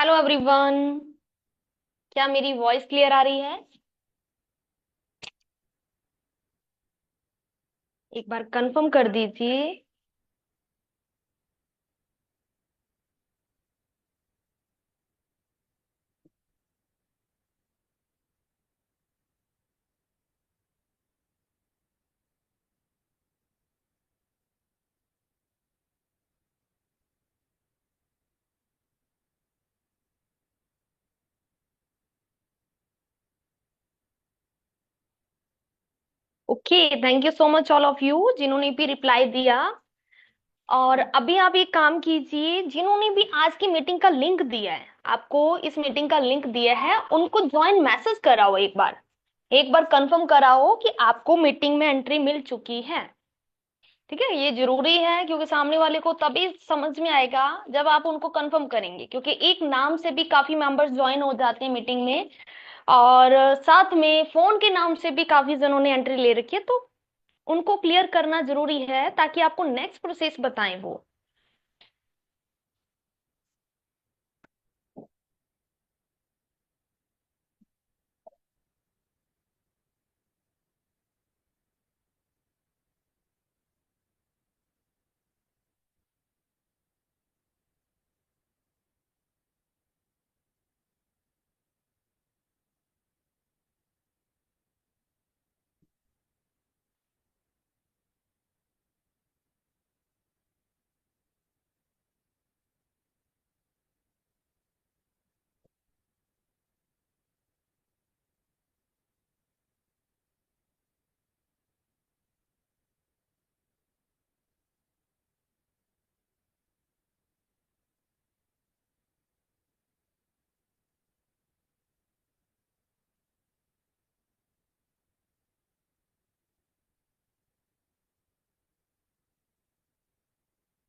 Hello everyone. क्या मेरी voice clear आ रही है? एक बार कंफर्म कर दीजिए। Okay, thank you so much all of you जिन्होंने भी रिप्लाई दिया। और अभी आप एक काम कीजिए, जिन्होंने भी आज की मीटिंग का लिंक दिया है, आपको इस मीटिंग का लिंक दिया है, उनको ज्वाइन मैसेज कराओ। एक बार कंफर्म कराओ कि आपको मीटिंग में एंट्री मिल चुकी है। ठीक है, ये जरूरी है क्योंकि सामने वाले को तभी समझ में आएगा जब आप उनको कंफर्म करेंगे, क्योंकि एक नाम से भी काफी मेंबर्स ज्वाइन हो जाते हैं मीटिंग में। और साथ में फोन के नाम से भी काफी जनों ने एंट्री ले रखी है, तो उनको क्लियर करना जरूरी है ताकि आपको नेक्स्ट प्रोसेस बताएं वो।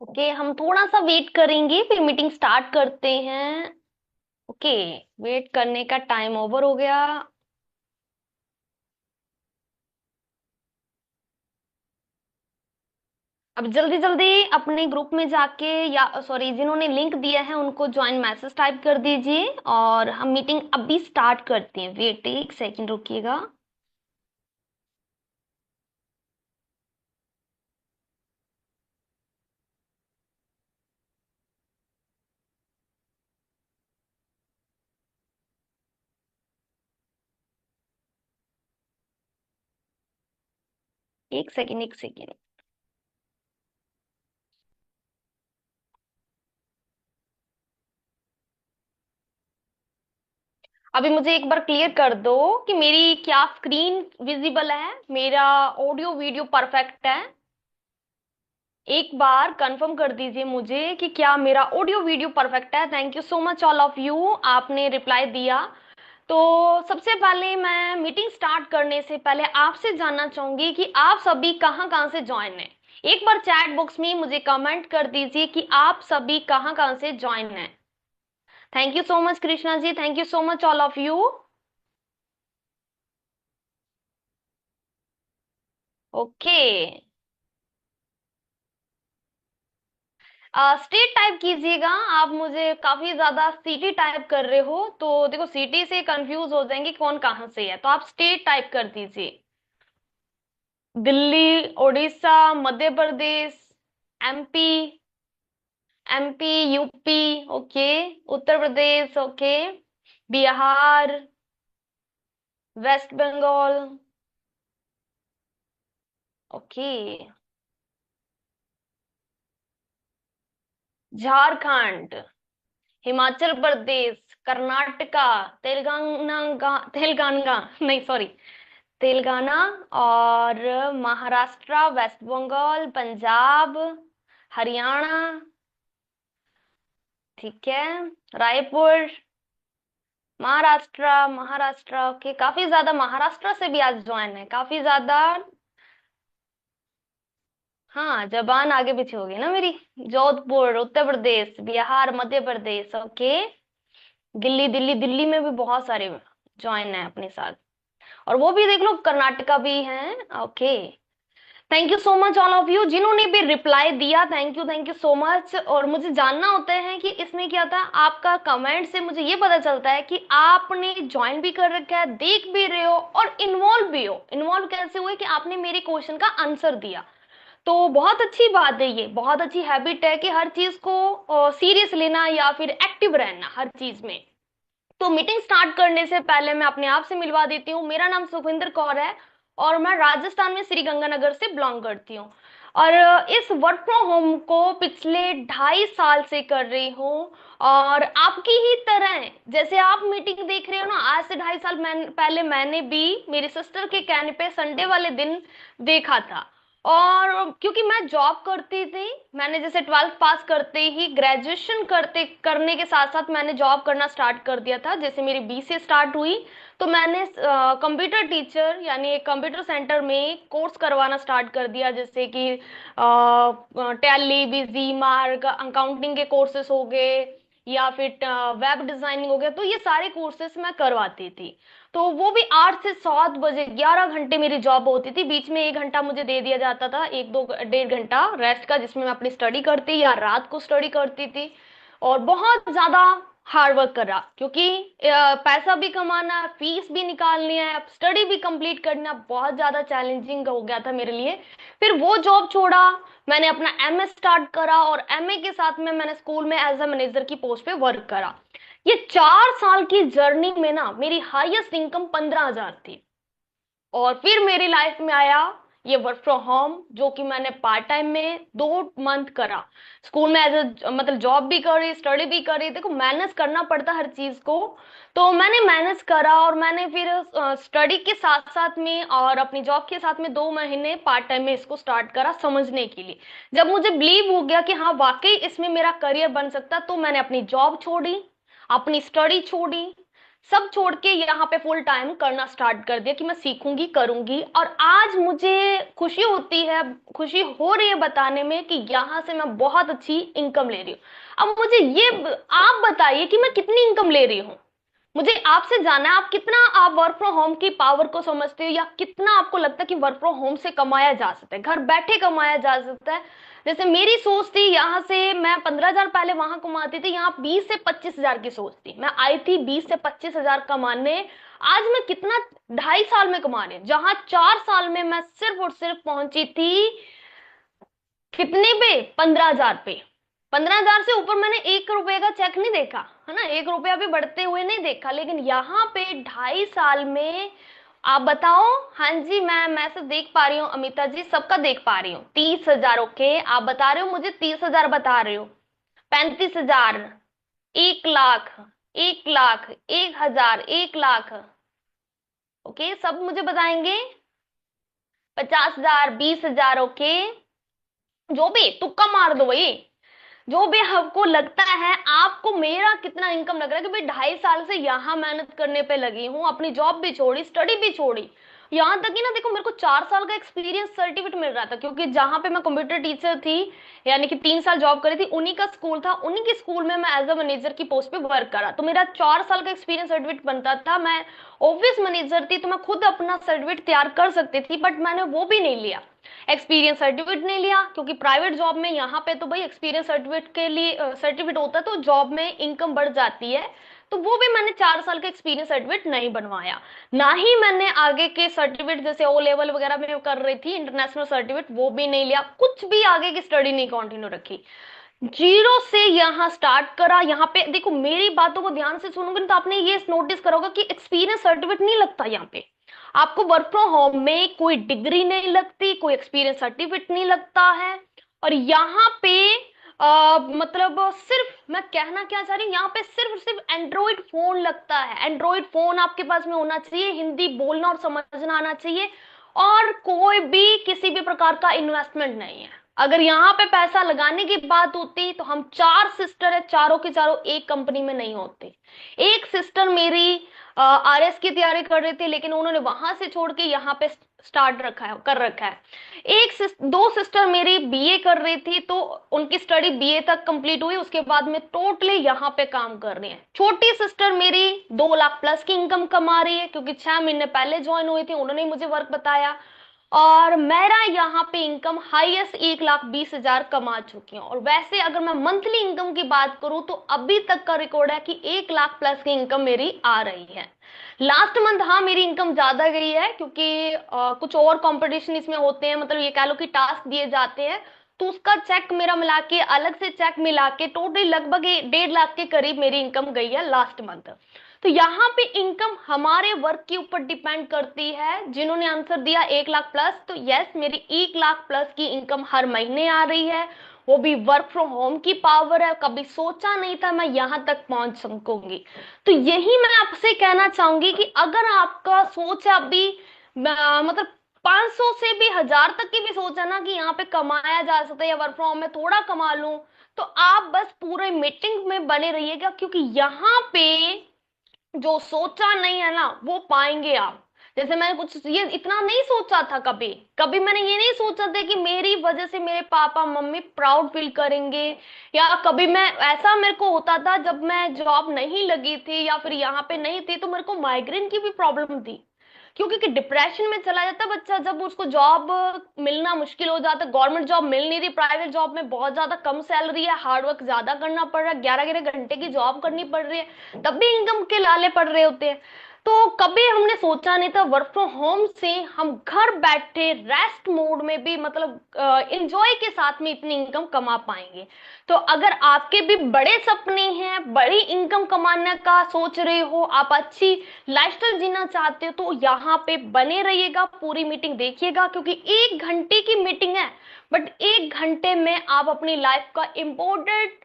ओके, हम थोड़ा सा वेट करेंगे फिर मीटिंग स्टार्ट करते हैं। ओके, वेट करने का टाइम ओवर हो गया। अब जल्दी जल्दी अपने ग्रुप में जाके, या सॉरी, जिन्होंने लिंक दिया है उनको ज्वाइन मैसेज टाइप कर दीजिए और हम मीटिंग अभी स्टार्ट करते हैं। वेट एक सेकंड रुकिएगा। एक सेकंड, एक सेकंड। अभी मुझे एक बार क्लियर कर दो कि मेरी क्या स्क्रीन विजिबल है, मेरा ऑडियो वीडियो परफेक्ट है। एक बार कंफर्म कर दीजिए मुझे कि क्या मेरा ऑडियो वीडियो परफेक्ट है। Thank you so much all of you, आपने रिप्लाई दिया। तो सबसे पहले मैं मीटिंग स्टार्ट करने से पहले आपसे जानना चाहूंगी कि आप सभी कहाँ कहाँ से ज्वाइन हैं। एक बार चैट बॉक्स में मुझे कमेंट कर दीजिए कि आप सभी कहाँ कहाँ से ज्वाइन हैं। Thank you so much Krishna ji, thank you so much all of you. Okay, state type कीजिएगा। आप मुझे काफी ज्यादा सिटी टाइप कर रहे हो, तो देखो सिटी से कंफ्यूज हो जाएंगे कौन कहाँ से है, तो आप स्टेट टाइप कर दीजिए। Delhi, Orissa, Madhya Pradesh, MP, MP, UP, okay, Uttar Pradesh, okay, Bihar, west Bengal, okay, Jharkhand, Himachal Pradesh, Karnataka, Telangana नहीं सॉरी, तेलंगाना, और महाराष्ट्र, वेस्ट बंगाल, पंजाब, हरियाणा, ठीक है, रायपुर, महाराष्ट्र, महाराष्ट्र के काफी ज्यादा महाराष्ट्र से भी आज ज्वाइन है, काफी ज्यादा। हाँ, जबान आगे पीछे हो गई ना मेरी। जोधपुर, उत्तर प्रदेश, बिहार, मध्य प्रदेश, ओके, दिल्ली, दिल्ली, दिल्ली में भी बहुत सारे ज्वाइन है अपने साथ। और वो भी देख लो, कर्नाटका भी है, okay. Thank you so much all of you जिन्होंने भी रिप्लाई दिया, थैंक यू सो मच। और मुझे जानना होता है कि इसमें क्या था, आपका कमेंट से मुझे ये पता चलता है कि आपने ज्वाइन भी कर रखा है, देख भी रहे हो और इन्वॉल्व भी हो। इन्वॉल्व कैसे हुए कि आपने मेरे क्वेश्चन का आंसर दिया। तो बहुत अच्छी बात है, ये बहुत अच्छी हैबिट है कि हर चीज को सीरियस लेना या फिर एक्टिव रहना हर चीज में। तो मीटिंग स्टार्ट करने से पहले मैं अपने आप से मिलवा देती हूँ। मेरा नाम सुखविंदर कौर है और मैं राजस्थान में श्री गंगानगर से बिलोंग करती हूँ। और इस वर्क फ्रॉम होम को पिछले 2.5 साल से कर रही हूँ। और आपकी ही तरह जैसे आप मीटिंग देख रहे हो ना, आज से 2.5 साल पहले मैंने भी मेरी सिस्टर के कहने पे संडे वाले दिन देखा था। और क्योंकि मैं जॉब करती थी, मैंने जैसे 12th पास करते ही ग्रेजुएशन करते करने के साथ साथ मैंने जॉब करना स्टार्ट कर दिया था। जैसे मेरी बी से स्टार्ट हुई तो मैंने कंप्यूटर टीचर यानी एक कंप्यूटर सेंटर में कोर्स करवाना स्टार्ट कर दिया, जैसे कि टैली, बिजी मार्क, अकाउंटिंग के कोर्सेस हो गए या फिर वेब डिजाइनिंग हो गया। तो ये सारे कोर्सेस मैं करवाती थी। तो वो भी 8 से 7 बजे, 11 घंटे मेरी जॉब होती थी। बीच में 1 घंटा मुझे दे दिया जाता था, एक दो 1.5 घंटा रेस्ट का, जिसमें मैं अपनी स्टडी करती या रात को स्टडी करती थी। और बहुत ज्यादा हार्ड वर्क करा, क्योंकि पैसा भी कमाना, फीस भी निकालनी है, स्टडी भी कंप्लीट करना बहुत ज्यादा चैलेंजिंग हो गया था मेरे लिए। फिर वो जॉब छोड़ा, मैंने अपना एमए स्टार्ट करा और एमए के साथ में मैंने स्कूल में एज अ मैनेजर की पोस्ट पे वर्क करा। ये 4 साल की जर्नी में ना मेरी हाईएस्ट इनकम 15,000 थी। और फिर मेरी लाइफ में आया ये वर्क फ्रॉम होम, जो कि मैंने पार्ट टाइम में 2 मंथ करा। स्कूल में एज मतलब जॉब भी करी, स्टडी भी करी, देखो मैनेज करना पड़ता हर चीज को। तो मैंने मैनेज करा और मैंने फिर स्टडी के साथ साथ में और अपनी जॉब के साथ में 2 महीने पार्ट टाइम में इसको स्टार्ट करा समझने के लिए। जब मुझे बिलीव हो गया कि हाँ वाकई इसमें मेरा करियर बन सकता, तो मैंने अपनी जॉब छोड़ी, अपनी स्टडी छोड़ी, सब छोड़ के यहाँ पे फुल टाइम करना स्टार्ट कर दिया कि मैं सीखूंगी, करूंगी। और आज मुझे खुशी होती है, खुशी हो रही है बताने में कि यहाँ से मैं बहुत अच्छी इनकम ले रही हूँ। अब मुझे ये आप बताइए कि मैं कितनी इनकम ले रही हूँ। मुझे आपसे जानना है, आप कितना आप वर्क फ्रॉम होम की पावर को समझते हो, या कितना आपको लगता है कि वर्क फ्रॉम होम से कमाया जा सकता है, घर बैठे कमाया जा सकता है। जैसे मेरी सोच थी, यहाँ से मैं 15,000 पहले वहां कमाती थी, यहाँ 20 से 25,000 की सोच थी। मैं आई थी 20 से 25,000 कमाने। आज मैं कितना 2.5 साल में कमा रही हूँ, जहां 4 साल में मैं सिर्फ और सिर्फ पहुंची थी कितने पे, 15,000 पे। 15,000 से ऊपर मैंने 1 रुपए का चेक नहीं देखा, है ना, 1 रुपया भी बढ़ते हुए नहीं देखा। लेकिन यहाँ पे 2.5 साल में आप बताओ। हाँ जी, मैं मैसेज देख पा रही हूँ अमिता जी, सबका देख पा रही हूँ। 30,000, ओके, आप बता रहे हो मुझे 30,000 बता रहे हो। 35,000, 1 लाख, 1 लाख, 1,000, 1 लाख, ओके, सब मुझे बताएंगे। 50,000, 20,000, ओके, जो भी तुक्का मार दो भाई। जो भी आपको लगता है, आपको मेरा कितना इनकम लग रहा है कि भाई 2.5 साल से यहाँ मेहनत करने पे लगी हूँ, अपनी जॉब भी छोड़ी, स्टडी भी छोड़ी। यहाँ तक कि ना देखो, मेरे को 4 साल का एक्सपीरियंस सर्टिफिकेट मिल रहा था, क्योंकि जहां पे मैं कंप्यूटर टीचर थी, यानी कि 3 साल जॉब करी थी, उन्हीं का स्कूल था, उन्हीं के स्कूल में मैं एज अ मैनेजर की पोस्ट पे वर्क करा। तो मेरा 4 साल का एक्सपीरियंस सर्टिफिकेट बनता था। मैं ऑफिस मैनेजर थी तो मैं खुद अपना सर्टिफिकेट तैयार कर सकती थी, बट मैंने वो भी नहीं लिया, एक्सपीरियंस सर्टिफिकेट नहीं लिया। क्योंकि प्राइवेट जॉब में यहाँ पे तो भाई एक्सपीरियंस सर्टिफिकेट के लिए सर्टिफिकेट होता है, तो जॉब में इनकम बढ़ जाती है। तो वो भी मैंने 4 साल का एक्सपीरियंस सर्टिफिकेट नहीं बनवाया। ना ही मैंने आगे के सर्टिफिकेट जैसे ओ लेवल वगैरह में कर रही थी, इंटरनेशनल सर्टिफिकेट, वो भी नहीं लिया, कुछ भी आगे की स्टडी नहीं कंटिन्यू रखी। जीरो से यहाँ स्टार्ट करा। यहाँ पे देखो, मेरी बातों को ध्यान से सुनोगे तो आपने ये नोटिस करोगे कि एक्सपीरियंस सर्टिफिकेट नहीं लगता यहाँ पे। आपको वर्क फ्रॉम होम में कोई डिग्री नहीं लगती, कोई एक्सपीरियंस सर्टिफिकेट नहीं लगता है। और यहाँ पे मतलब सिर्फ मैं कहना क्या चाह रही हूँ, यहाँ पे सिर्फ और सिर्फ एंड्रॉइड फोन लगता है। एंड्रॉइड फोन आपके पास में होना चाहिए, हिंदी बोलना और समझना आना चाहिए, और कोई भी किसी भी प्रकार का इन्वेस्टमेंट नहीं है। अगर यहाँ पे पैसा लगाने की बात होती तो हम 4 सिस्टर है, चारों के चारों एक कंपनी में नहीं होते। एक सिस्टर मेरी आरएस की तैयारी कर रही थी, लेकिन उन्होंने वहां से छोड़ के यहाँ पे स्टार्ट रखा है, कर रखा है। दो सिस्टर मेरी बीए कर रही थी, तो उनकी स्टडी बीए तक कंप्लीट हुई, उसके बाद में टोटली यहाँ पे काम कर रही है। छोटी सिस्टर मेरी 2 लाख प्लस की इनकम कमा रही है, क्योंकि 6 महीने पहले ज्वाइन हुई थी, उन्होंने मुझे वर्क बताया। और मेरा यहाँ पे इनकम हाईएस्ट 1,20,000 कमा चुकी हूँ। और वैसे अगर मैं मंथली इनकम की बात करूँ तो अभी तक का रिकॉर्ड है कि 1,00,000 प्लस की इनकम मेरी आ रही है। लास्ट मंथ हाँ मेरी इनकम ज्यादा गई है, क्योंकि कुछ और कंपटीशन इसमें होते हैं, मतलब ये कह लो कि टास्क दिए जाते हैं, तो उसका चेक मेरा मिला के, अलग से चेक मिला के टोटल लगभग 1.5 लाख के करीब मेरी इनकम गई है लास्ट मंथ। तो यहाँ पे इनकम हमारे वर्क के ऊपर डिपेंड करती है। जिन्होंने आंसर दिया 1,00,000 प्लस, तो यस मेरी 1,00,000 प्लस की इनकम हर महीने आ रही है, वो भी वर्क फ्रॉम होम की पावर है। कभी सोचा नहीं था मैं यहाँ तक पहुंच सकूंगी। तो यही मैं आपसे कहना चाहूंगी कि अगर आपका सोच है अभी मतलब 500 से भी 1,000 तक की भी सोच है ना कि यहाँ पे कमाया जा सकता है या वर्क फ्रॉम होम में थोड़ा कमा लूं, तो आप बस पूरे मीटिंग में बने रहिएगा, क्योंकि यहाँ पे जो सोचा नहीं है ना वो पाएंगे आप। जैसे मैंने कुछ ये इतना नहीं सोचा था, कभी कभी मैंने ये नहीं सोचा था कि मेरी वजह से मेरे पापा मम्मी प्राउड फील करेंगे, या कभी मैं ऐसा मेरे को होता था जब मैं जॉब नहीं लगी थी या फिर यहाँ पे नहीं थी तो मेरे को माइग्रेन की भी प्रॉब्लम थी। क्योंकि कि डिप्रेशन में चला जाता बच्चा जब उसको जॉब मिलना मुश्किल हो जाता, गवर्नमेंट जॉब मिल नहीं रही, प्राइवेट जॉब में बहुत ज्यादा कम सैलरी है, हार्ड वर्क ज्यादा करना पड़ रहा है, 11-11 घंटे की जॉब करनी पड़ रही है, तब भी इनकम के लाले पड़ रहे होते हैं। तो कभी हमने सोचा नहीं था वर्क फ्रॉम होम से हम घर बैठे रेस्ट मोड में भी, मतलब इंजॉय के साथ में इतनी इनकम कमा पाएंगे। तो अगर आपके भी बड़े सपने हैं, बड़ी इनकम कमाने का सोच रहे हो, आप अच्छी लाइफस्टाइल जीना चाहते हो, तो यहाँ पे बने रहिएगा, पूरी मीटिंग देखिएगा, क्योंकि 1 घंटे की मीटिंग है, बट 1 घंटे में आप अपनी लाइफ का इंपॉर्टेंट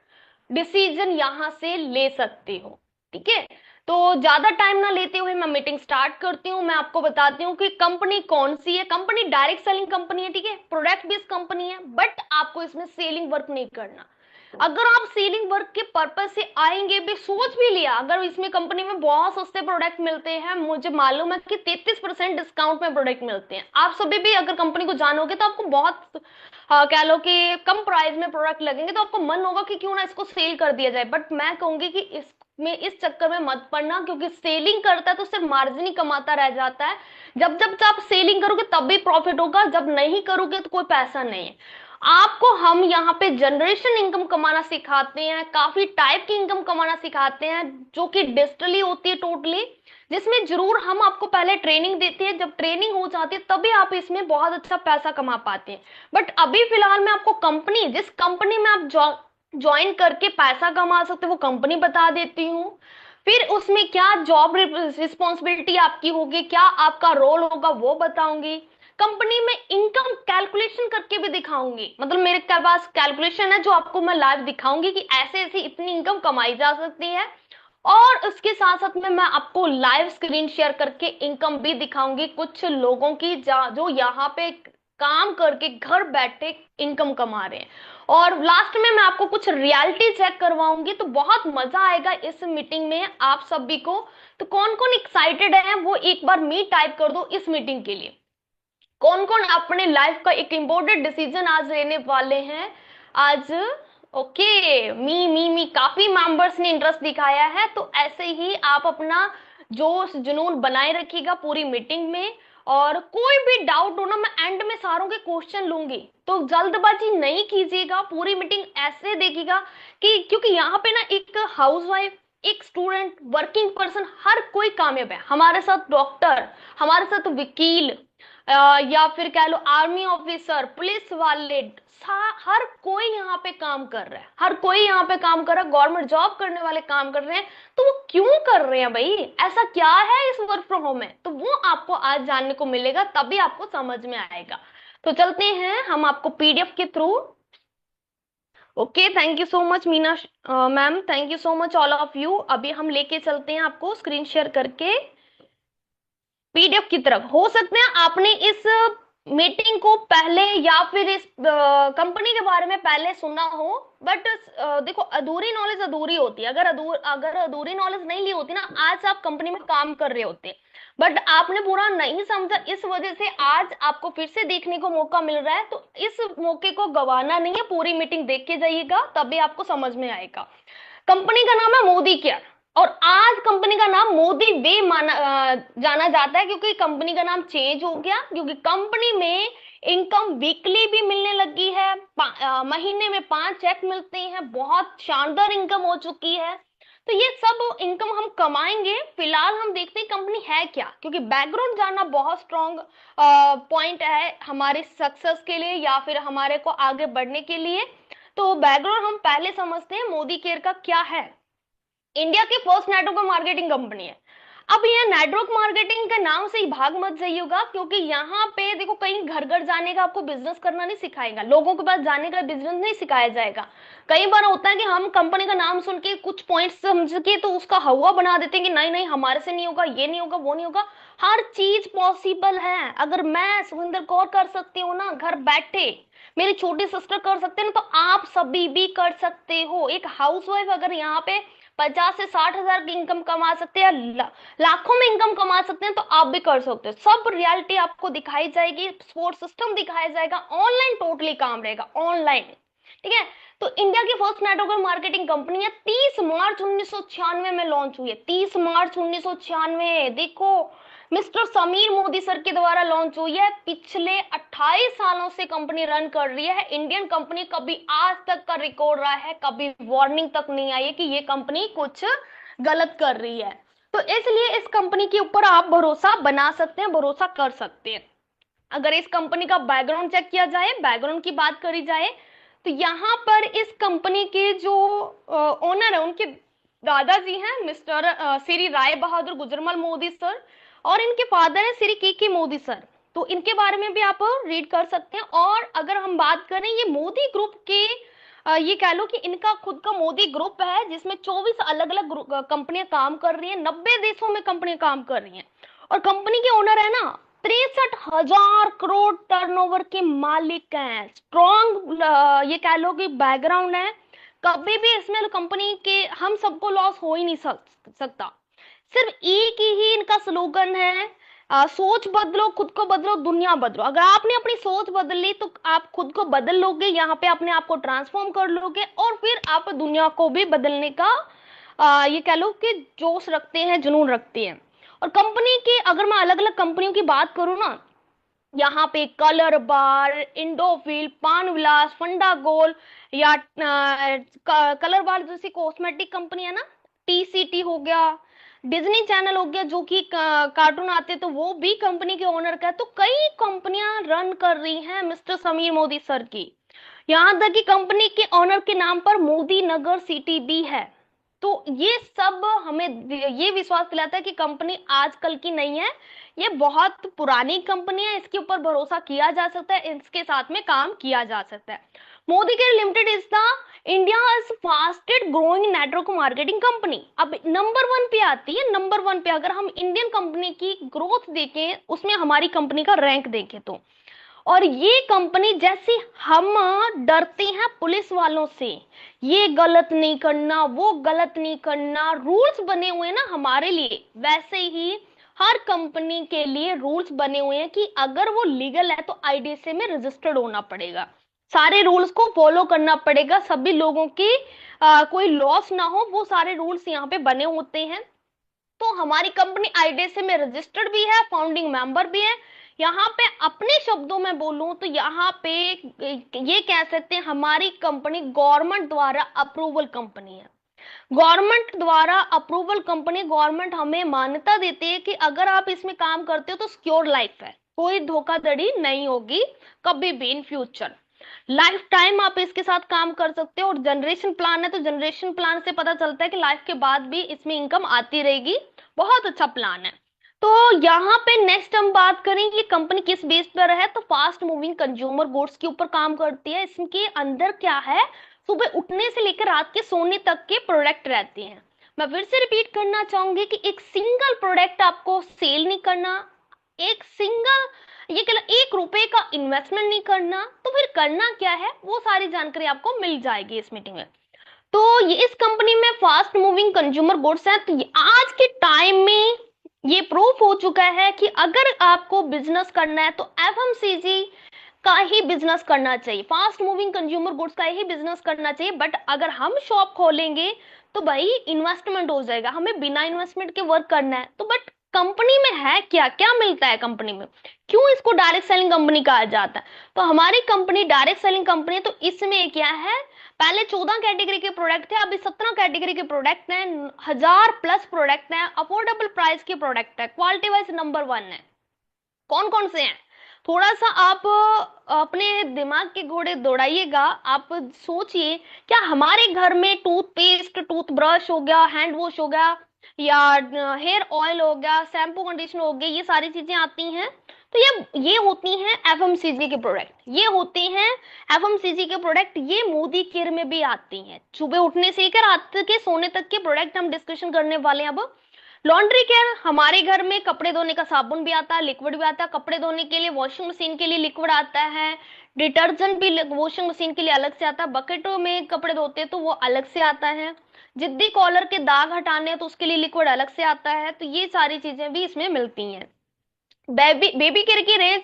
डिसीजन यहाँ से ले सकते हो। ठीक है, तो ज्यादा टाइम ना लेते हुए मैं मीटिंग स्टार्ट करती हूँ। मैं आपको बताती हूँ कि कंपनी कौन सी है। कंपनी डायरेक्ट सेलिंग कंपनी है, ठीक है, प्रोडक्ट बेस्ड कंपनी है, बट आपको इसमें सेलिंग वर्क नहीं करना। अगर आप सेलिंग वर्क के पर्पज से आएंगे भी, सोच भी लिया अगर इसमें कंपनी में बहुत सस्ते प्रोडक्ट मिलते हैं, मुझे मालूम है कि 33% डिस्काउंट में प्रोडक्ट मिलते हैं, आप सभी भी अगर कंपनी को जानोगे तो आपको बहुत कह लो कि कम प्राइस में प्रोडक्ट लगेंगे, तो आपको मन होगा कि क्यों ना इसको सेल कर दिया जाए। बट मैं कहूंगी कि इसमें इस चक्कर में मत पड़ना, क्योंकि सेलिंग करता है तो सिर्फ मार्जिन ही कमाता रह जाता है। जब जब आप सेलिंग करोगे तब भी प्रॉफिट होगा, जब नहीं करोगे तो कोई पैसा नहीं है। आपको हम यहाँ पे जनरेशन इनकम कमाना सिखाते हैं, काफी टाइप की इनकम कमाना सिखाते हैं, जो कि डिजिटली होती है टोटली, जिसमें जरूर हम आपको पहले ट्रेनिंग देते हैं, जब ट्रेनिंग हो जाती है तभी आप इसमें बहुत अच्छा पैसा कमा पाते हैं। बट अभी फिलहाल मैं आपको कंपनी, जिस कंपनी में आप ज्वाइन करके पैसा कमा सकते हो वो कंपनी बता देती हूँ। फिर उसमें क्या जॉब रिस्पॉन्सिबिलिटी आपकी होगी, क्या आपका रोल होगा वो बताऊंगी। कंपनी में इनकम कैलकुलेशन करके भी दिखाऊंगी, मतलब मेरे पास कैलकुलेशन है जो आपको मैं लाइव दिखाऊंगी कि ऐसे ऐसे इतनी इनकम कमाई जा सकती है। और उसके साथ साथ में मैं आपको लाइव स्क्रीन शेयर करके इनकम भी दिखाऊंगी कुछ लोगों की, जो यहाँ पे काम करके घर बैठे इनकम कमा रहे हैं। और लास्ट में मैं आपको कुछ रियलिटी चेक करवाऊंगी, तो बहुत मजा आएगा इस मीटिंग में आप सभी को। तो कौन कौन एक्साइटेड है वो एक बार मी टाइप कर दो इस मीटिंग के लिए। कौन कौन अपने लाइफ का एक इम्पोर्टेंट डिसीजन आज लेने वाले हैं आज। ओके, मी काफी मेंबर्स ने इंटरेस्ट दिखाया है, तो ऐसे ही आप अपना जोश जुनून बनाए रखिएगा पूरी मीटिंग में। और कोई भी डाउट हो ना, मैं एंड में सारों के क्वेश्चन लूंगी, तो जल्दबाजी नहीं कीजिएगा, पूरी मीटिंग ऐसे देखिएगा कि, क्योंकि यहाँ पे ना एक हाउसवाइफ, एक स्टूडेंट, वर्किंग पर्सन, हर कोई कामयाब है। हमारे साथ डॉक्टर, हमारे साथ वकील, या फिर कह लो आर्मी ऑफिसर, पुलिस वाले, हर कोई यहाँ पे काम कर रहा है, हर कोई यहाँ पे काम कर रहा है, गवर्नमेंट जॉब करने वाले काम कर रहे हैं। तो वो क्यों कर रहे हैं भाई, ऐसा क्या है इस वर्क फ्रॉम होम में, तो वो आपको आज जानने को मिलेगा, तभी आपको समझ में आएगा। तो चलते हैं हम आपको पीडीएफ के through. Okay, thank you so much Meena ma'am, thank you so much all of you. अभी हम लेके चलते हैं आपको स्क्रीन शेयर करके पीडीएफ की तरफ। हो सकते हैं आपने इस मीटिंग को पहले या फिर इस कंपनी के बारे में पहले सुना हो, बट देखो अधूरी नॉलेज अधूरी होती है। अगर अधूरी नॉलेज नहीं ली होती ना, आज आप कंपनी में काम कर रहे होते, बट आपने पूरा नहीं समझा, इस वजह से आज आपको फिर से देखने को मौका मिल रहा है। तो इस मौके को गवाना नहीं है, पूरी मीटिंग देख के जाइएगा, तभी आपको समझ में आएगा। कंपनी का नाम है मोदी केयर। और आज कंपनी का नाम मोदी वे जाना जाता है, क्योंकि कंपनी का नाम चेंज हो गया, क्योंकि कंपनी में इनकम वीकली भी मिलने लगी है, महीने में 5 चेक मिलते हैं, बहुत शानदार इनकम हो चुकी है। तो ये सब इनकम हम कमाएंगे। फिलहाल हम देखते हैं कंपनी है क्या, क्योंकि बैकग्राउंड जानना बहुत स्ट्रॉन्ग पॉइंट है हमारे सक्सेस के लिए या फिर हमारे को आगे बढ़ने के लिए। तो बैकग्राउंड हम पहले समझते हैं मोदी केयर का क्या है। इंडिया की फर्स्ट नेटवर्क मार्केटिंग कंपनी है। अब यह नेटवर्क मार्केटिंग के नाम से ही भाग मत जाइएगा, क्योंकि यहाँ पे देखो कहीं घर घर जाने का आपको बिजनेस करना नहीं सिखाएगा, लोगों के पास जाने का बिजनेस नहीं सिखाया जाएगा। कई बार होता है कि हम कंपनी का नाम सुन के कुछ पॉइंट समझ के तो उसका हवा बना देते हैं कि नहीं नहीं हमारे से नहीं होगा, ये नहीं होगा, वो नहीं होगा। हर चीज पॉसिबल है। अगर मैं सुखविंदर कौर कर सकती हूँ ना घर बैठे, मेरी छोटी सिस्टर कर सकते हैं ना, तो आप सभी भी कर सकते हो। एक हाउसवाइफ अगर यहाँ पे 50 से 60 हजार की इनकम कमा सकते हैं, लाखों में इनकम कमा सकते हैं, तो आप भी कर सकते हो। सब रियलिटी आपको दिखाई जाएगी, सपोर्ट सिस्टम दिखाया जाएगा, ऑनलाइन टोटली काम रहेगा, ऑनलाइन। ठीक है। तो इंडिया की फर्स्ट नेटवर्क मार्केटिंग कंपनी है, 30 मार्च 1996 में लॉन्च हुई है। 30 मार्च 1996, देखो मिस्टर समीर मोदी सर के द्वारा लॉन्च हुई है। पिछले 28 सालों से कंपनी रन कर रही है। इंडियन कंपनी कभी आज तक का रिकॉर्ड रहा है, कभी वार्निंग तक नहीं आई है कि ये कंपनी कुछ गलत कर रही है। तो इसलिए इस कंपनी के ऊपर आप भरोसा बना सकते हैं, भरोसा कर सकते हैं। अगर इस कंपनी का बैकग्राउंड चेक किया जाए, बैकग्राउंड की बात करी जाए, तो यहाँ पर इस कंपनी के जो ओनर है उनके दादाजी हैं मिस्टर श्री राय बहादुर गुजरमल मोदी सर, और इनके फादर है श्री के मोदी सर। तो इनके बारे में भी आप रीड कर सकते हैं। और अगर हम बात करें ये मोदी ग्रुप के, ये कह लो कि इनका खुद का मोदी ग्रुप है, जिसमें 24 अलग अलग कंपनियां काम कर रही हैं, 90 देशों में कंपनियां काम कर रही हैं। और कंपनी के ओनर है ना 63,000 करोड़ टर्नओवर के मालिक हैं। स्ट्रॉन्ग ये कह लो कि बैकग्राउंड है। कभी भी इसमें कंपनी के हम सबको लॉस हो ही नहीं सकता। सिर्फ एक ही इनका स्लोगन है, सोच बदलो, खुद को बदलो, दुनिया बदलो। अगर आपने अपनी सोच बदल ली तो आप खुद को बदल लोगे, यहाँ पे अपने आप को ट्रांसफॉर्म कर लोगे, और फिर आप दुनिया को भी बदलने का ये कह लो कि जोश रखते हैं, जुनून रखते हैं। और कंपनी के अगर मैं अलग अलग कंपनियों की बात करूं ना, यहाँ पे कलर बार, इंडोफिल, पान विलास, फंडा गोल, या कलर बार जैसी कॉस्मेटिक कंपनी है ना, टीसीटी हो गया, डिज्नी चैनल हो गया जो कि कार्टून आते तो वो भी कंपनी के ओनर का है। तो कई कंपनियां रन कर रही हैं मिस्टर समीर मोदी सर की। यहाँ तक कि कंपनी के ओनर के नाम पर मोदी नगर सिटी भी है। तो ये सब हमें ये विश्वास दिलाता है कि कंपनी आजकल की नहीं है, ये बहुत पुरानी कंपनी है, इसके ऊपर भरोसा किया जा सकता है, इसके साथ में काम किया जा सकता है। Modi care limited is the India fastest growing network marketing company. अब नंबर 1 पे आती है, नंबर 1 पे अगर हम इंडियन कंपनी की ग्रोथ देखें, उसमें हमारी कंपनी का रैंक देखें तो। और ये कंपनी जैसे हम डरते हैं पुलिस वालों से, ये गलत नहीं करना, वो गलत नहीं करना, रूल्स बने हुए हैं ना हमारे लिए, वैसे ही हर कंपनी के लिए रूल्स बने हुए हैं कि अगर वो लीगल है तो आईडीएसए में रजिस्टर्ड होना पड़ेगा, सारे रूल्स को फॉलो करना पड़ेगा, सभी लोगों की कोई लॉस ना हो, वो सारे रूल्स यहाँ पे बने होते हैं। तो हमारी कंपनी आईडीएसए में रजिस्टर्ड भी है, फाउंडिंग मेंबर भी है। यहाँ पे अपने शब्दों में बोलूं तो यहाँ पे ये कह सकते हैं हमारी कंपनी गवर्नमेंट द्वारा अप्रूवल कंपनी है। गवर्नमेंट द्वारा अप्रूवल कंपनी, गवर्नमेंट हमें मान्यता देती है कि अगर आप इसमें काम करते हो तो सिक्योर लाइफ है, कोई धोखाधड़ी नहीं होगी कभी भी इन फ्यूचर, लाइफ टाइम आप इसके साथ काम कर सकते हो। और जनरेशन प्लान है तो जनरेशन प्लान से पता चलता है कि लाइफ के बाद भी इसमें इनकम आती रहेगी, बहुत अच्छा प्लान है। तो यहाँ पे नेक्स्ट हम बात करेंगे कंपनी किस बेस पर है, तो फास्ट मूविंग कंज्यूमर गुड्स के ऊपर काम करती है। इसके अंदर क्या है, सुबह उठने से लेकर रात के सोने तक के प्रोडक्ट रहते हैं। मैं फिर से रिपीट करना चाहूंगी कि एक सिंगल प्रोडक्ट आपको सेल नहीं करना, एक सिंगल ये कह 1 रुपए का इन्वेस्टमेंट नहीं करना, तो फिर करना क्या है वो सारी जानकारी आपको मिल जाएगी इस मीटिंग में। तो ये इस कंपनी में फास्ट मूविंग कंज्यूमर गुड्स है, तो आज के टाइम में ये प्रूफ हो चुका है कि अगर आपको बिजनेस करना है तो एफएमसीजी का ही बिजनेस करना चाहिए, फास्ट मूविंग कंज्यूमर गुड्स का ही बिजनेस करना चाहिए। बट अगर हम शॉप खोलेंगे तो भाई इन्वेस्टमेंट हो जाएगा, हमें बिना इन्वेस्टमेंट के वर्क करना है। तो बट कंपनी में है क्या, क्या मिलता है कंपनी में, क्यों इसको डायरेक्ट सेलिंग कंपनी कहा जाता है? तो हमारी कंपनी डायरेक्ट सेलिंग कंपनी है। तो इसमें क्या है, पहले 14 कैटेगरी के प्रोडक्ट थे, अभी 17 कैटेगरी के प्रोडक्ट हैं, 1000+ प्रोडक्ट हैं, अफोर्डेबल प्राइस के प्रोडक्ट है, क्वालिटी वाइज नंबर 1 है। कौन कौन से हैं, थोड़ा सा आप अपने दिमाग के घोड़े दौड़ाइएगा। आप सोचिए, क्या हमारे घर में टूथपेस्ट, टूथब्रश हो गया, हैंड वॉश हो गया, या हेयर ऑयल हो गया, शैम्पू कंडीशनर हो गया, ये सारी चीजें आती हैं? तो ये होती हैं एफएमसीजी के प्रोडक्ट, ये होते हैं एफएमसीजी के प्रोडक्ट, ये मोदी केयर में भी आती हैं। सुबह उठने से लेकर रात के सोने तक के प्रोडक्ट हम डिस्कशन करने वाले हैं अब। लॉन्ड्री केयर, हमारे घर में कपड़े धोने का साबुन भी आता है, लिक्विड भी आता है, कपड़े धोने के लिए वॉशिंग मशीन के लिए लिक्विड आता है, डिटर्जेंट भी वॉशिंग मशीन के लिए अलग से आता है, बकेटों में कपड़े धोते हैं तो वो अलग से आता है, जिद्दी कॉलर के दाग हटाने हैं तो उसके लिए लिक्विड अलग से आता है। तो ये सारी चीजें भी इसमें मिलती हैं। बेबी केयर की रेंज,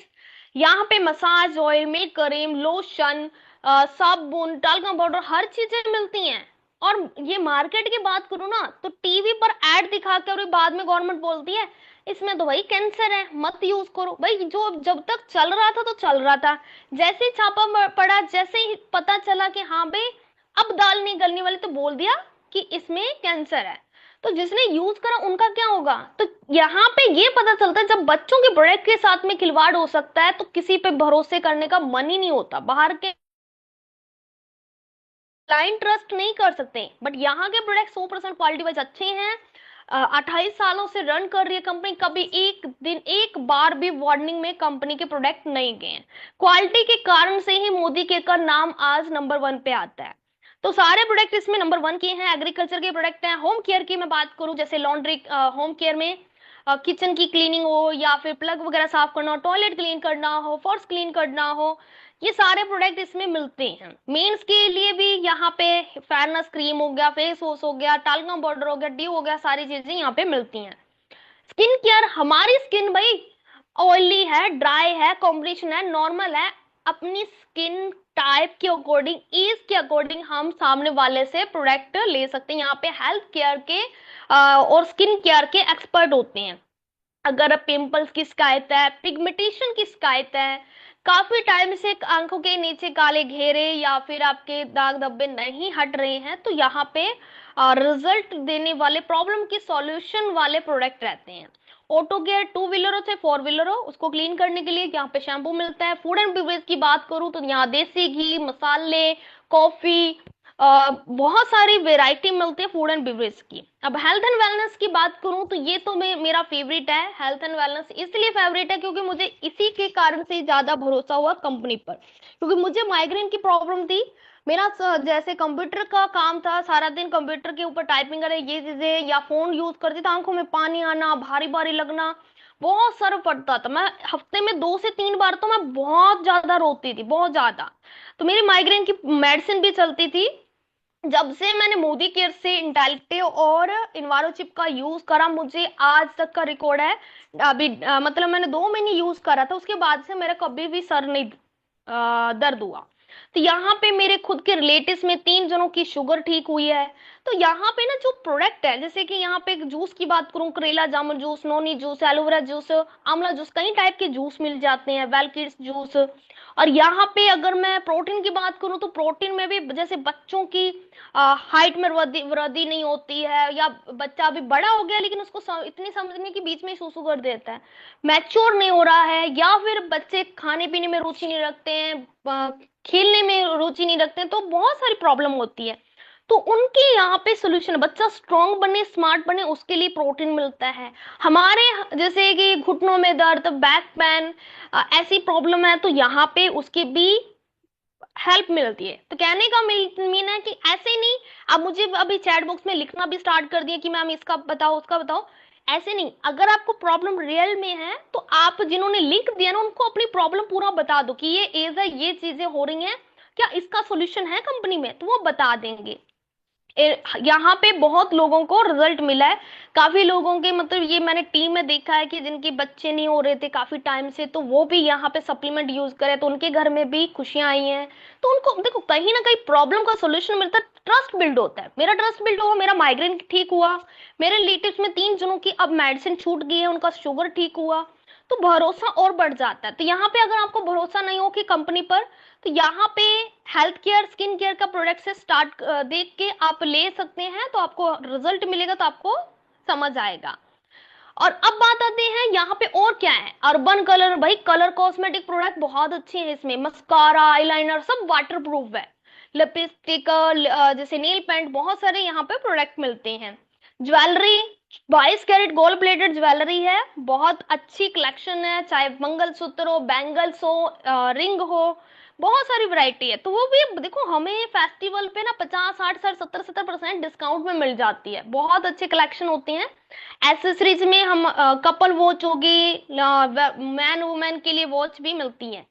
यहाँ पे massage oil, made cream, lotion, साबुन, टाल्कम पाउडर, हर चीजें मिलती हैं। और ये मार्केट की बात करूँ ना, तो टीवी पर एड दिखा के और बाद में गवर्नमेंट बोलती है इसमें तो भाई कैंसर है, मत यूज करो। भाई जो जब तक चल रहा था तो चल रहा था, जैसे ही छापा पड़ा, जैसे ही पता चला कि हाँ भाई अब दाल नहीं गलने वाली, तो बोल दिया कि इसमें कैंसर है। तो जिसने यूज करा उनका क्या होगा? तो यहाँ पे ये पता चलता है, जब बच्चों के प्रोडक्ट के साथ में खिलवाड़ हो सकता है तो किसी पे भरोसे करने का मन ही नहीं होता। बाहर के ब्लाइंड ट्रस्ट नहीं कर सकते, बट यहाँ के प्रोडक्ट 100% क्वालिटी वाइज अच्छे हैं। 28 सालों से रन कर रही है कंपनी, कभी एक दिन एक बार भी वार्निंग में कंपनी के प्रोडक्ट नहीं गए। क्वालिटी के कारण से ही मोदी के का नाम आज नंबर 1 पे आता है। तो सारे प्रोडक्ट इसमें नंबर 1 के हैं। एग्रीकल्चर के प्रोडक्ट हैं। होम केयर की मैं बात करूं, जैसे लॉन्ड्री, होम केयर में किचन की क्लीनिंग हो, या फिर प्लग वगैरह साफ करना हो, टॉयलेट क्लीन करना हो, फर्श क्लीन करना हो, ये सारे प्रोडक्ट इसमें मिलते हैं। मेंस के लिए भी यहाँ पे फेयरनेस क्रीम हो गया, फेस वॉश हो गया, टाल्कम पाउडर हो गया, ड्यू हो गया, सारी चीजें यहाँ पे मिलती हैं। स्किन केयर, हमारी स्किन भाई ऑयली है, ड्राई है, कॉम्बिनेशन है, नॉर्मल है, अपनी स्किन टाइप के अकॉर्डिंग, एज के अकॉर्डिंग हम सामने वाले से प्रोडक्ट ले सकते हैं। यहाँ पे हेल्थ केयर के और स्किन केयर के एक्सपर्ट होते हैं। अगर पिंपल्स की शिकायत है, पिगमेंटेशन की शिकायत है, काफी टाइम से आंखों के नीचे काले घेरे या फिर आपके दाग धब्बे नहीं हट रहे हैं, तो यहाँ पे रिजल्ट देने वाले, प्रॉब्लम की सॉल्यूशन वाले प्रोडक्ट रहते हैं। ऑटो केयर, 2 व्हीलर हो चाहे 4 व्हीलर हो, उसको क्लीन करने के लिए यहाँ पे शैम्पू मिलता है। फूड एंड बेवरेज की बात करूँ तो यहाँ देसी घी, मसाले, कॉफी, बहुत सारी वेराइटी मिलती है फूड एंड बेवरेज की। अब हेल्थ एंड वेलनेस की बात करूं तो ये तो मेरा फेवरेट है। हेल्थ एंड वेलनेस इसलिए फेवरेट है क्योंकि मुझे इसी के कारण से ज्यादा भरोसा हुआ कंपनी पर, क्योंकि मुझे माइग्रेन की प्रॉब्लम थी। मेरा जैसे कंप्यूटर का काम था, सारा दिन कंप्यूटर के ऊपर टाइपिंग करे, ये चीजें, या फोन यूज करती थी, आंखों में पानी आना, भारी भारी लगना, बहुत सर पड़ता था। मैं हफ्ते में 2 से 3 बार तो मैं बहुत ज्यादा रोती थी, बहुत ज्यादा। तो मेरी माइग्रेन की मेडिसिन भी चलती थी। जब से मैंने मोदी केयर से इंटेलेक्टिव और इन्वारोचिप का यूज करा, मुझे आज तक का रिकॉर्ड है। अभी मतलब मैंने 2 महीने यूज करा था, उसके बाद से मेरा कभी भी सर नहीं दर्द हुआ। तो यहाँ पे मेरे खुद के रिलेटिव्स में 3 जनों की शुगर ठीक हुई है। तो यहाँ पे ना जो प्रोडक्ट है, जैसे कि यहाँ पे जूस की बात करूँ, करेला जामुन juice, noni juice, aloe vera juice, आंवला जूस, कई टाइप के जूस मिल जाते हैं, वेलकिड्स जूस। और यहाँ पे अगर मैं प्रोटीन की बात करूँ तो प्रोटीन में भी, जैसे बच्चों की हाइट में वृद्धि वृद्धि नहीं होती है, या बच्चा अभी बड़ा हो गया लेकिन उसको इतनी समझ नहीं कि बीच में सुसु कर देता है, मैच्योर नहीं हो रहा है, या फिर बच्चे खाने पीने में रुचि नहीं रखते हैं, खेलने में रुचि नहीं रखते हैं, तो बहुत सारी प्रॉब्लम होती है। तो उनके यहाँ पे सोल्यूशन, बच्चा स्ट्रांग बने, स्मार्ट बने, उसके लिए प्रोटीन मिलता है। हमारे जैसे कि घुटनों में दर्द, बैक पेन, ऐसी प्रॉब्लम है, तो यहाँ पे उसकी भी हेल्प मिलती है। तो कहने का मीन है कि ऐसे नहीं आप मुझे अभी चैट बॉक्स में लिखना भी स्टार्ट कर दिए कि मैम इसका बताओ, उसका बताओ, ऐसे नहीं। अगर आपको प्रॉब्लम रियल में है तो आप जिन्होंने लिंक दिया ना उनको अपनी प्रॉब्लम पूरा बता दो कि ये एज है, ये चीजें हो रही हैं, क्या इसका सोल्यूशन है कंपनी में, तो वो बता देंगे। यहाँ पे बहुत लोगों को रिजल्ट मिला है। काफी लोगों के, मतलब ये मैंने टीम में देखा है कि जिनके बच्चे नहीं हो रहे थे काफी टाइम से, तो वो भी यहाँ पे सप्लीमेंट यूज करे तो उनके घर में भी खुशियां आई हैं। तो उनको देखो कहीं ना कहीं प्रॉब्लम का सोल्यूशन मिलता है। ट्रस्ट बिल्ड होता है, मेरा ट्रस्ट बिल्ड हुआ, मेरा माइग्रेन ठीक हुआ, मेरे रिलेटिव्स में 3 जनों की अब मेडिसिन छूट गई है, उनका शुगर ठीक हुआ, तो भरोसा और बढ़ जाता है। तो यहाँ पे अगर आपको भरोसा नहीं हो कि कंपनी पर, तो यहाँ पे हेल्थ केयर स्किन केयर का प्रोडक्ट से स्टार्ट देख के आप ले सकते हैं, तो आपको रिजल्ट मिलेगा, तो आपको समझ आएगा। और अब बात आते हैं यहाँ पे और क्या है, अर्बन कलर, भाई कलर कॉस्मेटिक प्रोडक्ट बहुत अच्छे हैं, इसमें मस्कारा आईलाइनर सब वाटर प्रूफ है, लिपस्टिक जैसे नेल पेंट, बहुत सारे यहाँ पे प्रोडक्ट मिलते हैं। Jewellery 22 carat gold plated jewellery है, बहुत अच्छी कलेक्शन है, चाहे मंगलसूत्र हो, बैंगल्स हो, रिंग हो, बहुत सारी वैरायटी है। तो वो भी देखो हमें फेस्टिवल पे ना 50 60 70 70% डिस्काउंट में मिल जाती है, बहुत अच्छे कलेक्शन होते हैं। एसेसरीज में हम कपल वॉच होगी, मैन वुमेन के लिए वॉच भी मिलती है।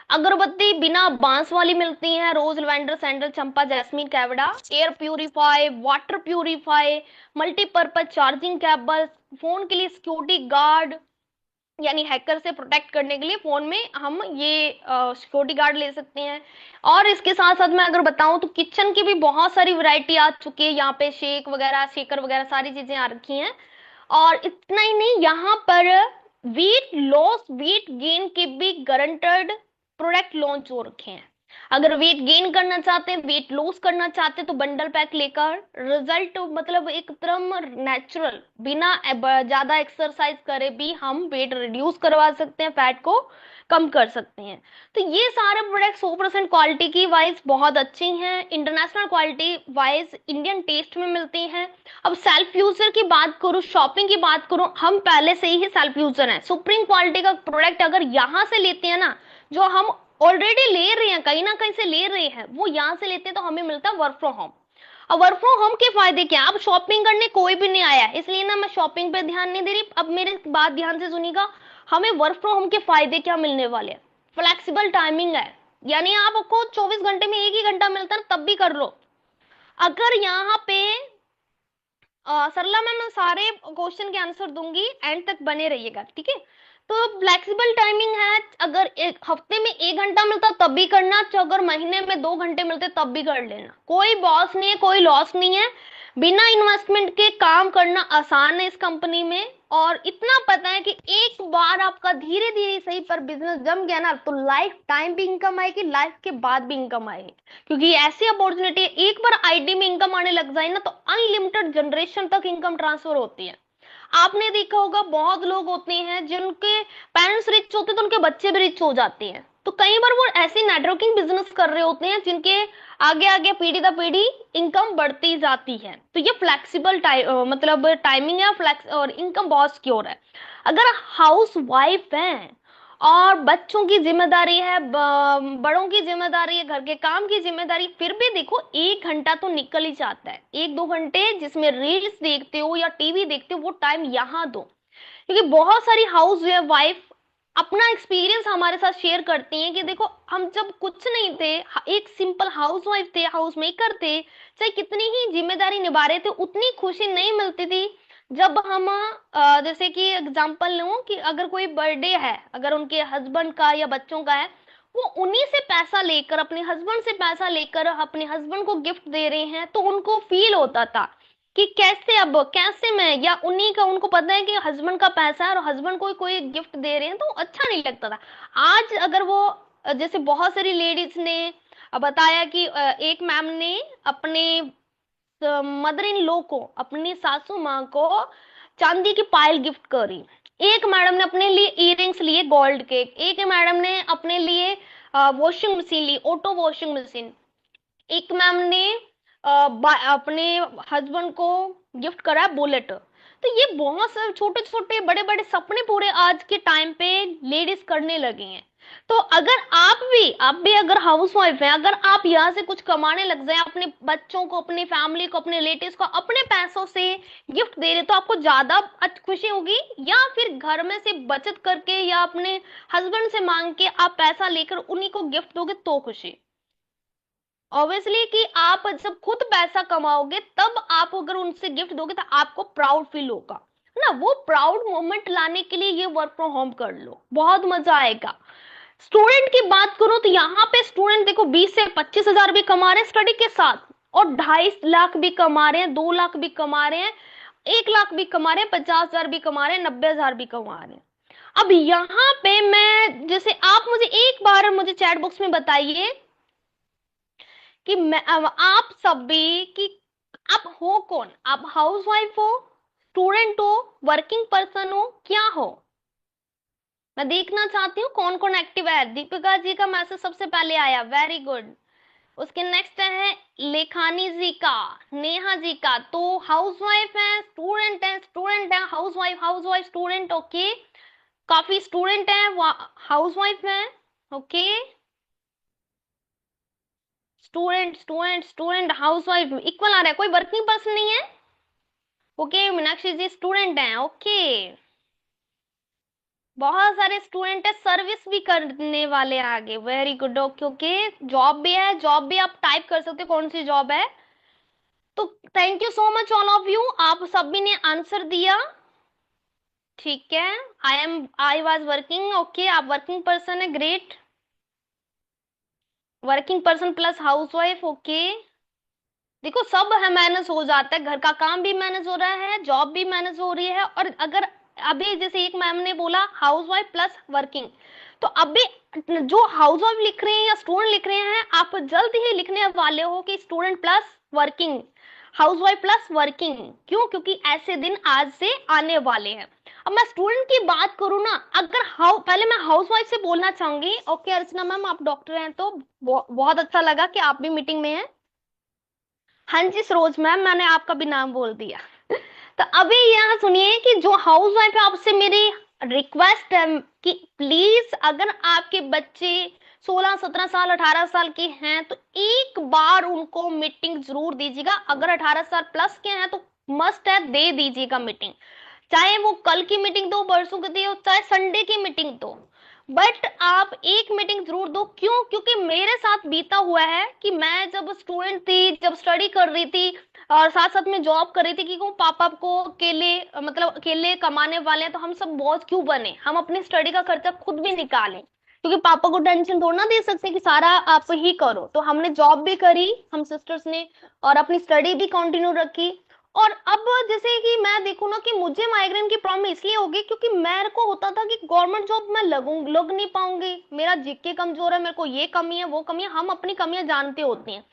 अगरबत्ती बिना बांस वाली मिलती है, रोज लवेंडर सैंडल चंपा जैस्मीन कैवड़ा, air purify, water purify, multipurpose charging cable, phone के लिए सिक्योरिटी गार्ड, यानी हैकर से प्रोटेक्ट करने के लिए फोन में हम ये सिक्योरिटी गार्ड ले सकते हैं। और इसके साथ साथ मैं अगर बताऊं तो किचन की भी बहुत सारी वैरायटी आ चुकी है, यहाँ पे शेक वगैरह शेकर वगैरह सारी चीजें आ रखी हैं। और इतना ही नहीं, यहाँ पर वेट लॉस वेट गेन के भी गारंटेड प्रोडक्ट लॉन्च हो रखे हैं। अगर वेट गेन करना चाहते हैं, वेट लॉस करना चाहते हैं, तो बंडल पैक लेकर रिजल्ट मतलब एकदम नेचुरल, बिना ज्यादा एक्सरसाइज करे भी हम वेट रिड्यूस करवा सकते हैं, फैट को कम कर सकते हैं। तो ये सारे प्रोडक्ट 100% क्वालिटी की वाइज बहुत अच्छी हैं, international quality wise Indian taste में मिलती हैं। अब सेल्फ यूजर की बात करूं, शॉपिंग की बात करूं, हम पहले से ही सेल्फ यूजर हैं, सुप्रीम क्वालिटी का प्रोडक्ट अगर यहाँ से लेते हैं ना, जो हम ऑलरेडी ले रहे हैं, कहीं ना कहीं से ले रहे हैं, वो यहाँ से लेते हैं, तो हमें मिलता है वर्क फ्रॉम होम। अब वर्क फ्रॉम होम के फायदे क्या, अब शॉपिंग करने कोई भी नहीं आया, इसलिए ना मैं शॉपिंग पे ध्यान नहीं दे रही। अब मेरे बात ध्यान से सुनिएगा, हमें वर्क फ्रॉम होम के फायदे क्या मिलने वाले हैं। फ्लेक्सिबल टाइमिंग है, यानी आपको 24 घंटे में 1 ही घंटा मिलता है, तब भी कर लो। अगर यहाँ पे सरला मैम, मैं सारे क्वेश्चन के आंसर दूंगी, एंड तक बने रहिएगा, ठीक है। तो फ्लेक्सिबल टाइमिंग है, अगर एक हफ्ते में 1 घंटा मिलता तब भी करना, तो अगर महीने में 2 घंटे मिलते तब भी कर लेना, कोई बॉस नहीं है, कोई लॉस नहीं है, बिना इन्वेस्टमेंट के काम करना आसान है इस कंपनी में। और इतना पता है कि एक बार आपका धीरे धीरे सही पर बिजनेस जम गया ना, तो लाइफ टाइम भी इनकम आएगी, लाइफ के बाद भी इनकम आएगी, क्योंकि ऐसी अपॉर्चुनिटी एक बार आईटी में इनकम आने लग जाए ना, तो अनलिमिटेड जनरेशन तक इनकम ट्रांसफर होती है। आपने देखा होगा बहुत लोग होते हैं जिनके पेरेंट्स रिच होते हैं, तो उनके बच्चे भी रिच हो जाते हैं, तो कई बार वो ऐसी नेटवर्किंग बिजनेस कर रहे होते हैं जिनके आगे आगे पीढ़ी दर पीढ़ी इनकम बढ़ती जाती है। तो ये फ्लेक्सिबल मतलब टाइमिंग है, फ्लेक्स और इनकम बहुत सिक्योर है। अगर हाउस वाइफ है और बच्चों की जिम्मेदारी है, बड़ों की जिम्मेदारी है, घर के काम की जिम्मेदारी, फिर भी देखो 1 घंटा तो निकल ही जाता है, 1 2 घंटे जिसमें रील्स देखते हो या टीवी देखते हो, वो टाइम यहाँ दो। क्योंकि बहुत सारी हाउस वाइफ अपना एक्सपीरियंस हमारे साथ शेयर करती हैं कि देखो हम जब कुछ नहीं थे, एक सिंपल हाउस वाइफ थे, हाउस मेकर थे, चाहे कितनी ही जिम्मेदारी निभा रहे थे, उतनी खुशी नहीं मिलती थी जब हम जैसे कि एग्जांपल लूं कि अगर कोई बर्थडे है, अगर उनके हस्बैंड का या बच्चों का है, वो उन्हीं से पैसा लेकर, अपने हस्बैंड से पैसा लेकर अपने हस्बैंड को गिफ्ट दे रहे हैं, तो उनको फील होता था कि कैसे, अब कैसे मैं, या उन्हीं का, उनको पता है कि हस्बैंड का पैसा है और हस्बैंड को कोई गिफ्ट दे रहे हैं, तो अच्छा नहीं लगता था। आज अगर वो जैसे बहुत सारी लेडीज ने बताया कि एक मैम ने अपने मदर इन लॉ को, अपनी सासू माँ को चांदी की पायल गिफ्ट करी, एक मैडम ने अपने लिए इयररिंग्स लिए गोल्ड के, एक मैडम ने अपने लिए वॉशिंग मशीन ली, ऑटो वॉशिंग मशीन, एक मैम ने अपने हस्बैंड को गिफ्ट करा बुलेट। तो ये बहुत सारे छोटे छोटे बड़े बड़े सपने पूरे आज के टाइम पे लेडीज करने लगी हैं। तो अगर आप भी अगर हाउस वाइफ हैं, अगर आप यहाँ से कुछ कमाने लग जाए, अपने बच्चों को, अपनी फैमिली को, अपने रिलेटिव्स को अपने पैसों से गिफ्ट दे रहे, तो आपको ज्यादा खुशी होगी, या फिर घर में से बचत करके या अपने हस्बैंड से मांग के आप पैसा लेकर उन्हीं को गिफ्ट दोगे तो खुशी। ऑब्वियसली कि आप जब खुद पैसा कमाओगे तब आप अगर उनसे गिफ्ट दोगे तो आपको प्राउड फील होगा ना, वो प्राउड मोमेंट लाने के लिए ये वर्क फ्रॉम होम कर लो, बहुत मजा आएगा। स्टूडेंट की बात करो तो यहाँ पे स्टूडेंट देखो 20 से 25 हजार भी कमा रहे हैं स्टडी के साथ, और 2.5 लाख भी कमा रहे हैं, 2 लाख भी कमा रहे हैं, 1 लाख भी कमा रहे हैं, 50,000 भी कमा रहे हैं, 90,000 भी कमा रहे हैं। अब यहाँ पे मैं, जैसे आप मुझे एक बार मुझे चैट बॉक्स में बताइए कि मैं, अब आप सभी की, आप हो कौन? आप हाउस वाइफ हो, स्टूडेंट हो, वर्किंग पर्सन हो, क्या हो? मैं देखना चाहती हूँ कौन कौन एक्टिव है। दीपिका जी का मैसेज सबसे पहले आया, वेरी गुड। उसके नेक्स्ट है लेखानी जी का, नेहा जी का। तो हाउस वाइफ है, स्टूडेंट है, स्टूडेंट है, हाउस वाइफ स्टूडेंट, ओके। काफी स्टूडेंट है, हाउस वाइफ है, okay. Student student student housewife equal आ रहा है, कोई वर्किंग पर्सन नहीं है, ओके। मीनाक्षी जी स्टूडेंट हैं, ओके। बहुत सारे स्टूडेंट है, सर्विस भी करने वाले आगे, very good, okay okay. Job भी है, जॉब भी आप टाइप कर सकते हो कौन सी जॉब है। तो thank you so much all of you, आप सभी ने आंसर दिया, ठीक है। I was working, okay. आप वर्किंग पर्सन है, great. Working person plus house wife, okay. देखो सब है, मैनेज हो जाता है, घर का काम भी मैनेज हो रहा है, जॉब भी मैनेज हो रही है। और अगर अभी जैसे एक मैम ने बोला हाउस वाइफ प्लस वर्किंग, तो अभी जो हाउस वाइफ लिख रहे हैं या स्टूडेंट लिख रहे हैं, आप जल्द ही लिखने वाले हो कि student plus working, house wife plus working. क्यों? क्योंकि ऐसे दिन आज से आने वाले हैं। अब मैं स्टूडेंट की बात करूं ना, अगर पहले मैं हाउस वाइफ से बोलना चाहूंगी, ओके अर्चना मैम आप डॉक्टर हैं तो बहुत अच्छा लगा कि आप भी मीटिंग में हैं। हाँ जी सरोज मैम, मैंने आपका भी नाम बोल दिया। तो अभी यहाँ सुनिए कि जो हाउस वाइफ है, आपसे मेरी रिक्वेस्ट है कि प्लीज अगर आपके बच्चे 16, 17 साल, 18 साल के हैं तो एक बार उनको मीटिंग जरूर दीजिएगा। अगर 18 साल प्लस के हैं तो मस्ट है दे दीजिएगा मीटिंग, चाहे वो कल की मीटिंग दो, परसों की दो, चाहे संडे की मीटिंग दो, बट आप एक मीटिंग जरूर दो। क्यों? क्योंकि मेरे साथ बीता हुआ है कि मैं जब स्टूडेंट थी, जब स्टडी कर रही थी और साथ साथ में जॉब कर रही थी, कि पापा को अकेले, मतलब अकेले कमाने वाले हैं तो हम सब बॉस क्यों बने, हम अपनी स्टडी का खर्चा खुद भी निकालें, क्योंकि पापा को टेंशन थोड़ा ना दे सकते कि सारा आप ही करो। तो हमने जॉब भी करी, हम सिस्टर्स ने, और अपनी स्टडी भी कंटिन्यू रखी। और अब जैसे कि मैं देखूँ ना कि मुझे माइग्रेन की प्रॉब्लम इसलिए होगी क्योंकि मेरे को होता था कि गवर्नमेंट जॉब मैं लग नहीं पाऊंगी, मेरा जीके कमजोर है, मेरे को ये कमी है वो कमी है, हम अपनी कमियां जानते होते हैं।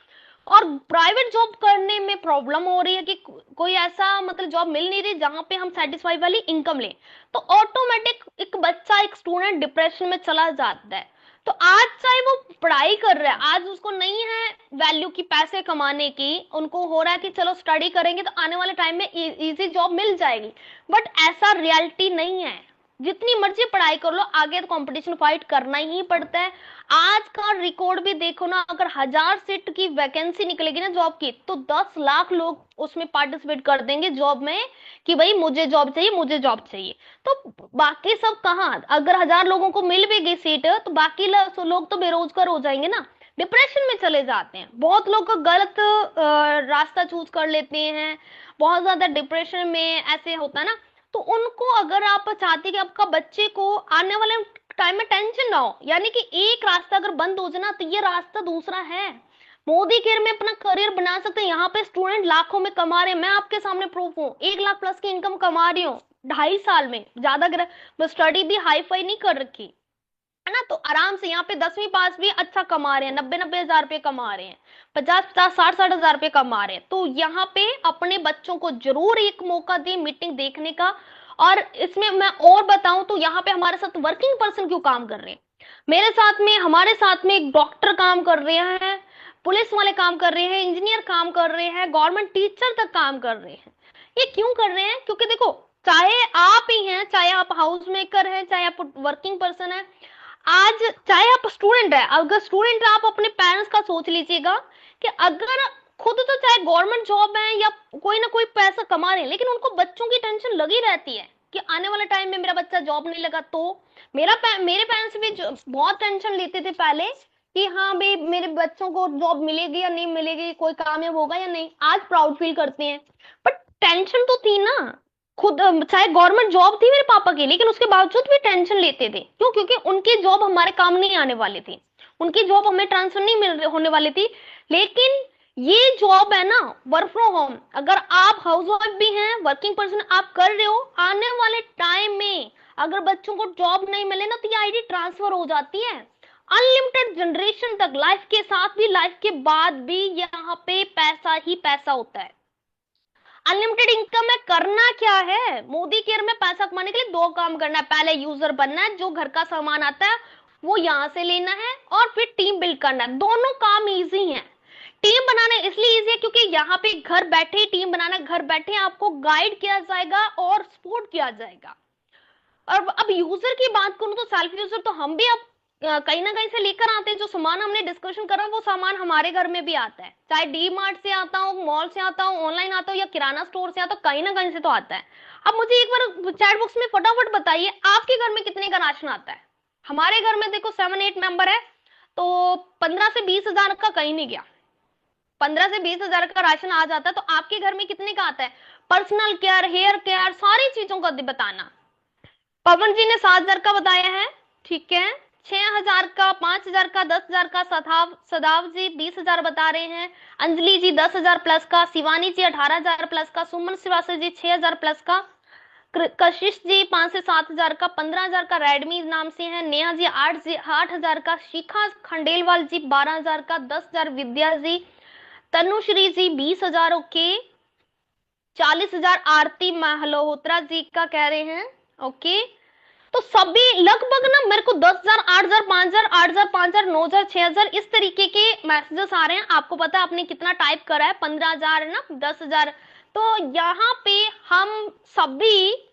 और प्राइवेट जॉब करने में प्रॉब्लम हो रही है कि कोई ऐसा मतलब जॉब मिल नहीं रही जहां पे हम सेटिस्फाई वाली इनकम लें, तो ऑटोमेटिक एक बच्चा, एक स्टूडेंट डिप्रेशन में चला जाता है। तो आज चाहे वो पढ़ाई कर रहा है, आज उसको नहीं है वैल्यू की पैसे कमाने की, उनको हो रहा है कि चलो स्टडी करेंगे तो आने वाले टाइम में इजी जॉब मिल जाएगी, बट ऐसा रियलिटी नहीं है। जितनी मर्जी पढ़ाई कर लो, आगे तो कंपटीशन फाइट करना ही पड़ता है। आज का रिकॉर्ड भी देखो ना, अगर 1,000 सीट की वैकेंसी निकलेगी ना जॉब की, तो 10 लाख लोग उसमें पार्टिसिपेट कर देंगे जॉब में कि भाई मुझे जॉब चाहिए, मुझे जॉब चाहिए। तो बाकी सब कहाँ, अगर 1,000 लोगों को मिल भी गई सीट तो बाकी लोग तो बेरोजगार हो जाएंगे ना, डिप्रेशन में चले जाते हैं। बहुत लोग गलत रास्ता चूज कर लेते हैं, बहुत ज्यादा डिप्रेशन में ऐसे होता है ना। तो उनको अगर आप चाहते कि आपका बच्चे को आने वाले टाइम में टेंशन ना हो, यानी कि एक रास्ता अगर बंद हो जाए ना, तो ये रास्ता दूसरा है। मोदी केयर में अपना करियर बना सकते हैं। यहाँ पे स्टूडेंट लाखों में कमा रहे हैं, मैं आपके सामने प्रूफ हूँ, 1 लाख प्लस की इनकम कमा रही हूँ 2.5 साल में। ज्यादा स्टडी भी हाई फाई नहीं कर रखी है ना, तो आराम से यहाँ पे 10वीं पास भी अच्छा कमा रहे हैं, 90-90 हजार रुपए कमा रहे हैं, 50-50 60-60 हजार रुपए कमा रहे हैं। तो यहाँ पे अपने बच्चों को जरूर एक मौका दें मीटिंग देखने का। और इसमें मैं और बताऊं तो यहाँ पे हमारे साथ वर्किंग पर्सन क्यों काम कर रहे हैं, मेरे साथ में, हमारे साथ में एक डॉक्टर काम कर रहे हैं, पुलिस वाले काम कर रहे हैं, इंजीनियर काम कर रहे हैं, गवर्नमेंट टीचर तक काम कर रहे हैं। ये क्यों कर रहे हैं? क्योंकि देखो, चाहे आप ही हैं, चाहे आप हाउस मेकर हैं, चाहे आप वर्किंग पर्सन है, आज चाहे आप स्टूडेंट है, अगर स्टूडेंट आप अपने पेरेंट्स का सोच लीजिएगा कि अगर खुद तो चाहे गवर्नमेंट जॉब है या कोई ना कोई पैसा कमा रहे हैं, लेकिन उनको बच्चों की टेंशन लगी रहती है कि आने वाले टाइम में मेरा बच्चा जॉब नहीं लगा तो। मेरे पेरेंट्स भी बहुत टेंशन लेते थे पहले कि हाँ भाई मेरे बच्चों को जॉब मिलेगी या नहीं मिलेगी, कोई कामयाब होगा या नहीं। आज प्राउड फील करते हैं, बट टेंशन तो थी ना। खुद चाहे गवर्नमेंट जॉब थी मेरे पापा की, लेकिन उसके बावजूद भी टेंशन लेते थे। क्यों? क्योंकि उनकी जॉब हमारे काम नहीं आने वाली थी, उनकी जॉब हमें ट्रांसफर नहीं मिल होने वाली थी। लेकिन ये जॉब है ना वर्क फ्रॉम होम, अगर आप हाउस वाइफ भी हैं, वर्किंग पर्सन आप कर रहे हो, आने वाले टाइम में अगर बच्चों को जॉब नहीं मिले ना तो ये आईडी ट्रांसफर हो जाती है अनलिमिटेड जनरेशन तक, लाइफ के साथ भी लाइफ के बाद भी यहाँ पे पैसा ही पैसा होता है। अनलिमिटेड इनकम है, करना क्या है, मोदी केयर में पैसा कमाने के लिए दो काम करना है, पहले यूजर बनना है, जो घर का सामान आता है वो यहां से लेना है, और फिर टीम बिल्ड करना है। दोनों काम इजी हैं। टीम बनाना इसलिए इजी है क्योंकि यहाँ पे घर बैठे टीम बनाना, घर बैठे आपको गाइड किया जाएगा और सपोर्ट किया जाएगा। और अब यूजर की बात करूं तो सेल्फ यूजर तो हम भी अब कहीं ना कहीं से लेकर आते हैं। जो सामान हमने डिस्कशन करा वो सामान हमारे घर में भी आता है, चाहे डी मार्ट से आता हो, मॉल से आता हो, ऑनलाइन आता हो या किराना स्टोर से आता हो, कहीं ना कहीं से तो आता है। अब मुझे एक बार चैट बॉक्स में फटाफट बताइए आपके घर में कितने का राशन आता है। हमारे घर में देखो 7-8 मेंबर है, तो 15 से 20 हजार का कहीं नहीं गया, 15 से 20 हजार का राशन आ जाता है। तो आपके घर में कितने का आता है? पर्सनल केयर, हेयर केयर, सारी चीजों का बताना। पवन जी ने 7 हजार का बताया है, ठीक है। 6 हजार का, 5 हजार का, 10 हजार का। सदाव सदाव जी 20 हजार बता रहे हैं। अंजलि जी 10 हजार प्लस का। शिवानी जी 18 हजार प्लस का। सुमन श्रीवास्तव जी 6 हजार प्लस का। कशिश जी 5 से 7 हजार का। 15 हजार का रेडमी नाम से है। नेहा जी 8 हजार का। शिखा खंडेलवाल जी 12 हजार का। 10 हजार विद्या जी। तनुश्री जी 20 हजार, ओके। 40 हजार आरती मल्होत्रा जी का कह रहे हैं, ओके। तो सभी लगभग ना मेरे को 10 हजार, 8 हजार, 5 हजार, 8 हजार, 5 हजार, 9 हजार, 6 हजार इस तरीके के मैसेजेस आ रहे हैं। आपको पता है आपने कितना टाइप करा है, 15 हजार है ना, 10 हजार। तो यहाँ पे हम सभी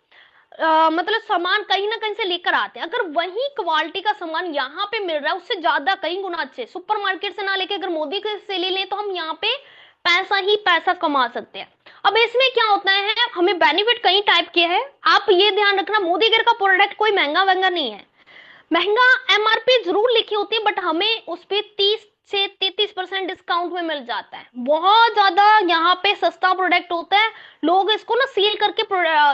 मतलब सामान कहीं ना कहीं से लेकर आते हैं। अगर वही क्वालिटी का सामान यहाँ पे मिल रहा है उससे ज्यादा कई गुना अच्छे सुपरमार्केट से ना लेके अगर मोदी के से ले लें तो हम यहाँ पे पैसा ही पैसा कमा सकते हैं। अब इसमें क्या होता है, हमें बेनिफिट कई टाइप के हैं। आप ये ध्यान रखना मोदी केयर का प्रोडक्ट कोई महंगा वहंगा नहीं है। महंगा एमआरपी जरूर लिखी होती है बट हमें उस पे 30 से 33% डिस्काउंट में मिल जाता है। बहुत ज्यादा यहाँ पे सस्ता प्रोडक्ट होता है, लोग इसको ना सील करके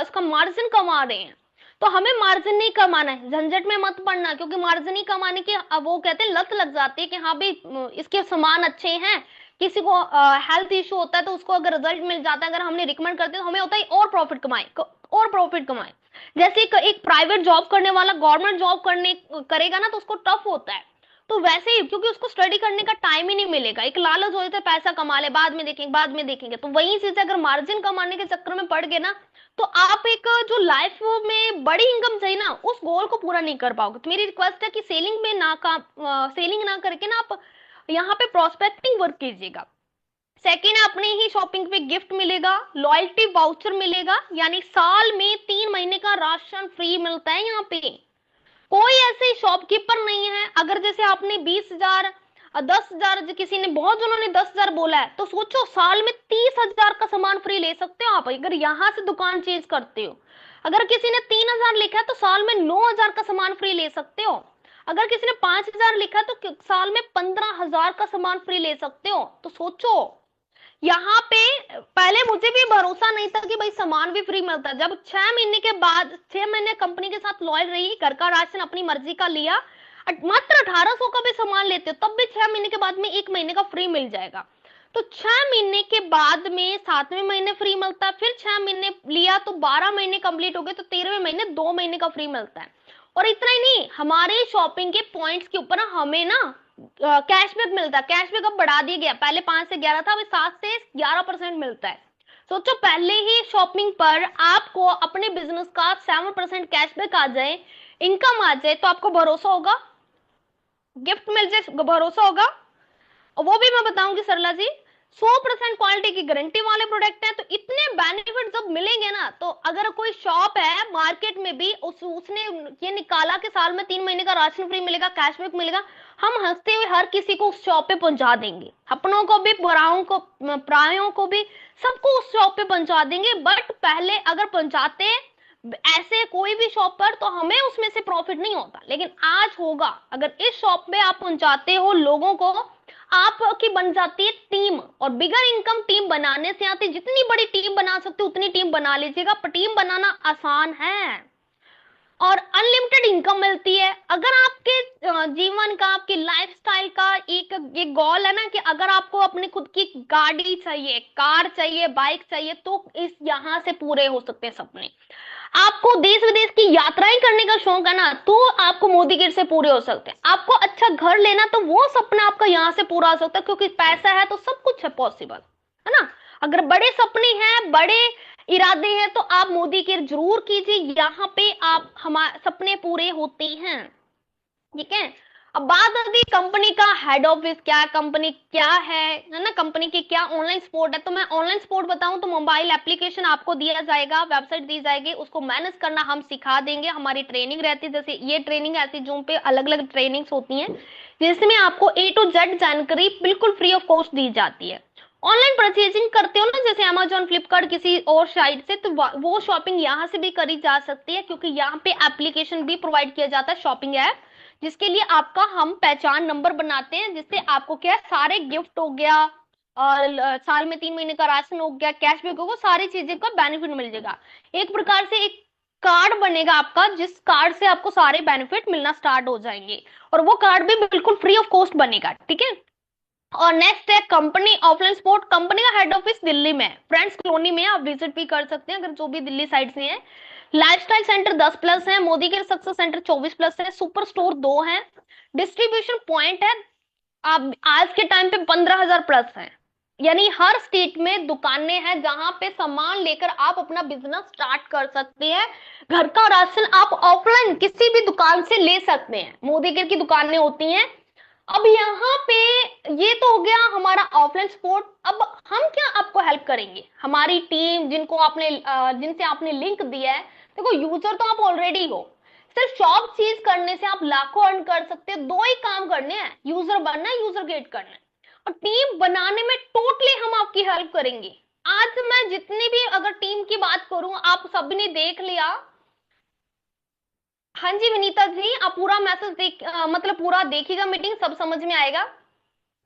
इसका मार्जिन कमा रहे हैं। तो हमें मार्जिन नहीं कमाना है, झंझट में मत पड़ना, क्योंकि मार्जिन ही कमाने की अब वो कहते हैं लत लग जाती है कि हाँ भाई इसके सामान अच्छे हैं। किसी को हेल्थ इशू होता है तो उसको अगर रिजल्ट मिल जाता है, अगर हमने रिकमेंड करते हैं तो हमें होता है और प्रॉफिट कमाए, और प्रॉफिट कमाए। जैसे एक प्राइवेट जॉब करने वाला गवर्नमेंट जॉब करने करेगा ना तो उसको टफ होता है। तो वैसे ही क्योंकि उसको स्टडी करने का टाइम ही नहीं मिलेगा, एक लालच हो जाता है पैसा कमा ले, बाद में देखेंगे, बाद में देखेंगे। तो वही चीज अगर मार्जिन कमाने के चक्कर में पड़ गए ना तो आप एक जो लाइफ में बड़ी इनकम चाहिए ना उस गोल को पूरा नहीं कर पाओगे। तो मेरी रिक्वेस्ट है कि सेलिंग में ना सेलिंग ना करके ना आप यहाँ पे प्रोस्पेक्टिंग वर्क कीजिएगा। सेकेंड, अपने ही शॉपिंग पे गिफ्ट मिलेगा, लॉयल्टी वाउचर मिलेगा, यानी साल में 3 महीने का राशन फ्री मिलता है। यहाँ पे कोई ऐसे शॉपकीपर नहीं है। अगर जैसे आपने 20 हजार, 10 हजार, किसी ने बहुत जनों ने 10 हजार बोला है, तो सोचो साल में 30 हजार का सामान फ्री ले सकते हो आप अगर यहाँ से दुकान चेंज करते हो। अगर किसी ने 3 हजार लिखा है तो साल में 9 हजार का सामान फ्री ले सकते हो। अगर किसी ने 5 हजार लिखा है तो साल में 15 हजार का सामान फ्री ले सकते हो। तो सोचो यहाँ पे पहले मुझे भी भरोसा नहीं था कि भाई सामान भी फ्री मिलता है। जब 6 महीने के बाद, 6 महीने कंपनी के साथ लॉयल रही, घर का राशन अपनी मर्जी का लिया, मात्र 1800 का भी सामान लेते हो तब भी 6 महीने के बाद में 1 महीने का फ्री मिल जाएगा। तो 6 महीने के बाद में 7वें महीने फ्री मिलता है, फिर 6 महीने लिया तो 12 महीने कंप्लीट हो गए, तो 13वें महीने 2 महीने का फ्री मिलता है। और इतना ही नहीं, हमारे शॉपिंग के पॉइंट्स के ऊपर हमें ना कैशबैक मिलता है। कैशबैक अब बढ़ा दिया गया, पहले 5 से 11 था, अभी 7 से 11% मिलता है। सोचो पहले ही शॉपिंग पर आपको अपने बिजनेस का 7% कैशबैक आ जाए, इनकम आ जाए, तो आपको भरोसा होगा, गिफ्ट मिल जाए, भरोसा होगा। और वो भी मैं बताऊंगी सरला जी, 100% क्वालिटी की गारंटी वाले प्रोडक्ट है। तो इतने बेनिफिट जब मिलेंगे ना, तो अगर कोई शॉप है मार्केट में भी उसने ये निकाला कि साल में 3 महीने का राशन फ्री मिलेगा, कैशबैक मिलेगा, हम हंसते हुए हर किसी को उस शॉप पे पहुंचा देंगे, अपनों को भी, परायों को भी, सबको उस शॉप पे पहुंचा देंगे। बट पहले अगर पहुंचाते ऐसे कोई भी शॉप पर तो हमें उसमें से प्रॉफिट नहीं होता, लेकिन आज होगा। अगर इस शॉप पे आप पहुंचाते हो लोगों को, आपकी बन जाती है टीम, और बिगर इनकम टीम बनाने से आती है। जितनी बड़ी टीम बना सकते हो उतनी टीम बना लीजिएगा, पर टीम बनाना आसान है। और अनलिमिटेड इनकम मिलती है। अगर आपके जीवन का, आपकी लाइफस्टाइल का एक ये गोल है ना कि अगर आपको अपनी खुद की गाड़ी चाहिए, कार चाहिए, बाइक चाहिए, तो इस यहाँ से पूरे हो सकते हैं सपने। आपको देश विदेश की यात्राएं करने का शौक है ना, तो आपको मोदी किट से पूरे हो सकते हैं। आपको अच्छा घर लेना, तो वो सपना आपका यहाँ से पूरा हो सकता है, क्योंकि पैसा है तो सब कुछ है पॉसिबल, है ना। अगर बड़े सपने हैं, बड़े इरादे हैं, तो आप मोदी केयर जरूर कीजिए, यहाँ पे आप हमारे सपने पूरे होते हैं। ठीक है। अब बात आती है कंपनी का हेड ऑफिस क्या है, कंपनी क्या है ना, कंपनी की क्या ऑनलाइन सपोर्ट है। तो मैं ऑनलाइन सपोर्ट बताऊं तो मोबाइल एप्लीकेशन आपको दिया जाएगा, वेबसाइट दी जाएगी, उसको मैनेज करना हम सिखा देंगे। हमारी ट्रेनिंग रहती है, जैसे ये ट्रेनिंग ऐसी जूम पे अलग अलग ट्रेनिंग्स होती हैं, जिसमें आपको A to Z जानकारी बिल्कुल फ्री ऑफ कॉस्ट दी जाती है। ऑनलाइन परचेजिंग करते हो ना, जैसे अमेजोन, फ्लिपकार्ट, किसी और साइट से, तो वो शॉपिंग यहाँ से भी करी जा सकती है, क्योंकि यहाँ पे एप्लीकेशन भी प्रोवाइड किया जाता है, शॉपिंग ऐप, जिसके लिए आपका हम पहचान नंबर बनाते हैं, जिससे आपको क्या है, सारे गिफ्ट हो गया और साल में 3 महीने का राशन हो गया, कैशबैक होगा, सारी चीजें का बेनिफिट मिल जाएगा। एक प्रकार से एक कार्ड बनेगा आपका, जिस कार्ड से आपको सारे बेनिफिट मिलना स्टार्ट हो जाएंगे, और वो कार्ड भी बिल्कुल फ्री ऑफ कॉस्ट बनेगा। ठीक है। और नेक्स्ट है कंपनी ऑफलाइन सपोर्ट। कंपनी का हेड ऑफिस दिल्ली में है, फ्रेंड्स कॉलोनी में, आप विजिट भी कर सकते हैं अगर जो भी दिल्ली साइड से हैं। लाइफस्टाइल सेंटर 10+ है, मोदी के सक्सेस सेंटर 24+ है, सुपर स्टोर 2 है, डिस्ट्रीब्यूशन पॉइंट है आप आज के टाइम पे 15,000+ है। यानी हर स्टेट में दुकानें हैं जहां पे सामान लेकर आप अपना बिजनेस स्टार्ट कर सकते हैं। घर का राशन आप ऑफलाइन किसी भी दुकान से ले सकते हैं, मोदी केयर की दुकानें होती हैं। अब यहाँ पे ये तो हो गया हमारा ऑफलाइन सपोर्ट। अब हम क्या आपको हेल्प करेंगे, हमारी टीम जिनको आपने जिनसे आपने लिंक दिया है। देखो, यूजर तो आप ऑलरेडी हो, सिर्फ शॉप चीज करने से आप लाखों अर्न कर सकते हैं। दो ही काम करने हैं, यूजर बनना है, यूजर गेट करना है, और टीम बनाने में टोटली हम आपकी हेल्प करेंगे। आज मैं जितनी भी अगर टीम की बात करूं, आप सबने देख लिया। हाँ जी विनीता जी, आप पूरा मैसेज देख मतलब पूरा देखिएगा, मीटिंग सब समझ में आएगा।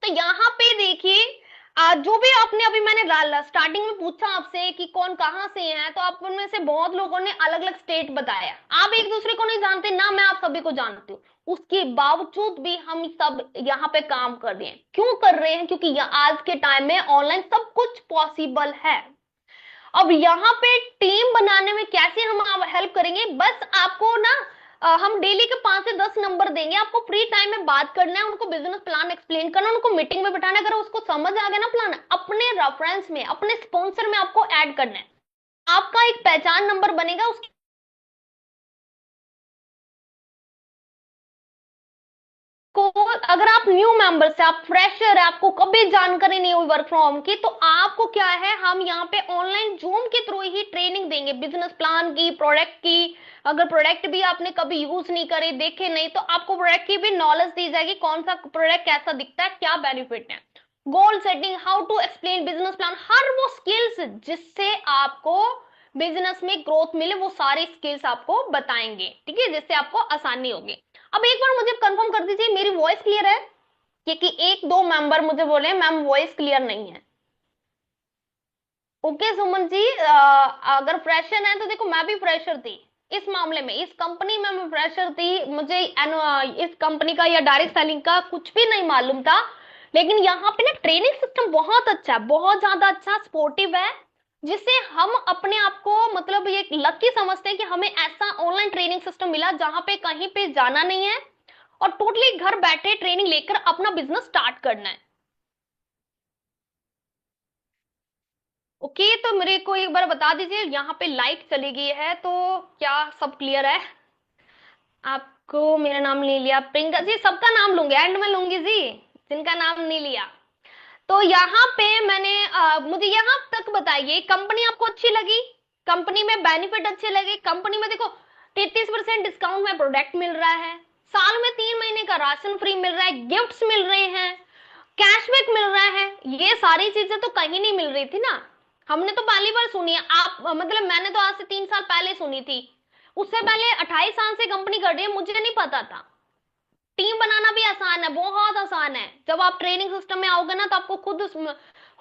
तो यहाँ पे देखिए, जो भी आपने अभी मैंने स्टार्टिंग में पूछा आपसे कि कौन कहाँ से है, तो आप उनमें से बहुत लोगों ने अलग अलग स्टेट बताया। आप एक दूसरे को नहीं जानते ना, मैं आप सभी को जानती हूँ, उसके बावजूद भी हम सब यहाँ पे काम कर रहे हैं। क्यों कर रहे हैं? क्योंकि आज के टाइम में ऑनलाइन सब कुछ पॉसिबल है। अब यहाँ पे टीम बनाने में कैसे हम हेल्प करेंगे, बस आपको ना हम डेली के 5 से 10 नंबर देंगे, आपको फ्री टाइम में बात करना है, उनको बिजनेस प्लान एक्सप्लेन करना, उनको मीटिंग में बिठाना है। अगर उसको समझ आ गया ना प्लान, अपने रेफरेंस में, अपने स्पॉन्सर में आपको ऐड करना है। आपका एक पहचान नंबर बनेगा, उसके को अगर आप न्यू मेंबर से, आप फ्रेशर है, आपको कभी जानकारी नहीं हुई वर्क फ्रॉम होम की, तो आपको क्या है, हम यहाँ पे ऑनलाइन जूम के थ्रू ही ट्रेनिंग देंगे बिजनेस प्लान की, प्रोडक्ट की। अगर प्रोडक्ट भी आपने कभी यूज नहीं करे, देखे नहीं, तो आपको प्रोडक्ट की भी नॉलेज दी जाएगी, कौन सा प्रोडक्ट कैसा दिखता है, क्या बेनिफिट है, goal setting, how to explain business plan, हर वो स्किल्स जिससे आपको बिजनेस में ग्रोथ मिले, वो सारी स्किल्स आपको बताएंगे। ठीक है, जिससे आपको आसानी होगी। अब एक बार मुझे कंफर्म कर दीजिए, मेरी वॉइस क्लियर है? क्योंकि एक दो मेंबर मुझे बोले मैम वॉइस क्लियर नहीं है। ओके सुमन जी, अगर फ्रेशर है तो देखो, मैं भी फ्रेशर थी इस मामले में, इस कंपनी में मैं फ्रेशर थी, मुझे इस कंपनी का या डायरेक्ट सेलिंग का कुछ भी नहीं मालूम था। लेकिन यहाँ पे ना ट्रेनिंग सिस्टम बहुत अच्छा है, बहुत ज्यादा अच्छा सपोर्टिव है, जिससे हम अपने आप को मतलब ये लकी समझते हैं कि हमें ऐसा ऑनलाइन ट्रेनिंग सिस्टम मिला जहां पे कहीं पे जाना नहीं है, और टोटली घर बैठे ट्रेनिंग लेकर अपना बिजनेस स्टार्ट करना है। ओके, तो मेरे को एक बार बता दीजिए, यहाँ पे लाइट चली गई है, तो क्या सब क्लियर है? आपको मेरा नाम नहीं लिया, प्रियंका जी, सबका नाम लूंगी, एंड में लूंगी जी, जिनका नाम नहीं लिया। तो यहाँ पे मैंने मुझे यहाँ तक बताइए, कंपनी आपको अच्छी लगी? कंपनी में बेनिफिट अच्छे लगे? कंपनी में देखो 33% डिस्काउंट में प्रोडक्ट मिल रहा है, साल में 3 महीने का राशन फ्री मिल रहा है, गिफ्ट्स मिल रहे हैं, कैशबैक मिल रहा है। ये सारी चीजें तो कहीं नहीं मिल रही थी ना, हमने तो पहली बार सुनी है। आप मतलब मैंने तो आज से 3 साल पहले सुनी थी, उससे पहले 28 साल से कंपनी कर रही है, मुझे नहीं पता था। टीम बनाना भी आसान है, बहुत आसान है। जब आप ट्रेनिंग सिस्टम में आओगे ना, तो आपको खुद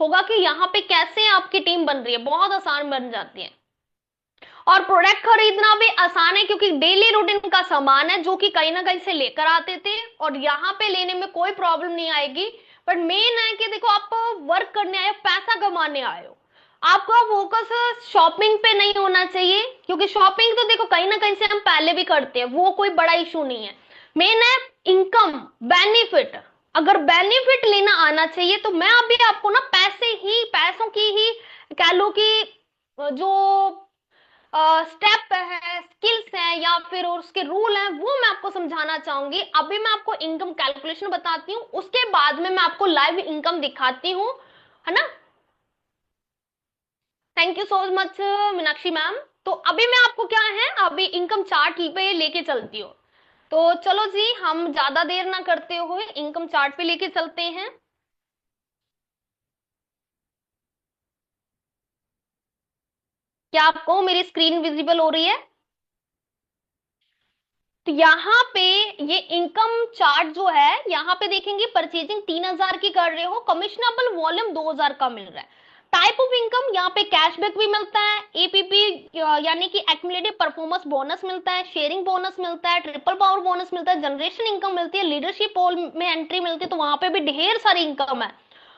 होगा कि यहाँ पे कैसे आपकी टीम बन रही है, बहुत आसान बन जाती है। और प्रोडक्ट खरीदना भी आसान है क्योंकि डेली रूटीन का सामान है जो कि कहीं ना कहीं से लेकर आते थे, और यहाँ पे लेने में कोई प्रॉब्लम नहीं आएगी। बट मेन है कि देखो, आप वर्क करने आए हो, पैसा कमाने आए हो, आपका फोकस शॉपिंग पे नहीं होना चाहिए, क्योंकि शॉपिंग तो देखो कहीं ना कहीं से हम पहले भी करते हैं, वो कोई बड़ा इशू नहीं है। मेन है इनकम, बेनिफिट। अगर बेनिफिट लेना आना चाहिए तो मैं अभी आपको ना पैसों की ही कह लो कि जो स्टेप है, स्किल्स है, या फिर और उसके रूल हैं, वो मैं आपको समझाना चाहूंगी। अभी मैं आपको इनकम कैलकुलेशन बताती हूँ, उसके बाद में मैं आपको लाइव इनकम दिखाती हूँ, है ना। Thank you so much Meenakshi ma'am. तो अभी मैं आपको क्या है, अभी इनकम चार्ट पे लेके चलती हूँ। तो चलो जी, हम ज्यादा देर ना करते हुए इनकम चार्ट पे लेके चलते हैं। क्या आपको मेरी स्क्रीन विजिबल हो रही है? तो यहाँ पे ये इनकम चार्ट जो है, यहाँ पे देखेंगे परचेजिंग 3,000 की कर रहे हो, कमिश्नेबल वॉल्यूम 2,000 का मिल रहा है। टाइप ऑफ इनकम, यहाँ पे कैशबैक भी मिलता है, एपीपी यानी कि एक्युमुलेटिव परफॉर्मेंस बोनस मिलता है, शेयरिंग बोनस मिलता है, ट्रिपल पावर बोनस मिलता है, जनरेशन इनकम मिलती है, लीडरशिप पोल में एंट्री मिलती है, तो वहां पे भी ढेर सारी इनकम है।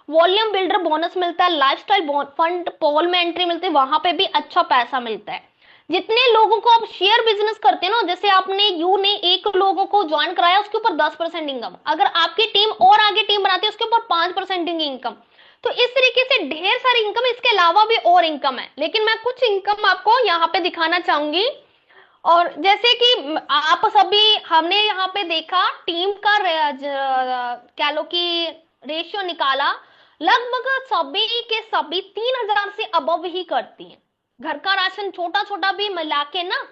वॉल्यूम बिल्डर बोनस मिलता है, लाइफस्टाइल फंड पोल में एंट्री मिलती है, वहां पे भी अच्छा पैसा मिलता है। जितने लोगों को आप शेयर बिजनेस करते हैं ना, जैसे आपने यू ने एक लोगों को ज्वाइन कराया, उसके ऊपर 10% इनकम, अगर आपकी टीम और आगे टीम बनाती है उसके ऊपर 5% इनकम। तो इस तरीके से ढेर सारी इनकम, इसके अलावा भी और इनकम है, लेकिन मैं कुछ इनकम आपको यहाँ पे दिखाना चाहूंगी। और जैसे कि आप सभी, हमने यहाँ पे देखा टीम का कह लो कि रेशियो निकाला, लगभग सभी के सभी 3,000 से अबव ही करती हैं। घर का राशन छोटा छोटा भी मिला के ना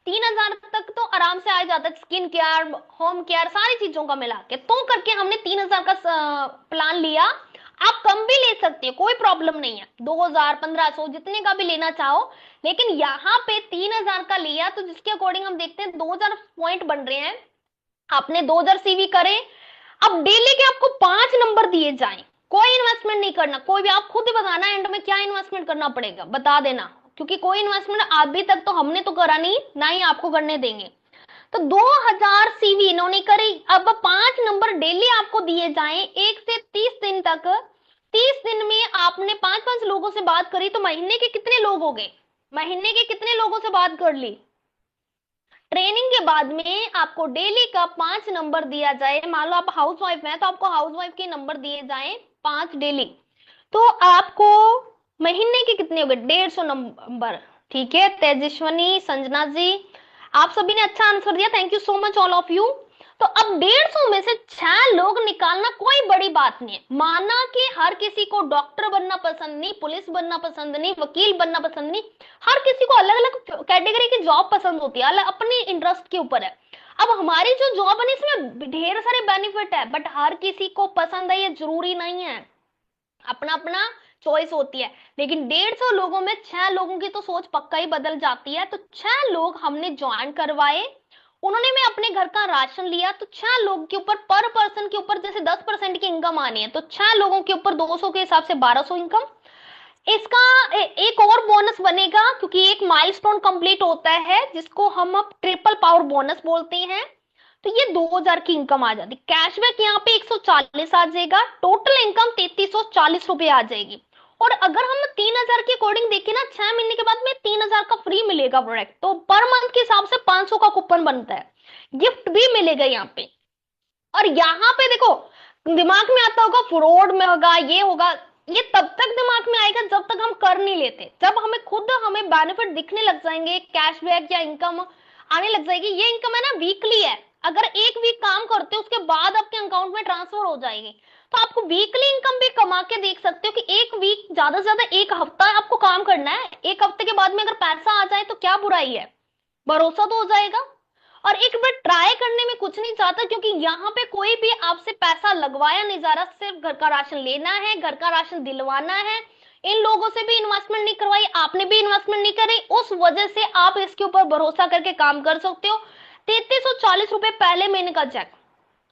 3,000 तक तो आराम से आ जाता है, स्किन केयर, होम केयर, सारी चीजों का मिला के, तो करके हमने 3,000 का प्लान लिया। आप कम भी ले सकते हो, कोई प्रॉब्लम नहीं है, 2,000, 1,500 जितने का भी लेना चाहो। लेकिन यहाँ पे 3,000 का लिया, तो जिसके अकॉर्डिंग हम देखते हैं 2,000 पॉइंट बन रहे हैं। आपने 2,000 सीवी करे, अब डेली के आपको 5 नंबर दिए जाएं, कोई इन्वेस्टमेंट नहीं करना, कोई भी, आप खुद ही बताना एंड में क्या इन्वेस्टमेंट करना पड़ेगा, बता देना, क्योंकि कोई इन्वेस्टमेंट अभी तक तो हमने तो करा नहीं, ना ही आपको करने देंगे। तो 2,000 सीवी इन्होंने करी, अब 5 नंबर डेली आपको दिए जाएं 1 से 30 दिन तक। 30 दिन में आपने 5-5 लोगों से बात करी, तो महीने के कितने लोग हो गए, महीने के कितने लोगों से बात कर ली। ट्रेनिंग के बाद में आपको डेली का 5 नंबर दिया जाए, मान लो आप हाउस वाइफ है तो आपको हाउस वाइफ के नंबर दिए जाए 5 डेली, तो आपको महीने के कितने हो गए, 150 नंबर। ठीक है तेजस्वनी, संजना जी, आप सभी ने अच्छा आंसर दिया, thank you so much all of you. तो अब 150 में से 6 लोग निकालना कोई बड़ी बात नहीं है। माना कि हर किसी को डॉक्टर बनना पसंद नहीं, पुलिस बनना पसंद नहीं, वकील बनना पसंद नहीं, हर किसी को अलग अलग कैटेगरी की जॉब पसंद होती है, अलग अपनी इंटरेस्ट के ऊपर है। अब हमारी जो जॉब है इसमें ढेर सारे बेनिफिट है, बट हर किसी को पसंद है ये जरूरी नहीं है, अपना अपना चॉइस होती है। लेकिन 150 लोगों में 6 लोगों की तो सोच पक्का ही बदल जाती है। तो 6 लोग हमने ज्वाइन करवाए, उन्होंने में अपने घर का राशन लिया, तो 6 लोग के ऊपर पर पर्सन के ऊपर जैसे 10% की इनकम आनी है, तो 6 लोगों के ऊपर 200 के हिसाब से 1,200 इनकम। इसका एक और बोनस बनेगा, क्योंकि एक माइलस्टोन कंप्लीट होता है जिसको हम अब ट्रिपल पावर बोनस बोलते हैं, तो ये 2,000 की इनकम आ जाती। कैशबैक यहाँ पे 140 आ जाएगा, टोटल इनकम 3,340 रुपए आ जाएगी। और अगर हम 3,000 के अकॉर्डिंग देखें ना, 6 महीने के बाद में 3,000 का फ्री मिलेगा प्रोडक्ट, तो पर मंथ के हिसाब से 500 का कूपन बनता है, गिफ्ट भी मिलेगा यहाँ पे। और यहाँ पे देखो, दिमाग में आता होगा फ्रॉड में होगा, ये होगा, ये तब तक दिमाग में आएगा जब तक हम कर नहीं लेते। जब हमें खुद हमें बेनिफिट दिखने लग जाएंगे, कैशबैक या इनकम आने लग जाएगी, ये इनकम है ना वीकली है, अगर एक वीक काम करते हो उसके बाद आपके अकाउंट में ट्रांसफर हो जाएगी, तो आपको वीकली इनकम भी कमा के देख सकते हो कि एक वीक, ज्यादा से ज्यादा एक हफ्ता आपको काम करना है, एक हफ्ते के बाद में अगर पैसा आ जाए तो क्या बुराई है, भरोसा तो हो जाएगा। और एक बार ट्राई करने में कुछ नहीं चाहता, क्योंकि यहाँ पे कोई भी आपसे पैसा लगवाया नहीं जा रहा, सिर्फ घर का राशन लेना है, घर का राशन दिलवाना है। इन लोगों से भी इन्वेस्टमेंट नहीं करवाई, आपने भी इन्वेस्टमेंट नहीं करी, उस वजह से आप इसके ऊपर भरोसा करके काम कर सकते हो। 3,340 रुपए पहले महीने का चेक,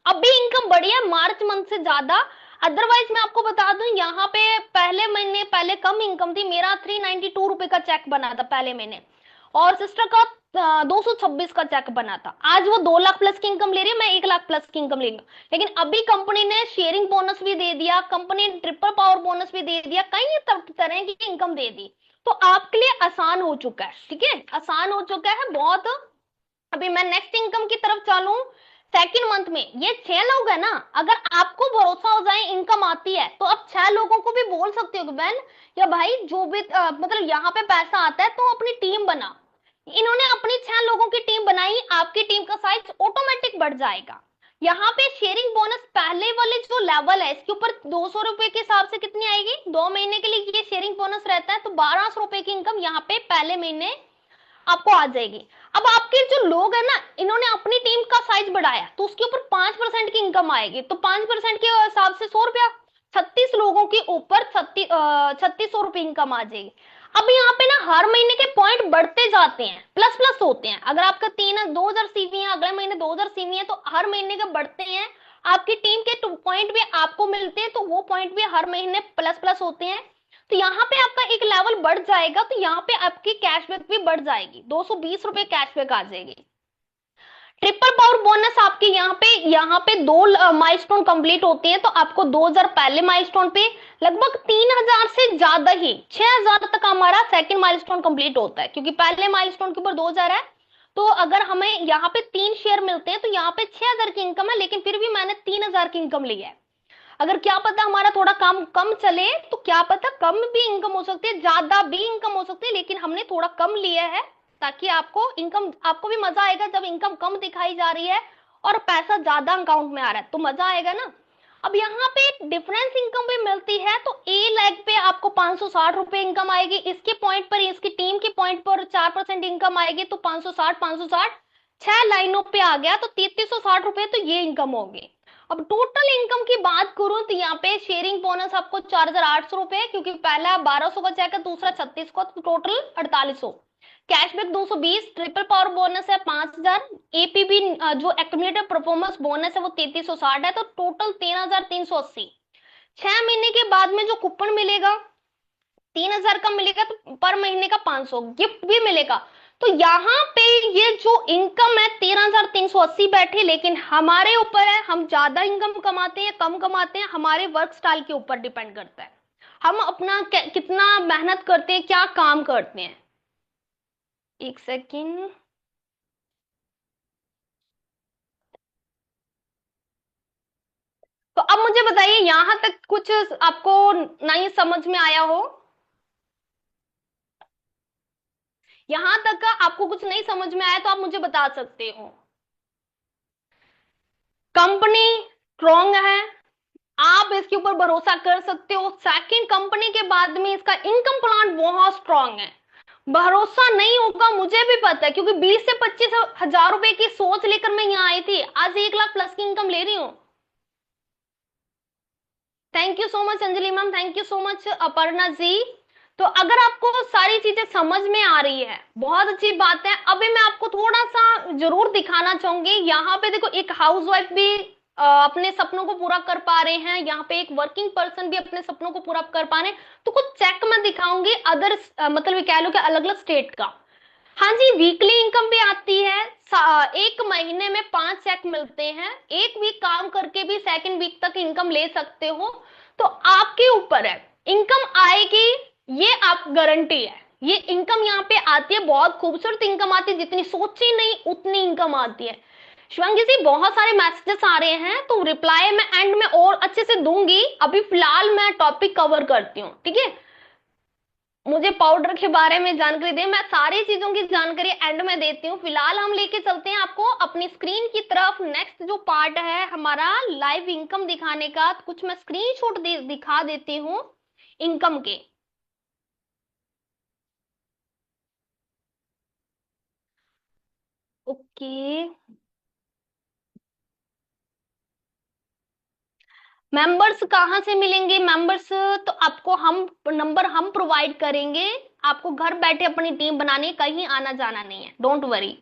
अभी इनकम बढ़ी है मार्च मंथ से ज्यादा। अदरवाइज मैं आपको बता दूं, यहाँ पे पहले महीने पहले कम इनकम थी, मेरा 392 रुपए का चेक बना था पहले महीने, और सिस्टर का 226 का चेक बना था। आज वो 2 लाख प्लस की इनकम ले रही है, मैं 1 लाख प्लस की इनकम ले रही हूँ। लेकिन अभी कंपनी ने शेयरिंग बोनस भी दे दिया, कंपनी ने ट्रिपल पावर बोनस भी दे दिया, कई तरह की इनकम दे दी। तो आपके लिए आसान हो चुका है, ठीक है, आसान हो चुका है बहुत। अभी मैं नेक्स्ट इनकम की तरफ चलूं। सेकंड मंथ में ये 6 लोग है ना, अगर आपको भरोसा हो जाए इनकम आती है, तो आप 6 लोगों को भी बोल सकते हो कि बहन या भाई जो भी मतलब यहाँ पे पैसा आता है तो अपनी टीम बना। इन्होंने अपनी 6 लोगों की टीम बनाई, आपकी टीम का साइज ऑटोमेटिक बढ़ जाएगा। यहाँ पे शेयरिंग बोनस पहले वाले जो लेवल है इसके ऊपर 200 रुपए के हिसाब से कितनी आएगी, 2 महीने के लिए ये शेयरिंग बोनस रहता है, तो 1200 रुपए की इनकम यहाँ पे पहले महीने आपको आ जाएगी। अब आपके जो लोग है ना, इन्होंने अपनी टीम का साइज बढ़ाया तो उसके ऊपर 5% की इनकम आएगी, तो 5% के हिसाब से 100 रुपया, 36 लोगों के ऊपर 3600 रुपये इनकम आ जाएगी। अब यहाँ पे ना हर महीने के पॉइंट बढ़ते जाते हैं, प्लस प्लस होते हैं। अगर आपका 2000 सीवी है, अगले महीने 2000 सीवी है, तो हर महीने के बढ़ते हैं। आपकी टीम के पॉइंट भी आपको मिलते हैं, तो वो पॉइंट भी हर महीने प्लस प्लस होते हैं। तो यहाँ पे आपका एक लेवल बढ़ जाएगा, तो यहाँ पे आपकी कैशबैक भी बढ़ जाएगी, 220 रुपए कैशबैक आ जाएगी। ट्रिपल पावर बोनस आपके यहाँ पे 2 माइलस्टोन कंप्लीट होते हैं, तो आपको 2000 पहले माइलस्टोन पे, लगभग 3000 से ज्यादा ही 6000 तक हमारा सेकंड माइलस्टोन कंप्लीट होता है, क्योंकि पहले माइलस्टोन के ऊपर 2000 है। तो अगर हमें यहाँ पे 3 शेयर मिलते हैं, तो यहाँ पे 6000 की इनकम है, लेकिन फिर भी मैंने 3000 की इनकम ली है। अगर क्या पता हमारा थोड़ा काम कम चले, तो क्या पता कम भी इनकम हो सकती है, ज्यादा भी इनकम हो सकती है, लेकिन हमने थोड़ा कम लिया है, ताकि आपको भी मजा आएगा जब इनकम कम दिखाई जा रही है और पैसा ज्यादा अकाउंट में आ रहा है, तो मजा आएगा ना। अब यहाँ पे डिफरेंस इनकम भी मिलती है, तो ए लेग पे आपको 560 रुपए इनकम आएगी, इसके पॉइंट पर, इसकी टीम के पॉइंट पर 4% इनकम आएगी, तो 560 6 लाइनों पे आ गया, तो 3360 रुपए तो ये इनकम होगी। अब टोटल इनकम की बात करूं, तो यहाँ पे शेयरिंग बोनस आपको 4800 रुपए, क्योंकि पहला 1200 का चेक है, दूसरा 36 का, तो total 4800। Cashback 220, triple power bonus है 5000, एपीबी जो एक्यूमुलेटेड परफॉर्मेंस बोनस है वो 3360 है, तो टोटल 13380। 6 महीने के बाद में जो कूपन मिलेगा 3000 का मिलेगा, तो पर महीने का 500 गिफ्ट भी मिलेगा। तो यहाँ पे ये जो इनकम है 13380 बैठी, लेकिन हमारे ऊपर है, हम ज्यादा इनकम कमाते हैं कम कमाते हैं, हमारे वर्क स्टाइल के ऊपर डिपेंड करता है, हम अपना कितना मेहनत करते हैं, क्या काम करते हैं। एक सेकेंड। तो अब मुझे बताइए, यहां तक कुछ आपको नहीं समझ में आया हो, यहां तक का आपको कुछ नहीं समझ में आया तो आप मुझे बता सकते हो। कंपनी स्ट्रॉन्ग है, आप इसके ऊपर भरोसा कर सकते हो। सेकंड, कंपनी के बाद में इसका इनकम प्लान बहुत स्ट्रॉन्ग है। भरोसा नहीं होगा मुझे भी पता है, क्योंकि 20 से 25 हजार रुपए की सोच लेकर मैं यहाँ आई थी, आज 1 लाख प्लस की इनकम ले रही हूँ। Thank you so much Anjali ma'am, thank you so much Aparna ji. तो अगर आपको सारी चीजें समझ में आ रही है, बहुत अच्छी बात है। अभी मैं आपको थोड़ा सा जरूर दिखाना चाहूंगी, यहाँ पे देखो एक हाउसवाइफ भी अपने सपनों को पूरा कर पा रहे हैं, यहाँ पे एक वर्किंग पर्सन भी अपने सपनों को पूरा कर पा रहे हैं। तो कुछ चेक मैं दिखाऊंगी अदर मतलब कह लो कि अलग अलग स्टेट का। हाँ जी, वीकली इनकम भी आती है, एक महीने में 5 चेक मिलते हैं, एक वीक काम करके भी सेकंड वीक तक इनकम ले सकते हो। तो आपके ऊपर है, इनकम आएगी, ये आप गारंटी है। ये इनकम यहाँ पे आती है, बहुत खूबसूरत इनकम आती है, जितनी सोची नहीं उतनी इनकम आती है। शिवांगी जी, बहुत सारे मैसेजेस आ रहे हैं, तो रिप्लाई मैं एंड में और अच्छे से दूंगी, अभी फिलहाल मैं टॉपिक कवर करती हूँ, ठीक है। मुझे पाउडर के बारे में जानकारी दे, मैं सारी चीजों की जानकारी एंड में देती हूँ। फिलहाल हम लेके चलते हैं आपको अपनी स्क्रीन की तरफ। नेक्स्ट जो पार्ट है हमारा लाइव इनकम दिखाने का, तो कुछ मैं स्क्रीनशॉट दिखा देती हूँ इनकम के। ओके, मेंबर्स कहाँ से मिलेंगे? मेंबर्स तो आपको हम प्रोवाइड करेंगे, आपको घर बैठे अपनी टीम बनानी, कहीं आना जाना नहीं है, डोंट वरी।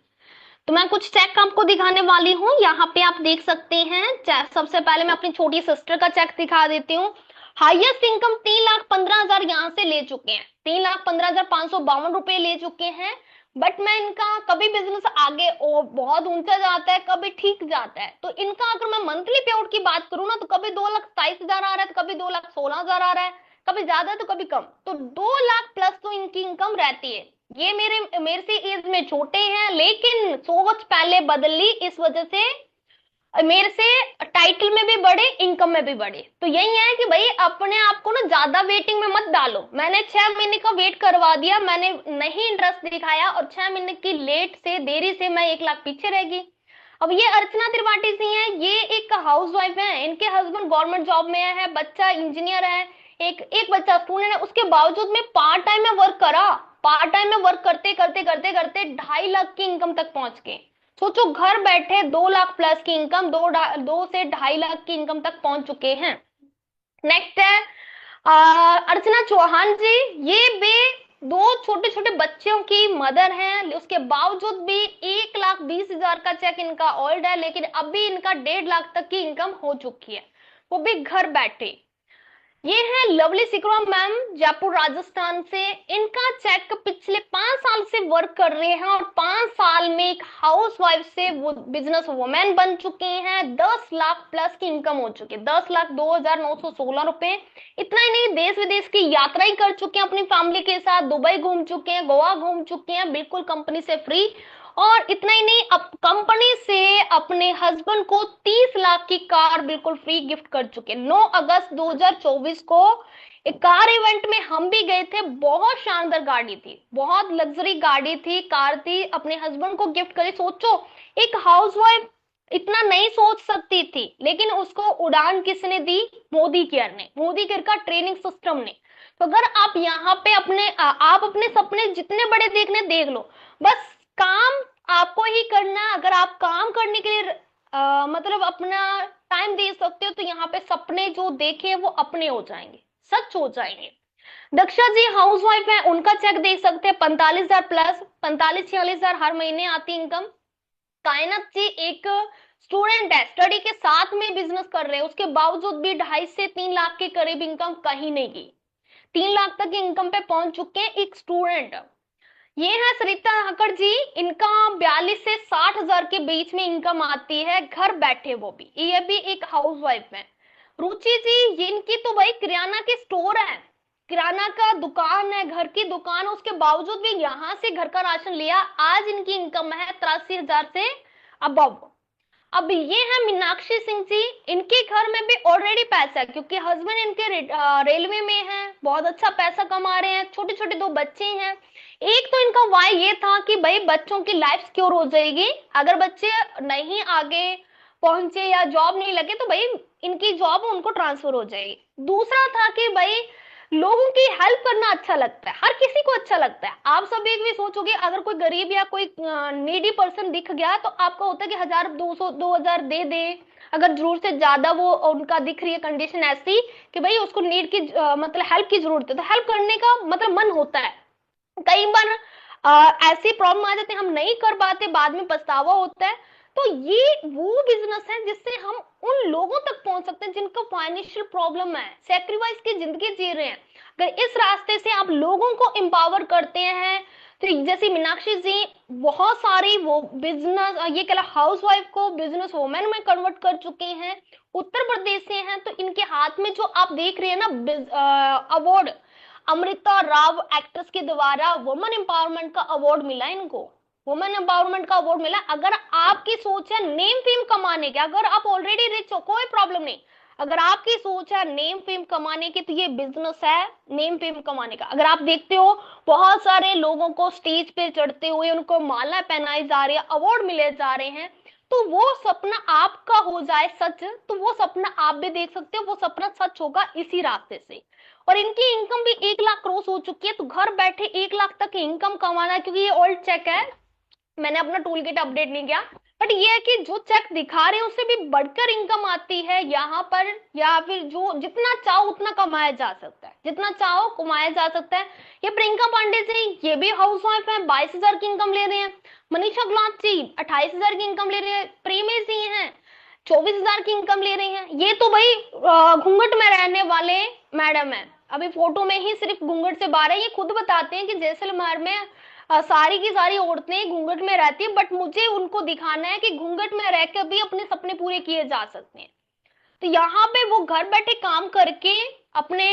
तो मैं कुछ चेक आपको दिखाने वाली हूँ, यहाँ पे आप देख सकते हैं। सबसे पहले मैं अपनी छोटी सिस्टर का चेक दिखा देती हूँ। हाईएस्ट इनकम 3,15,000 यहाँ से ले चुके हैं, 3,15,552 रुपए ले चुके हैं। बट मैं इनका कभी बिजनेस आगे बहुत ऊंचा जाता है, कभी ठीक जाता है। तो इनका अगर मैं मंथली पे आउट की बात करूँ ना, तो कभी 2,27,000 आ रहा है, तो कभी 2,16,000 आ रहा है, कभी ज्यादा तो कभी कम, तो 2 लाख प्लस तो इनकी इनकम रहती है। ये मेरे मेरे से एज में छोटे हैं, लेकिन सोच पहले बदली इस वजह से, मेरे से टाइटल में भी बड़े, इनकम में भी बड़े। तो यही है कि भाई अपने आप को ना ज्यादा वेटिंग में मत डालो। मैंने 6 महीने का वेट करवा दिया, मैंने नहीं इंटरेस्ट दिखाया, और 6 महीने की लेट से, देरी से मैं 1 लाख पीछे रहेगी। अब ये अर्चना त्रिपाठी सिंह है, ये एक हाउस वाइफ है, इनके हस्बैंड गवर्नमेंट जॉब में है, बच्चा इंजीनियर है, एक एक बच्चा स्टूडेंट है। उसके बावजूद में पार्ट टाइम में वर्क करा, पार्ट टाइम में वर्क करते करते करते करते 2.5 लाख की इनकम तक पहुंच गए। सोचो, घर बैठे 2 लाख प्लस की इनकम, 2 से 2.5 लाख की इनकम तक पहुंच चुके हैं। नेक्स्ट है अर्चना चौहान जी। ये भी दो छोटे छोटे बच्चों की मदर हैं, उसके बावजूद भी 1,20,000 का चेक इनका ओल्ड है, लेकिन अभी इनका 1.5 लाख तक की इनकम हो चुकी है, वो भी घर बैठे। ये है लवली सिकरा मैम, जयपुर राजस्थान से। इनका चेक पिछले 5 साल से वर्क कर रहे हैं, और 5 साल में एक हाउस वाइफ से वो बिजनेस वुमेन बन चुके हैं। 10 लाख प्लस की इनकम हो चुकी है, 10,02,916 रुपए। इतना ही नहीं, देश विदेश की यात्रा ही कर चुके हैं अपनी फैमिली के साथ, दुबई घूम चुके हैं, गोवा घूम चुके हैं, बिल्कुल कंपनी से फ्री। और इतना ही नहीं, अब कंपनी से अपने हस्बैंड को 30 लाख की कार बिल्कुल फ्री गिफ्ट कर चुके। 9 अगस्त 2024 को एक कार इवेंट में हम भी गए थे, बहुत शानदार गाड़ी थी, बहुत लग्जरी गाड़ी थी, कार थी, अपने हस्बैंड को गिफ्ट करी। सोचो, एक हाउसवाइफ इतना नहीं सोच सकती थी, लेकिन उसको उड़ान किसने दी? मोदी केयर ने, मोदी केयर का ट्रेनिंग सिस्टम ने। तो अगर आप यहाँ पे आप अपने सपने जितने बड़े देखने देख लो, बस काम आपको ही करना। अगर आप काम करने के लिए मतलब अपना टाइम दे सकते हो, तो यहाँ पे सपने जो देखे वो अपने हो जाएंगे, सच हो जाएंगे। दक्षा जी हाउस वाइफ है, उनका चेक देख सकते हैं 45,000 प्लस, 45-46,000 हर महीने आती इनकम। कायनात जी एक स्टूडेंट है, स्टडी के साथ में बिजनेस कर रहे हैं, उसके बावजूद भी 2.5 से 3 लाख के करीब इनकम कहीं नहीं की, 3 लाख तक की इनकम पे पहुंच चुके हैं एक स्टूडेंट। ये है सरिता हकड़ जी, इनका 42 से 60,000 के बीच में इनकम आती है, घर बैठे, वो भी, ये भी एक हाउस वाइफ है। रुचि जी, इनकी तो भाई किराना की स्टोर है, किराना का दुकान है, घर की दुकान, उसके बावजूद भी यहाँ से घर का राशन लिया। आज इनकी इनकम है 83,000 से अबव। अब ये है मीनाक्षी सिंह जी, इनके घर में भी ऑलरेडी पैसा है, क्योंकि हस्बैंड इनके रेलवे में है, बहुत अच्छा पैसा कमा रहे हैं, छोटे छोटे 2 बच्चे हैं। एक तो इनका वाई ये था कि भाई बच्चों की लाइफ सिक्योर हो जाएगी, अगर बच्चे नहीं आगे पहुंचे या जॉब नहीं लगे, तो भाई इनकी जॉब उनको ट्रांसफर हो जाएगी। दूसरा था कि भाई लोगों की हेल्प करना अच्छा लगता है, हर किसी को अच्छा लगता है। आप सब एक भी सोचोगे, अगर कोई गरीब या कोई नीडी पर्सन दिख गया, तो आपका होता है कि 1,000, 200, 2,000 दे दे। अगर जरूरत से ज्यादा वो उनका दिख रही है कंडीशन ऐसी कि भाई उसको नीड की मतलब हेल्प की जरूरत है, तो हेल्प करने का मतलब मन होता है। कई बार ऐसी प्रॉब्लम आ जाती है, हम नहीं कर पाते, बाद में पछतावा होता है। तो ये वो बिजनेस है जिससे हम उन लोगों तक पहुंच सकते हैं जिनको फाइनेंशियल प्रॉब्लम है, सेक्रीफाइस की जिंदगी जी रहे हैं। अगर इस रास्ते से आप लोगों को एम्पावर करते हैं, तो जैसे मीनाक्षी जी बहुत सारी वो बिजनेस, ये कह हाउस वाइफ को बिजनेस वुमेन में कन्वर्ट कर चुके हैं, उत्तर प्रदेश से हैं। तो इनके हाथ में जो आप देख रहे हैं ना अवार्ड, अमृता राव एक्ट्रेस के द्वारा वुमेन एम्पावरमेंट का अवार्ड मिला इनको, वुमेन एम्पावरमेंट का अवार्ड मिला। अगर आपकी सोच है नेम फेम कमाने की, अगर आप ऑलरेडी रिच हो कोई प्रॉब्लम नहीं, अगर आपकी सोच है नेम फेम कमाने की, तो ये बिजनेस है नेम फेम कमाने का। अगर आप देखते हो बहुत सारे लोगों को स्टेज पे चढ़ते हुए उनको माला पहनाई जा रही है, अवार्ड मिले जा रहे हैं, तो वो सपना आपका हो जाए सच, तो वो सपना आप भी देख सकते हो, वो सपना सच होगा इसी रास्ते से। और इनकी इनकम भी 1 लाख क्रॉस हो चुकी है, तो घर बैठे 1 लाख तक इनकम कमाना है, क्योंकि ये ओल्ड चेक है, मैंने अपना टूल किट अपडेट नहीं किया। बट ये है कि जो चेक दिखा रहे हैं उससे भी बढ़कर इनकम आती है यहाँ पर, या फिर जो जितना चाहो उतना कमाया जा सकता है, जितना चाहो कमाया जा सकता है। ये प्रियंका पांडे जी, ये भी हाउस वाइफ है, 22,000 की इनकम ले रहे हैं। मनीषा गुलाब जी 28,000 की इनकम ले रहे हैं। प्रेमी जी हैं 24,000 की इनकम ले रही हैं। ये तो भाई घूंघट में रहने वाले मैडम है, अभी फोटो में ही सिर्फ घूंघट से बाहर है। ये खुद बताते हैं कि जैसलमेर में सारी की सारी औरतें घूंघट में रहती है, बट मुझे उनको दिखाना है कि घूंघट में रह के भी अपने सपने पूरे किए जा सकते हैं। तो यहाँ पे वो घर बैठे काम करके अपने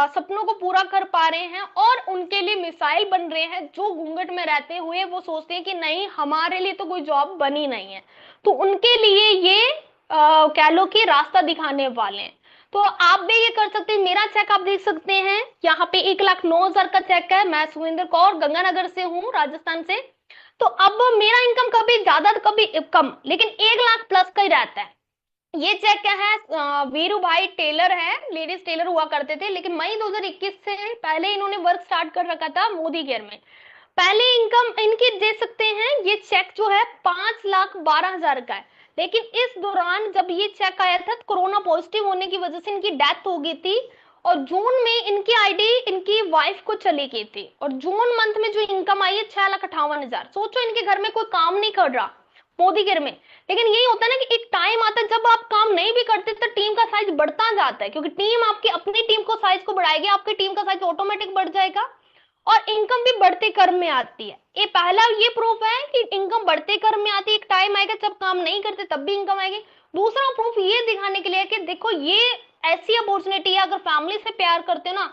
सपनों को पूरा कर पा रहे हैं, और उनके लिए मिसाइल बन रहे हैं। जो घूंघट में रहते हुए वो सोचते हैं कि नहीं, हमारे लिए तो कोई जॉब बनी नहीं है, तो उनके लिए ये कह लो कि रास्ता दिखाने वाले हैं। तो आप भी ये कर सकते हैं। मेरा चेक आप देख सकते हैं, यहाँ पे 1,09,000 का चेक है। मैं सुविंदर कौर गंगानगर से हूँ, राजस्थान से। तो अब मेरा इनकम कभी ज्यादा तो कभी कम, लेकिन 1,00,000 प्लस का ही रहता है। ये चेक क्या है, वीरू भाई टेलर है, लेडीज टेलर हुआ करते थे, लेकिन मई 2021 से पहले इन्होंने वर्क स्टार्ट कर रखा था मोदी केयर में। पहले इनकम इनकी दे सकते हैं, ये चेक जो है 5,12,000 का है। लेकिन इस दौरान जब ये चेक आया था, तो कोरोना पॉजिटिव होने की वजह से इनकी डेथ हो गई थी, और जून में इनकी आईडी इनकी वाइफ को चली गई थी। और जून मंथ में जो इनकम आई है 6,58,000। सोचो, इनके घर में कोई काम नहीं कर रहा मोदी केयर में। लेकिन यही होता है ना कि एक टाइम आता है जब आप काम नहीं भी करते तो टीम का साइज बढ़ता जाता है, क्योंकि टीम आपकी अपनी टीम को साइज को बढ़ाएगी, आपकी टीम का साइज ऑटोमेटिक बढ़ जाएगा, और इनकम भी बढ़ते क्रम में आती है। ये पहला ये प्रूफ है कि इनकम बढ़ते क्रम में आती है। एक टाइम आएगा जब काम नहीं करते तब भी इनकम आएगी। दूसरा प्रूफ ये दिखाने के लिए कि देखो, ये ऐसी अपॉर्चुनिटी है, अगर फैमिली से प्यार करते हो ना,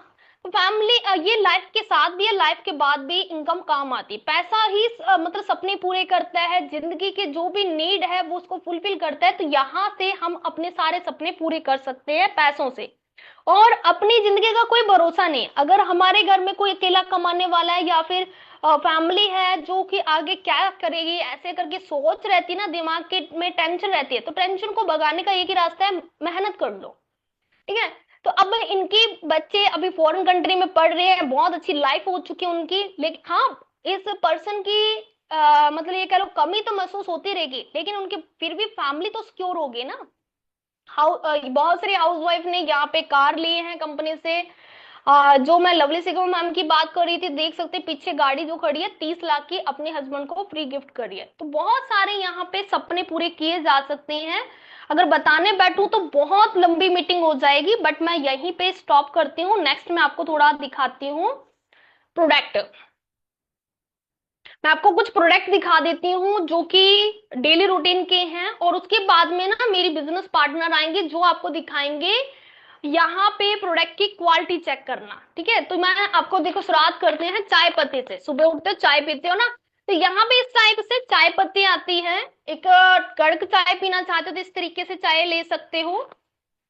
तो फैमिली ये लाइफ के साथ भी है, लाइफ के बाद भी इनकम काम आती है। पैसा ही मतलब सपने पूरे करता है, जिंदगी के जो भी नीड है वो उसको फुलफिल करता है। तो यहाँ से हम अपने सारे सपने पूरे कर सकते हैं पैसों से। और अपनी जिंदगी का कोई भरोसा नहीं, अगर हमारे घर में कोई अकेला कमाने वाला है, या फिर फैमिली है जो कि आगे क्या करेगी ऐसे करके सोच रहती है ना, दिमाग के में टेंशन रहती है, तो टेंशन को भगाने का एक ही रास्ता है, मेहनत कर लो। ठीक है। तो अब इनके बच्चे अभी फॉरेन कंट्री में पढ़ रहे हैं, बहुत अच्छी लाइफ हो चुकी है उनकी, लेकिन हाँ, इस पर्सन की मतलब ये कह लो कमी तो महसूस होती रहेगी, लेकिन उनकी फिर भी फैमिली तो सिक्योर होगी ना। बहुत सारी हाउस वाइफ ने यहाँ पे कार लिए हैं कंपनी से। जो मैं लवली सिगम मैम की बात कर रही थी, देख सकते हैं पीछे गाड़ी जो खड़ी है 30 लाख की, अपने हस्बैंड को फ्री गिफ्ट करी है। तो बहुत सारे यहाँ पे सपने पूरे किए जा सकते हैं। अगर बताने बैठूं तो बहुत लंबी मीटिंग हो जाएगी, बट मैं यहीं पे स्टॉप करती हूँ। नेक्स्ट मैं आपको थोड़ा दिखाती हूँ प्रोडक्ट। मैं आपको कुछ प्रोडक्ट दिखा देती हूँ जो कि डेली रूटीन के हैं, और उसके बाद में ना मेरी बिजनेस पार्टनर आएंगे जो आपको दिखाएंगे यहाँ पे प्रोडक्ट की क्वालिटी चेक करना। ठीक है। तो मैं आपको देखो, शुरुआत करते हैं चाय पत्ती से। सुबह उठते हो चाय पीते हो ना, तो यहाँ पे इस टाइप से चाय पत्ती आती है। एक कड़क चाय पीना चाहते हो तो इस तरीके से चाय ले सकते हो।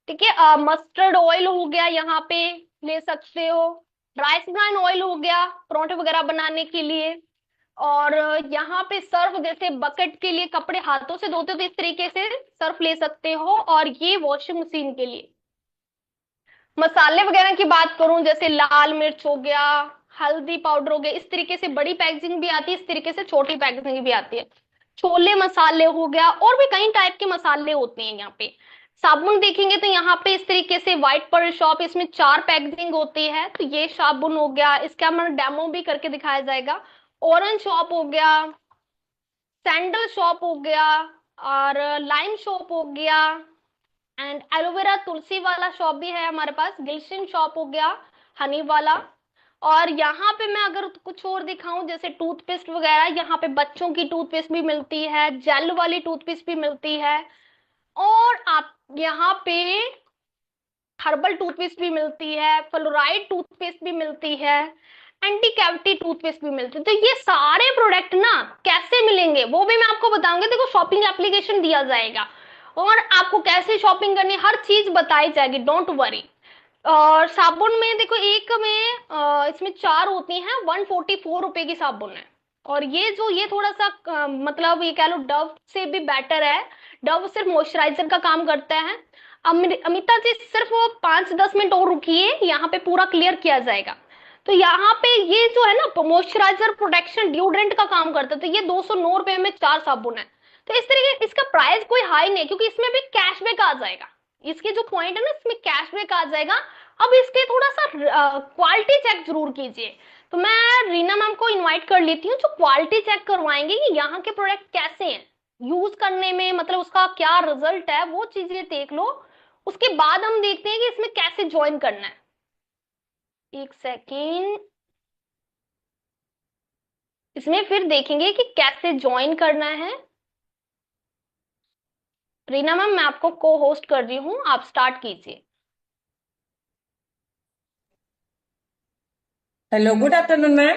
ठीक है। मस्टर्ड ऑयल हो गया, यहाँ पे ले सकते हो। राइस ब्राइन ऑयल हो गया परोंठे वगैरह बनाने के लिए। और यहाँ पे सर्फ, जैसे बकेट के लिए कपड़े हाथों से धोते हो तो इस तरीके से सर्फ ले सकते हो। और ये वॉशिंग मशीन के लिए। मसाले वगैरह की बात करूं, जैसे लाल मिर्च हो गया, हल्दी पाउडर हो गया, इस तरीके से बड़ी पैकेजिंग भी आती है, इस तरीके से छोटी पैकेजिंग भी आती है। छोले मसाले हो गया, और भी कई टाइप के मसाले होते हैं यहाँ पे। साबुन देखेंगे तो यहाँ पे इस तरीके से व्हाइट पर्ल शॉप, इसमें 4 पैकेजिंग होती है। तो ये साबुन हो गया, इसका हमारा डेमो भी करके दिखाया जाएगा। ऑरेंज शॉप हो गया, सैंडल शॉप हो गया, और लाइम शॉप हो गया, एंड एलोवेरा तुलसी वाला शॉप भी है हमारे पास। गिल्शन शॉप हो गया, हनी वाला। और यहाँ पे मैं अगर कुछ और दिखाऊं, जैसे टूथपेस्ट वगैरह, यहाँ पे बच्चों की टूथपेस्ट भी मिलती है, जेल वाली टूथपेस्ट भी मिलती है। और आप यहाँ पे हर्बल टूथपेस्ट भी मिलती है, फ्लोराइड टूथपेस्ट भी मिलती है, एंटी कैविटी टूथपेस्ट भी मिलती है। तो ये सारे प्रोडक्ट ना कैसे मिलेंगे वो भी मैं आपको बताऊंगी। देखो, शॉपिंग एप्लीकेशन दिया जाएगा, और आपको कैसे शॉपिंग करनी हर चीज बताई जाएगी, डोंट वरी। और साबुन में देखो, एक में इसमें 4 होती हैं, 144 रुपए की साबुन है। और ये जो ये थोड़ा सा मतलब ये कह लो डव से भी बेटर है। डव सिर्फ मॉइस्चराइजर का काम करता है। अमिता जी सिर्फ 5-10 मिनट और रुकिए, यहाँ पे पूरा क्लियर किया जाएगा। तो यहाँ पे ये जो है ना, मॉइस्चराइजर प्रोटेक्शन ड्यूड्रेंट का काम करता है। तो ये 209 रुपए में 4 साबुन है। तो इस तरीके इसका प्राइस कोई हाई नहीं है, क्योंकि इसमें भी कैशबैक आ जाएगा। इसके जो पॉइंट है ना, इसमें कैशबैक आ जाएगा। अब इसके थोड़ा सा क्वालिटी चेक जरूर कीजिए। तो मैं रीना मैम को इनवाइट कर लेती हूँ, जो क्वालिटी चेक करवाएंगे कि यहाँ के प्रोडक्ट कैसे हैं यूज करने में, मतलब उसका क्या रिजल्ट है, वो चीजें देख लो। उसके बाद हम देखते हैं कि इसमें कैसे ज्वाइन करना है। एक सेकेंड। इसमें फिर देखेंगे कि कैसे ज्वाइन करना है। रीना मैम, मैं आपको को होस्ट कर रही हूँ, आप स्टार्ट कीजिए। Hello, good afternoon ma'am.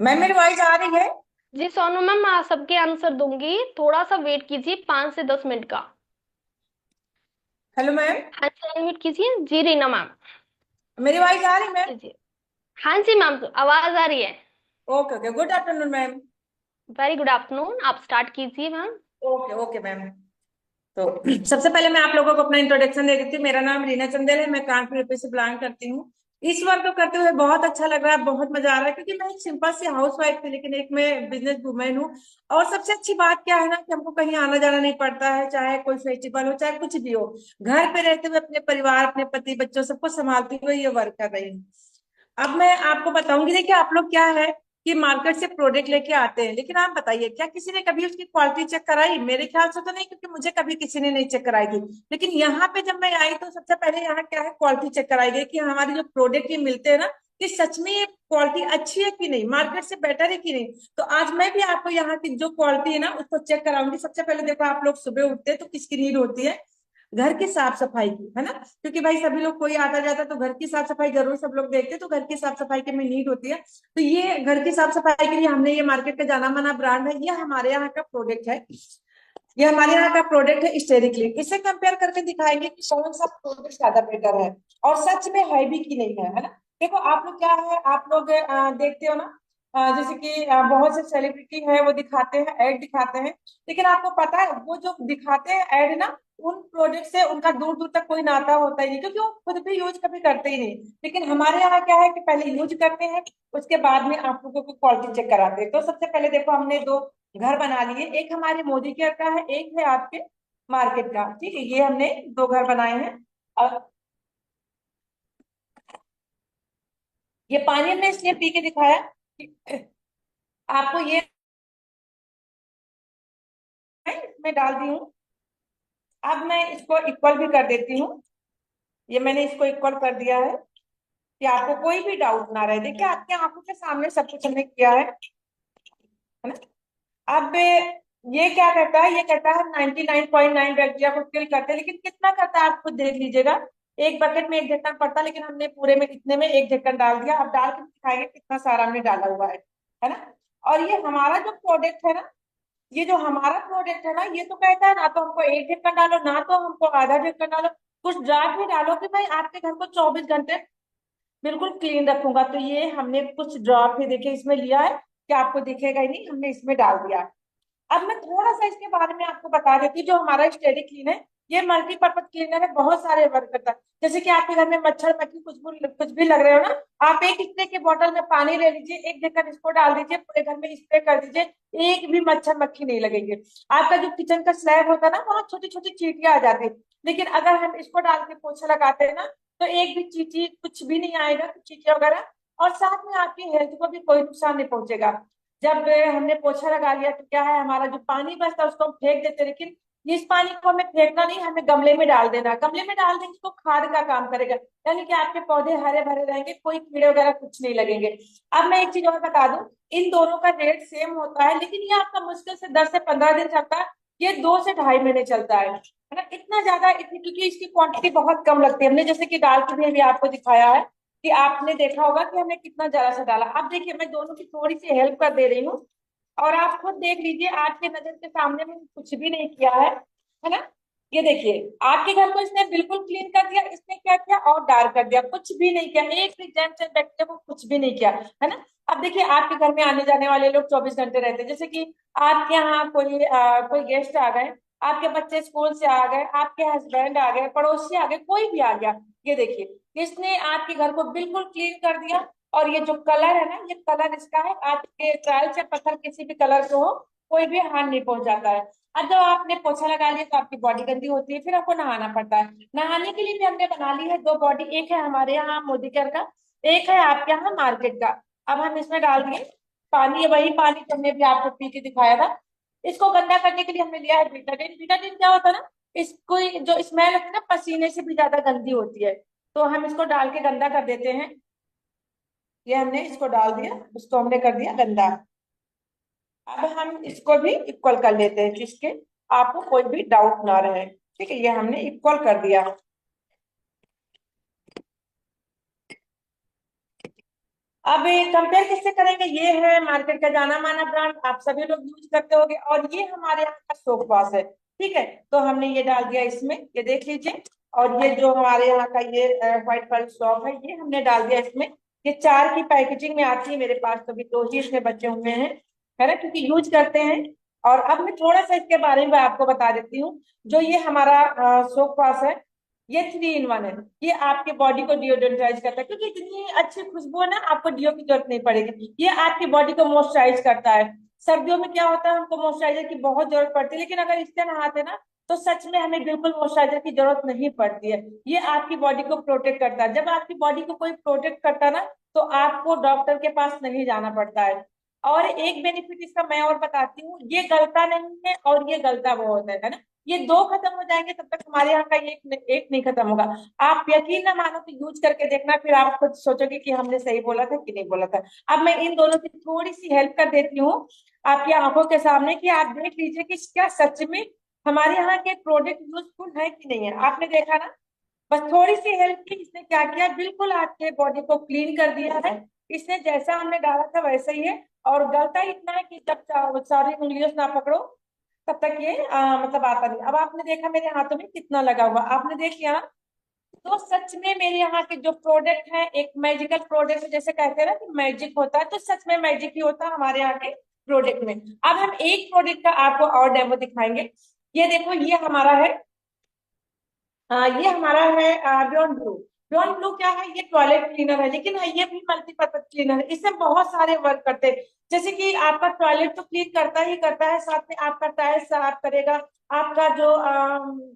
Ma'am मेरी वॉइस आ रही है? जी सोनू मैम, मैं सबके आंसर दूंगी, थोड़ा सा वेट कीजिए, 5 से 10 मिनट का। Hello ma'am. हाँ जी, अनम्यूट कीजिए जी रीना मैम। मेरी वॉइस आ रही मैम? कीजिए। हाँ जी मैम, आवाज आ रही है। Okay okay, good afternoon ma'am. Very good afternoon, आप स्टार्ट कीजिए मैम। Okay okay ma'am. तो सबसे पहले मैं आप लोगों को अपना इंट्रोडक्शन दे देती हूँ। मेरा नाम रीना चंदेल है, मैं कानपुर यूपी से बिलोंग करती हूँ। इस वर्क को करते हुए बहुत अच्छा लग रहा है, बहुत मजा आ रहा है, क्योंकि मैं एक सिंपल सी हाउस वाइफ थी, लेकिन एक मैं बिजनेस वुमेन हूँ। और सबसे अच्छी बात क्या है ना, कि हमको कहीं आना जाना नहीं पड़ता है, चाहे कोई फेस्टिवल हो चाहे कुछ भी हो। घर पे रहते हुए अपने परिवार, अपने पति, बच्चों सबको संभालते हुए ये वर्क कर रही हूँ। अब मैं आपको बताऊंगी, देखिए आप लोग क्या है कि मार्केट से प्रोडक्ट लेके आते हैं, लेकिन आप बताइए क्या किसी ने कभी उसकी क्वालिटी चेक कराई? मेरे ख्याल से तो नहीं, क्योंकि मुझे कभी किसी ने नहीं चेक कराई थी। लेकिन यहाँ पे जब मैं आई तो सबसे पहले यहाँ क्या है, क्वालिटी चेक कराई गई कि हमारे जो प्रोडक्ट ये मिलते हैं ना, कि सच में ये क्वालिटी अच्छी है कि नहीं, मार्केट से बेटर है कि नहीं। तो आज मैं भी आपको यहाँ की जो क्वालिटी है ना उसको चेक कराऊंगी। सबसे पहले देखो, आप लोग सुबह उठते हैं तो किसकी नीड होती है? घर की साफ सफाई की, है ना। क्योंकि भाई सभी लोग कोई आता जाता तो घर की साफ सफाई जरूर सब लोग देखते हैं, तो घर की साफ सफाई की में नीड होती है। तो ये घर की साफ सफाई के लिए हमने ये मार्केट का जाना माना ब्रांड है, ये हमारे यहाँ का प्रोडक्ट है। ये हमारे यहाँ का प्रोडक्ट है स्टेरी क्लीन। इससे कंपेयर करके दिखाएंगे कि कौन सा प्रोडक्ट ज्यादा बेटर है और सच में है भी कि नहीं है ना। देखो आप लोग क्या है, आप लोग देखते हो ना, जैसे कि बहुत से सेलिब्रिटी है वो दिखाते हैं, ऐड दिखाते हैं। लेकिन आपको पता है वो जो दिखाते हैं ऐड ना, उन प्रोडक्ट से उनका दूर दूर तक कोई नाता होता ही नहीं, क्योंकि वो खुद भी यूज कभी करते ही नहीं। लेकिन हमारे यहाँ क्या है कि पहले यूज करते हैं, उसके बाद में आप लोगों को क्वालिटी चेक कराते हैं। तो सबसे पहले देखो, हमने दो घर बना लिए, एक हमारे मोदी केयर का है, एक है आपके मार्केट का। ठीक है, ये हमने दो घर बनाए हैं। और ये पानी हमने इसलिए पी के दिखाया कि आपको ये मैं इसमें डाल दी हूँ। अब मैं इसको इक्वल भी कर देती हूँ। ये मैंने इसको इक्वल कर दिया है कि आपको कोई भी डाउट ना रहे। देखिए आपके आंखों के सामने सब कुछ हमने किया है ना। अब ये क्या करता है, ये कहता है 99.9 बैक्टीरिया को किल करते हैं, लेकिन कितना करता है आप खुद देख लीजिएगा। एक बकेट में एक ढक्कन पड़ता है, लेकिन हमने पूरे में इतने में एक ढक्कन डाल दिया। अब डाल के दिखाएंगे कितना सारा हमने डाला हुआ है ना। और ये हमारा जो प्रोडक्ट है ना, ये जो हमारा प्रोडक्ट है ना, ये तो कहता है ना तो हमको एक ढक्कन डालो, ना तो हमको आधा ढक्कन डालो, कुछ ड्राफ्ट भी डालो कि भाई आपके घर को 24 घंटे बिल्कुल क्लीन रखूंगा। तो ये हमने कुछ ड्रॉप ही देखिए इसमें लिया है, कि आपको दिखेगा ही नहीं, हमने इसमें डाल दिया। अब मैं थोड़ा सा इसके बारे में आपको बता देती हूँ। जो हमारा स्टेडी क्लीन है, ये मल्टीपर्पज क्लीनर है, बहुत सारे वर्क करता है। जैसे कि आपके घर में मच्छर मक्खी कुछ भी लग रहे हो ना, आप एक स्प्रे के बोतल में पानी ले लीजिए, एक ढक्कन इसको डाल दीजिए, पूरे घर में स्प्रे कर दीजिए, एक भी मच्छर मक्खी नहीं लगेंगे। आपका जो किचन का स्लैब होता है ना, वहाँ छोटी छोटी चींटियां आ जाती है। लेकिन अगर हम इसको डाल के पोछा लगाते हैं ना, तो एक भी चींटी कुछ भी नहीं आएगा, चींटियां वगैरह। और साथ में आपकी हेल्थ को भी कोई नुकसान नहीं पहुंचेगा। जब हमने पोछा लगा लिया तो क्या है, हमारा जो पानी बचता है उसको हम फेंक देते हैं, लेकिन इस पानी को हमें फेंकना नहीं, हमें गमले में डाल देना। गमले में डाल देंगे तो खाद का काम करेगा, यानी कि आपके पौधे हरे भरे रहेंगे, कोई कीड़े वगैरह कुछ नहीं लगेंगे। अब मैं एक चीज और बता दूं, इन दोनों का रेट सेम होता है, लेकिन ये आपका मुश्किल से 10 से 15 दिन चलता है, ये 2 से ढाई महीने चलता है ना। इतना ज्यादा इतनी, क्योंकि इसकी क्वांटिटी बहुत कम लगती है। हमने जैसे कि डाल के भी अभी आपको दिखाया है, कि आपने देखा होगा कि हमने कितना जरा सा डाला। अब देखिए मैं दोनों की थोड़ी सी हेल्प कर दे रही हूँ, और आप खुद देख लीजिए, आपके नजर के सामने में कुछ भी नहीं किया है ना। ये देखिए, आपके घर को इसने बिल्कुल क्लीन कर दिया, इसने क्या किया और डार्क कर दिया, कुछ भी नहीं किया, एक भी जेंट्स एंड बैक्टीरिया को कुछ भी नहीं किया, है ना। अब देखिए, आपके घर में आने जाने वाले लोग 24 घंटे रहते हैं, जैसे कि आपके यहाँ कोई गेस्ट आ गए, आपके बच्चे स्कूल से आ गए, आपके हस्बैंड आ गए, पड़ोसी आ गए, कोई भी आ गया, ये देखिए इसने आपके घर को बिल्कुल क्लीन कर दिया। और ये जो कलर है ना, ये कलर इसका है, आपके टाइल्स या पत्थर किसी भी कलर के हो, कोई भी हार्म नहीं पहुंचाता है। अब जब आपने पोछा लगा लिया तो आपकी बॉडी गंदी होती है, फिर आपको नहाना पड़ता है। नहाने के लिए भी हमने बना ली है दो बॉडी, एक है हमारे यहाँ मोदी केयर का, एक है आपके यहाँ मार्केट का। अब हम इसमें डाल दिए पानी, वही पानी तो हमने भी आपको पी के दिखाया था। इसको गंदा करने के लिए हमने लिया है बीटाडीन। बीटाडीन क्या होता है ना, इसको जो स्मेल होती है ना, पसीने से भी ज्यादा गंदी होती है, तो हम इसको डाल के गंदा कर देते हैं। ये हमने इसको डाल दिया, इसको हमने कर दिया गंदा। अब हम इसको भी इक्वल कर लेते हैं, जिसके आपको कोई भी डाउट ना रहे। ठीक है, ये हमने इक्वल कर दिया। अब कंपेयर किससे करेंगे? ये है मार्केट का जाना माना ब्रांड, आप सभी लोग यूज करते होंगे, और ये हमारे यहाँ का सोप वॉश है। ठीक है, तो हमने ये डाल दिया इसमें, ये देख लीजिए। और ये जो हमारे यहाँ का ये व्हाइट वाली सॉप है, ये हमने डाल दिया इसमें। ये 4 की पैकेजिंग में आती है मेरे पास, तो भी 2 ही इसमें बचे हुए हैं, है ना, क्योंकि यूज करते हैं। और अब मैं थोड़ा सा इसके बारे में आपको बता देती हूँ। जो ये हमारा सोप वॉश है, ये 3 in 1 है। ये आपके बॉडी को डिओड्रेंटाइज करता है, क्योंकि इतनी अच्छी खुशबू है ना, आपको डिओ की जरूरत नहीं पड़ेगी। ये आपकी बॉडी को मॉइस्चराइज करता है। सर्दियों में क्या होता है, हमको मॉइस्चराइजर की बहुत जरूरत पड़ती है, लेकिन अगर इससे नहाते ना, तो सच में हमें बिल्कुल मॉइस्चराइजर की जरूरत नहीं पड़ती है। ये आपकी बॉडी को प्रोटेक्ट करता है। जब आपकी बॉडी को कोई प्रोटेक्ट करता है ना, तो आपको डॉक्टर के पास नहीं जाना पड़ता है। और एक बेनिफिट इसका मैं और बताती हूँ, ये गलता नहीं है और ये गलता बहुत है ना। ये 2 खत्म हो जाएंगे तब तक हमारे यहाँ का एक नहीं खत्म होगा। आप यकीन ना मानो तो यूज करके देखना, फिर आप खुद सोचोगे कि हमने सही बोला था कि नहीं बोला था। अब मैं इन दोनों की थोड़ी सी हेल्प कर देती हूँ आपकी आंखों के सामने, कि आप देख लीजिए कि क्या सच में हमारे यहाँ के प्रोडक्ट यूजफुल है कि नहीं है। आपने देखा ना, बस थोड़ी सी हेल्प की, इसने क्या किया, बिल्कुल आपके बॉडी को क्लीन कर दिया है। इसने जैसा हमने डाला था वैसे ही है। और गलता इतना है कि जब सारी उंगलियों से ना पकड़ो, तब तक ये मतलब आता नहीं। अब आपने देखा मेरे हाथों में कितना लगा हुआ, आपने देख लिया ना। तो सच में मेरे यहाँ के जो प्रोडक्ट है, एक मैजिकल प्रोडक्ट, जैसे कहते हैं ना कि मैजिक होता है, तो सच में मैजिक ही होता है हमारे यहाँ के प्रोडक्ट में। अब हम एक प्रोडक्ट का आपको और डेमो दिखाएंगे। ये देखो, ये हमारा है, ये हमारा है बियॉन्ड ब्लू। बियॉन्ड ब्लू क्या है? ये टॉयलेट क्लीनर है, लेकिन ये भी मल्टीपर्पज क्लीनर है। इससे बहुत सारे वर्क करते हैं। जैसे कि आपका टॉयलेट तो क्लीन करता ही करता है, साथ में आपका टाइल्स साफ करेगा, आपका जो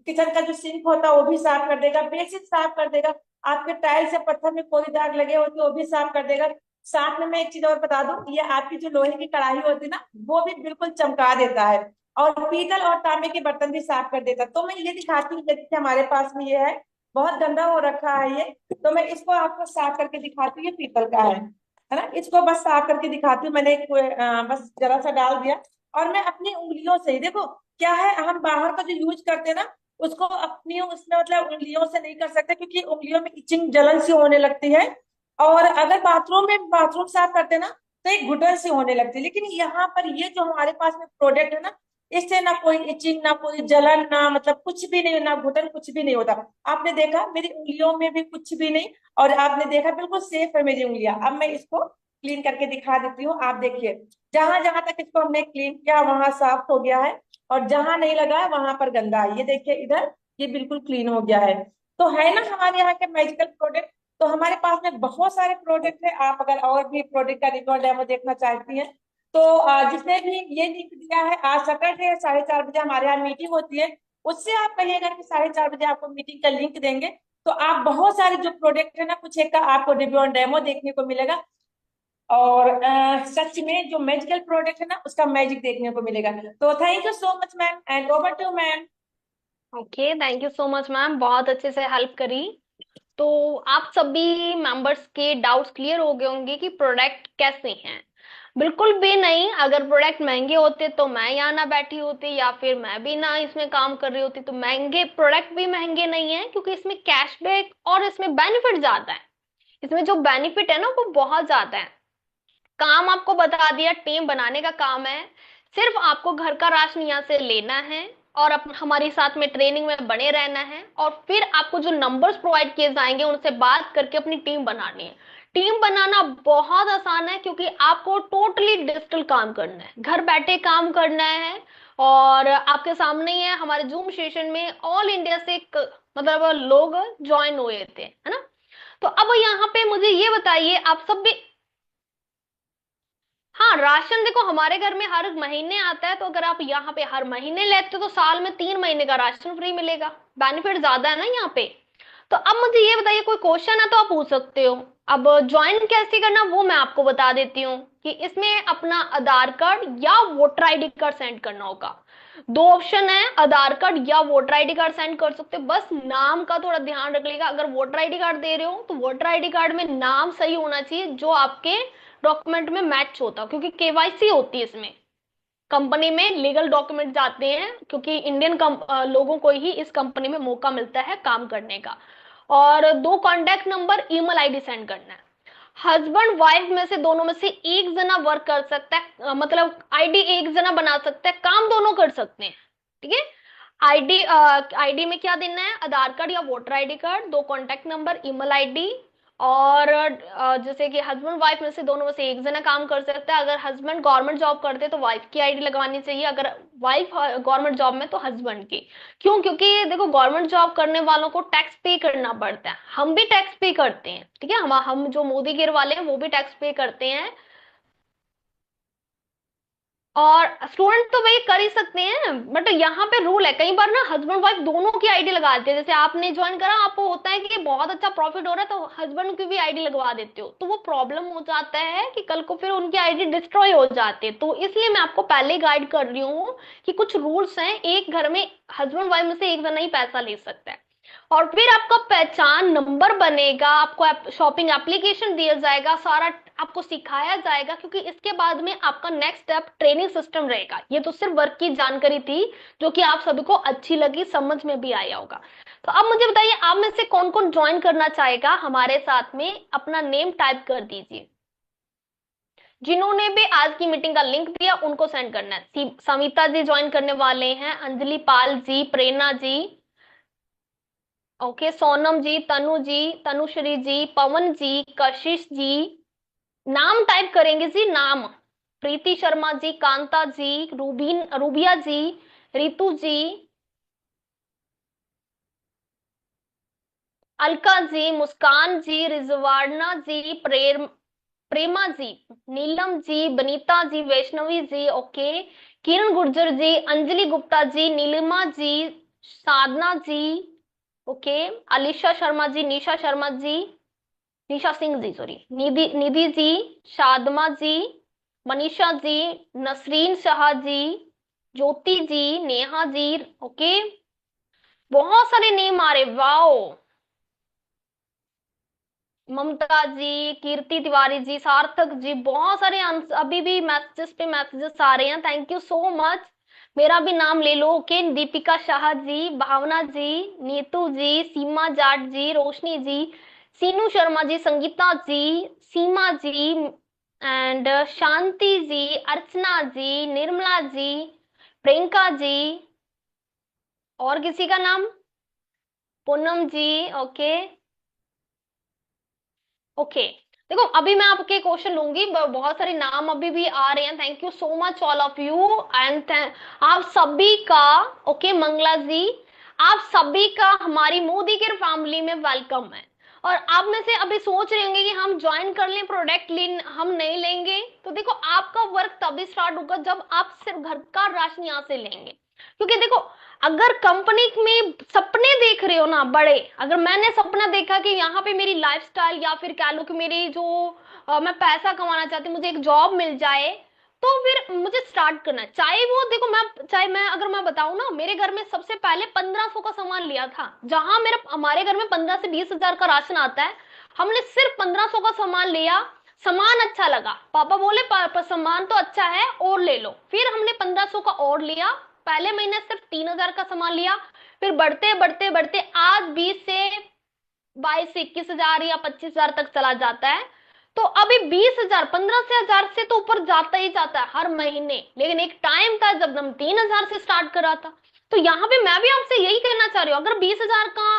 किचन का जो सिंक होता है वो भी साफ कर देगा, बेसिन साफ कर देगा, आपके टाइल्स या पत्थर में कोई दाग लगे होते वो भी साफ कर देगा। साथ में मैं एक चीज और बता दूं, ये आपकी जो लोहे की कढ़ाई होती है ना, वो भी बिल्कुल चमका देता है। और पीतल और तांबे के बर्तन भी साफ कर देता। तो मैं ये दिखाती हूँ, जैसे हमारे पास में ये है, बहुत गंदा हो रखा है ये, तो मैं इसको आपको साफ करके दिखाती हूँ। ये पीतल का है ना। इसको बस साफ करके दिखाती हूँ। मैंने बस जरा सा डाल दिया, और मैं अपनी उंगलियों से ही देखो, क्या है, हम बाहर का जो यूज करते हैं ना, उसको अपनी उसमें मतलब उंगलियों से नहीं कर सकते, क्योंकि उंगलियों में इचिंग जलन सी होने लगती है। और अगर बाथरूम में बाथरूम साफ करते हैं ना, तो एक घुटन सी होने लगती है। लेकिन यहाँ पर ये जो हमारे पास में प्रोडक्ट है ना, इससे ना कोई इचिंग, ना कोई जलन, ना मतलब कुछ भी नहीं, ना घुटन, कुछ भी नहीं होता। आपने देखा मेरी उंगलियों में भी कुछ भी नहीं, और आपने देखा बिल्कुल सेफ है मेरी उंगलियां। अब मैं इसको क्लीन करके दिखा देती हूँ। आप देखिए, जहां जहां तक इसको हमने क्लीन किया वहां साफ हो गया है, और जहां नहीं लगा है वहां पर गंदा है। ये देखिए इधर, ये बिल्कुल क्लीन हो गया है। तो है ना हमारे यहाँ के मैजिकल प्रोडक्ट। तो हमारे पास में बहुत सारे प्रोडक्ट है। आप अगर और भी प्रोडक्ट का रिव्यू डेमो देखना चाहती हैं, तो जिसने भी ये लिंक दिया है, आज सैटरडे है, 4:30 बजे हमारे यहाँ मीटिंग होती है। उससे आप कहिएगा कि 4:30 बजे आपको मीटिंग का लिंक देंगे। तो आप बहुत सारे जो प्रोडक्ट है ना, कुछ एक का आपको रिव्यू और डेमो देखने को मिलेगा। और सच में जो मैजिकल प्रोडक्ट है ना, उसका मैजिक देखने को मिलेगा। तो thank you so much ma'am, and over to ma'am. Okay, thank you so much ma'am, बहुत अच्छे से हेल्प करी। तो आप सभी मेंबर्स के डाउट्स क्लियर हो गए होंगे कि प्रोडक्ट कैसे हैं। बिल्कुल भी नहीं, अगर प्रोडक्ट महंगे होते तो मैं यहाँ ना बैठी होती, या फिर मैं भी ना इसमें काम कर रही होती। तो महंगे प्रोडक्ट भी महंगे नहीं है, क्योंकि इसमें कैशबैक और इसमें बेनिफिट ज्यादा है। इसमें जो बेनिफिट है ना, वो बहुत ज्यादा है। काम आपको बता दिया, टीम बनाने का काम है। सिर्फ आपको घर का राशन यहाँ से लेना है, और हमारे साथ में ट्रेनिंग में बने रहना है, और फिर आपको जो नंबर्स प्रोवाइड किए जाएंगे उनसे बात करके अपनी टीम बनानी है। टीम बनाना बहुत आसान है, क्योंकि आपको टोटली डिजिटल काम करना है, घर बैठे काम करना है। और आपके सामने ही है, हमारे जूम सेशन में ऑल इंडिया से मतलब लोग ज्वाइन हुए थे, है ना। तो अब यहाँ पे मुझे ये बताइए, आप सब भी। हाँ, राशन देखो, हमारे घर में हर महीने आता है, तो अगर आप यहाँ पे हर महीने लेते हो तो साल में 3 महीने का राशन फ्री मिलेगा। बेनिफिट ज्यादा है ना यहाँ पे। तो अब मुझे ये बताइए, कोई क्वेश्चन है तो आप पूछ सकते हो। अब ज्वाइन कैसे करना वो मैं आपको बता देती हूँ, कि इसमें अपना आधार कार्ड या वोटर आईडी कार्ड सेंड करना होगा। दो ऑप्शन है, आधार कार्ड या वोटर आईडी कार्ड सेंड कर सकते हो। बस नाम का थोड़ा ध्यान रख लेगा, अगर वोटर आईडी कार्ड दे रहे हो तो वोटर आईडी कार्ड में नाम सही होना चाहिए जो आपके डॉक्यूमेंट में मैच होता हो, क्योंकि केवाईसी होती है इसमें। कंपनी में लीगल डॉक्यूमेंट जाते हैं, क्योंकि इंडियन लोगों को ही इस कंपनी में मौका मिलता है काम करने का। और दो contact number, email ID send करना है। हस्बैंड वाइफ में से दोनों में से एक जना वर्क कर सकता है, मतलब आईडी एक जना बना सकता है, काम दोनों कर सकते हैं। ठीक है। आईडी आईडी में क्या देना है, आधार कार्ड या वोटर आईडी कार्ड, दो कॉन्टैक्ट नंबर, ईमेल आईडी। और जैसे कि हस्बैंड वाइफ में से दोनों में से एक जना काम कर सकता है। अगर हस्बैंड गवर्नमेंट जॉब करते हैं तो वाइफ की आईडी लगवानी चाहिए, अगर वाइफ गवर्नमेंट जॉब में तो हस्बैंड की। क्यों? क्योंकि देखो गवर्नमेंट जॉब करने वालों को टैक्स पे करना पड़ता है, हम भी टैक्स पे करते हैं। ठीक है, हम जो मोदी गिर वाले हैं वो भी टैक्स पे करते हैं। और स्टूडेंट तो भाई कर ही सकते हैं, बट यहाँ पे रूल है, कई बार ना हस्बैंड वाइफ दोनों की आईडी लगा देते हैं। जैसे आपने ज्वाइन करा, आपको होता है कि बहुत अच्छा प्रॉफिट हो रहा है तो हस्बैंड की भी आईडी लगवा देते हो, तो वो प्रॉब्लम हो जाता है कि कल को फिर उनकी आईडी डिस्ट्रॉय हो जाती है। तो इसलिए मैं आपको पहले गाइड कर रही हूँ कि कुछ रूल्स हैं, एक घर में हस्बैंड वाइफ में से एक जना ही पैसा ले सकता है। और फिर आपका पहचान नंबर बनेगा, आपको शॉपिंग एप्लीकेशन दिया जाएगा, सारा आपको सिखाया जाएगा, क्योंकि इसके बाद में आपका नेक्स्ट स्टेप ट्रेनिंग सिस्टम रहेगा। ये तो सिर्फ वर्क की जानकारी थी जो कि आप सभी को अच्छी लगी, समझ में भी आया होगा। तो अब मुझे बताइए, आप में से कौन कौन ज्वाइन करना चाहेगा हमारे साथ में? अपना नेम टाइप कर दीजिए। जिन्होंने भी आज की मीटिंग का लिंक दिया उनको सेंड करना है। सविता जी ज्वाइन करने वाले हैं, अंजलि पाल जी, प्रेरणा जी, ओके, सोनम जी, तनु जी, तनुश्री जी, पवन जी, कशिश जी। नाम टाइप करेंगे जी, नाम। प्रीति शर्मा जी, कांता जी, रूबिया जी, रितु जी, अलका जी, मुस्कान जी, रिजवाना जी, प्रेमा जी, नीलम जी, बनीता जी, वैष्णवी जी, ओके, किरण गुर्जर जी, अंजलि गुप्ता जी, नीलिमा जी, साधना जी, ओके, अलीशा शर्मा जी, निशा शर्मा जी, निशा सिंह जी, सॉरी, निधि निधि जी, शादमा जी, मनीषा जी, नसरीन शाह जी, ज्योति जी, नेहा जी, ओके, बहुत सारे नेम आ रहे, वाओ। ममता जी, कीर्ति तिवारी जी, सार्थक जी, बहुत सारे अभी भी मैसेजेस पे मैसेजेस आ रहे हैं, थैंक यू सो मच। मेरा भी नाम ले लो, ओके, दीपिका शाह जी, भावना जी, नीतू जी, सीमा जाट जी, रोशनी जी, सीनू शर्मा जी, संगीता जी, सीमा जी, एंड शांति जी, अर्चना जी, निर्मला जी, प्रियंका जी। और किसी का नाम? Poonam ji, okay, okay. देखो अभी मैं आपके क्वेश्चन लूंगी, बहुत सारे नाम अभी भी आ रहे हैं, thank you so much all of you. And आप सभी का, ओके, मंगला जी, आप सभी का हमारी मोदी केयर फैमिली में वेलकम है। और आप में से अभी सोच रहे होंगे कि हम ज्वाइन कर लें, प्रोडक्ट हम नहीं लेंगे, तो देखो आपका वर्क तभी स्टार्ट होगा जब आप सिर्फ घर का राशन यहाँ से लेंगे। क्योंकि देखो, अगर कंपनी में सपने देख रहे हो ना बड़े, अगर मैंने सपना देखा कि यहाँ पे मेरी लाइफस्टाइल या फिर कह लो कि मेरी जो मैं पैसा कमाना चाहती हूँ, मुझे एक जॉब मिल जाए, तो फिर मुझे स्टार्ट करना है। चाहे वो देखो, चाहे मैं अगर मैं बताऊं ना, मेरे घर में सबसे पहले 1500 का सामान लिया था, जहां मेरे हमारे घर में 15 से 20 हजार का राशन आता है, हमने सिर्फ 1500 का सामान लिया। सामान अच्छा लगा, पापा बोले पापा सामान तो अच्छा है और ले लो, फिर हमने 1500 का और लिया। पहले महीने सिर्फ 3000 का सामान लिया, फिर बढ़ते बढ़ते बढ़ते आज 20 से 22 से 21 हजार या 25 हजार तक चला जाता है। तो अभी 20 हजार, 15 से 1000 से तो ऊपर जाता ही जाता है हर महीने। लेकिन एक टाइम था जब हम 3000 से स्टार्ट करा था। तो यहाँ पे मैं भी आपसे यही कहना चाह रही हूँ, अगर 20 हजार का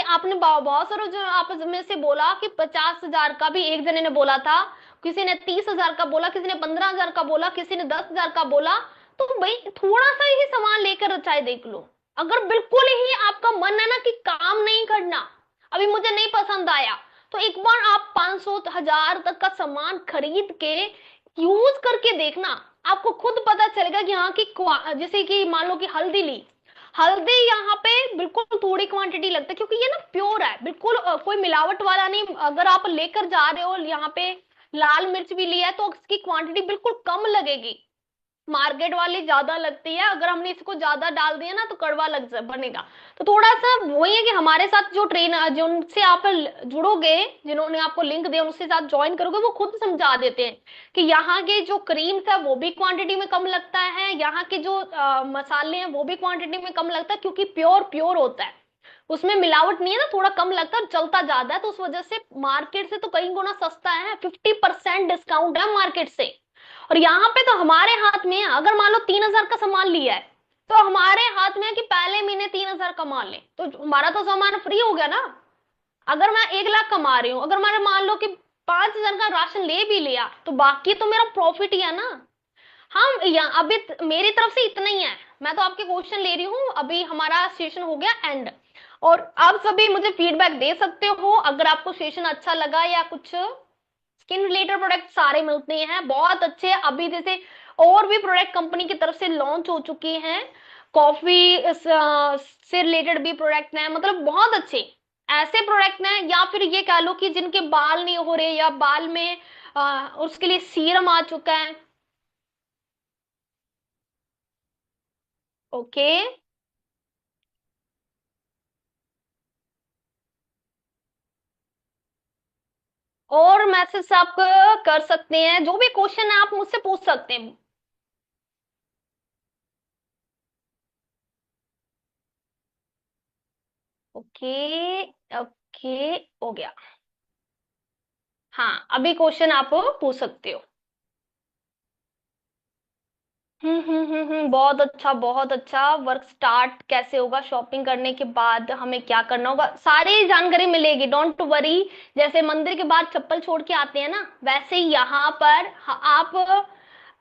आपने बहुत सारे जो आप में से बोला कि 50 हजार का भी एक जने ने बोला था, किसी ने 30 हजार का बोला, किसी ने 15 हजार का बोला, किसी ने 10 हजार का बोला। तो भाई थोड़ा सा ही सामान लेकर चाहे देख लो। अगर बिल्कुल ही आपका मन है ना कि काम नहीं करना, अभी मुझे नहीं पसंद आया, तो एक बार आप 500 1000 तक का सामान खरीद के यूज करके देखना, आपको खुद पता चलेगा कि हाँ, कि जैसे कि मान लो कि हल्दी ली, हल्दी यहाँ पे बिल्कुल थोड़ी क्वांटिटी लगता है, क्योंकि ये ना प्योर है, बिल्कुल कोई मिलावट वाला नहीं। अगर आप लेकर जा रहे हो यहाँ पे लाल मिर्च भी लिया है तो उसकी क्वांटिटी बिल्कुल कम लगेगी। मार्केट वाली ज्यादा लगती है, अगर हमने इसको ज्यादा डाल दिया ना तो कड़वा बनेगा। तो थोड़ा सा वही है कि हमारे साथ जो जिनसे आप जुड़ोगे, जिन्होंने आपको लिंक दिया उनसे साथ ज्वाइन करोगे, वो खुद समझा देते हैं कि यहाँ के जो क्रीम्स है वो भी क्वांटिटी में कम लगता है, यहाँ के जो मसाले हैं वो भी क्वांटिटी में कम लगता है, क्योंकि प्योर प्योर होता है, उसमें मिलावट नहीं है ना, थोड़ा कम लगता है और चलता ज्यादा है, तो उस वजह से मार्केट से तो कई गुना सस्ता है, 50% डिस्काउंट है मार्केट से। और यहाँ पे तो हमारे हाथ में है, अगर मान लो 3,000 का सामान लिया है तो हमारे हाथ में है कि पहले महीने 3,000 कमा ले, तो हमारा तो सामान फ्री हो गया ना। अगर मैं 1 लाख कमा रही हूँ, अगर मैंने मान लो कि 5,000 का राशन ले भी लिया तो बाकी तो मेरा प्रॉफिट ही है ना। हम यहाँ अभी मेरी तरफ से इतना ही है, मैं तो आपके क्वेश्चन ले रही हूँ, अभी हमारा सेशन हो गया एंड। और आप सभी मुझे फीडबैक दे सकते हो अगर आपको सेशन अच्छा लगा, या कुछ स्किन रिलेटेड प्रोडक्ट सारे मिलते हैं बहुत अच्छे, अभी जैसे और भी प्रोडक्ट कंपनी की तरफ से लॉन्च हो चुके हैं, कॉफी से रिलेटेड भी प्रोडक्ट हैं, मतलब बहुत अच्छे ऐसे प्रोडक्ट हैं, या फिर ये कह लो कि जिनके बाल नहीं हो रहे या बाल में उसके लिए सीरम आ चुका है। ओके। और मैसेज आप कर सकते हैं, जो भी क्वेश्चन है आप मुझसे पूछ सकते हैं। ओके। ओके। हो गया। हाँ, अभी क्वेश्चन आप पूछ सकते हो। बहुत अच्छा बहुत अच्छा। वर्क स्टार्ट कैसे होगा, शॉपिंग करने के बाद हमें क्या करना होगा, सारी जानकारी मिलेगी, डोंट वरी। जैसे मंदिर के बाद चप्पल छोड़ के आते हैं ना, वैसे ही यहाँ पर आप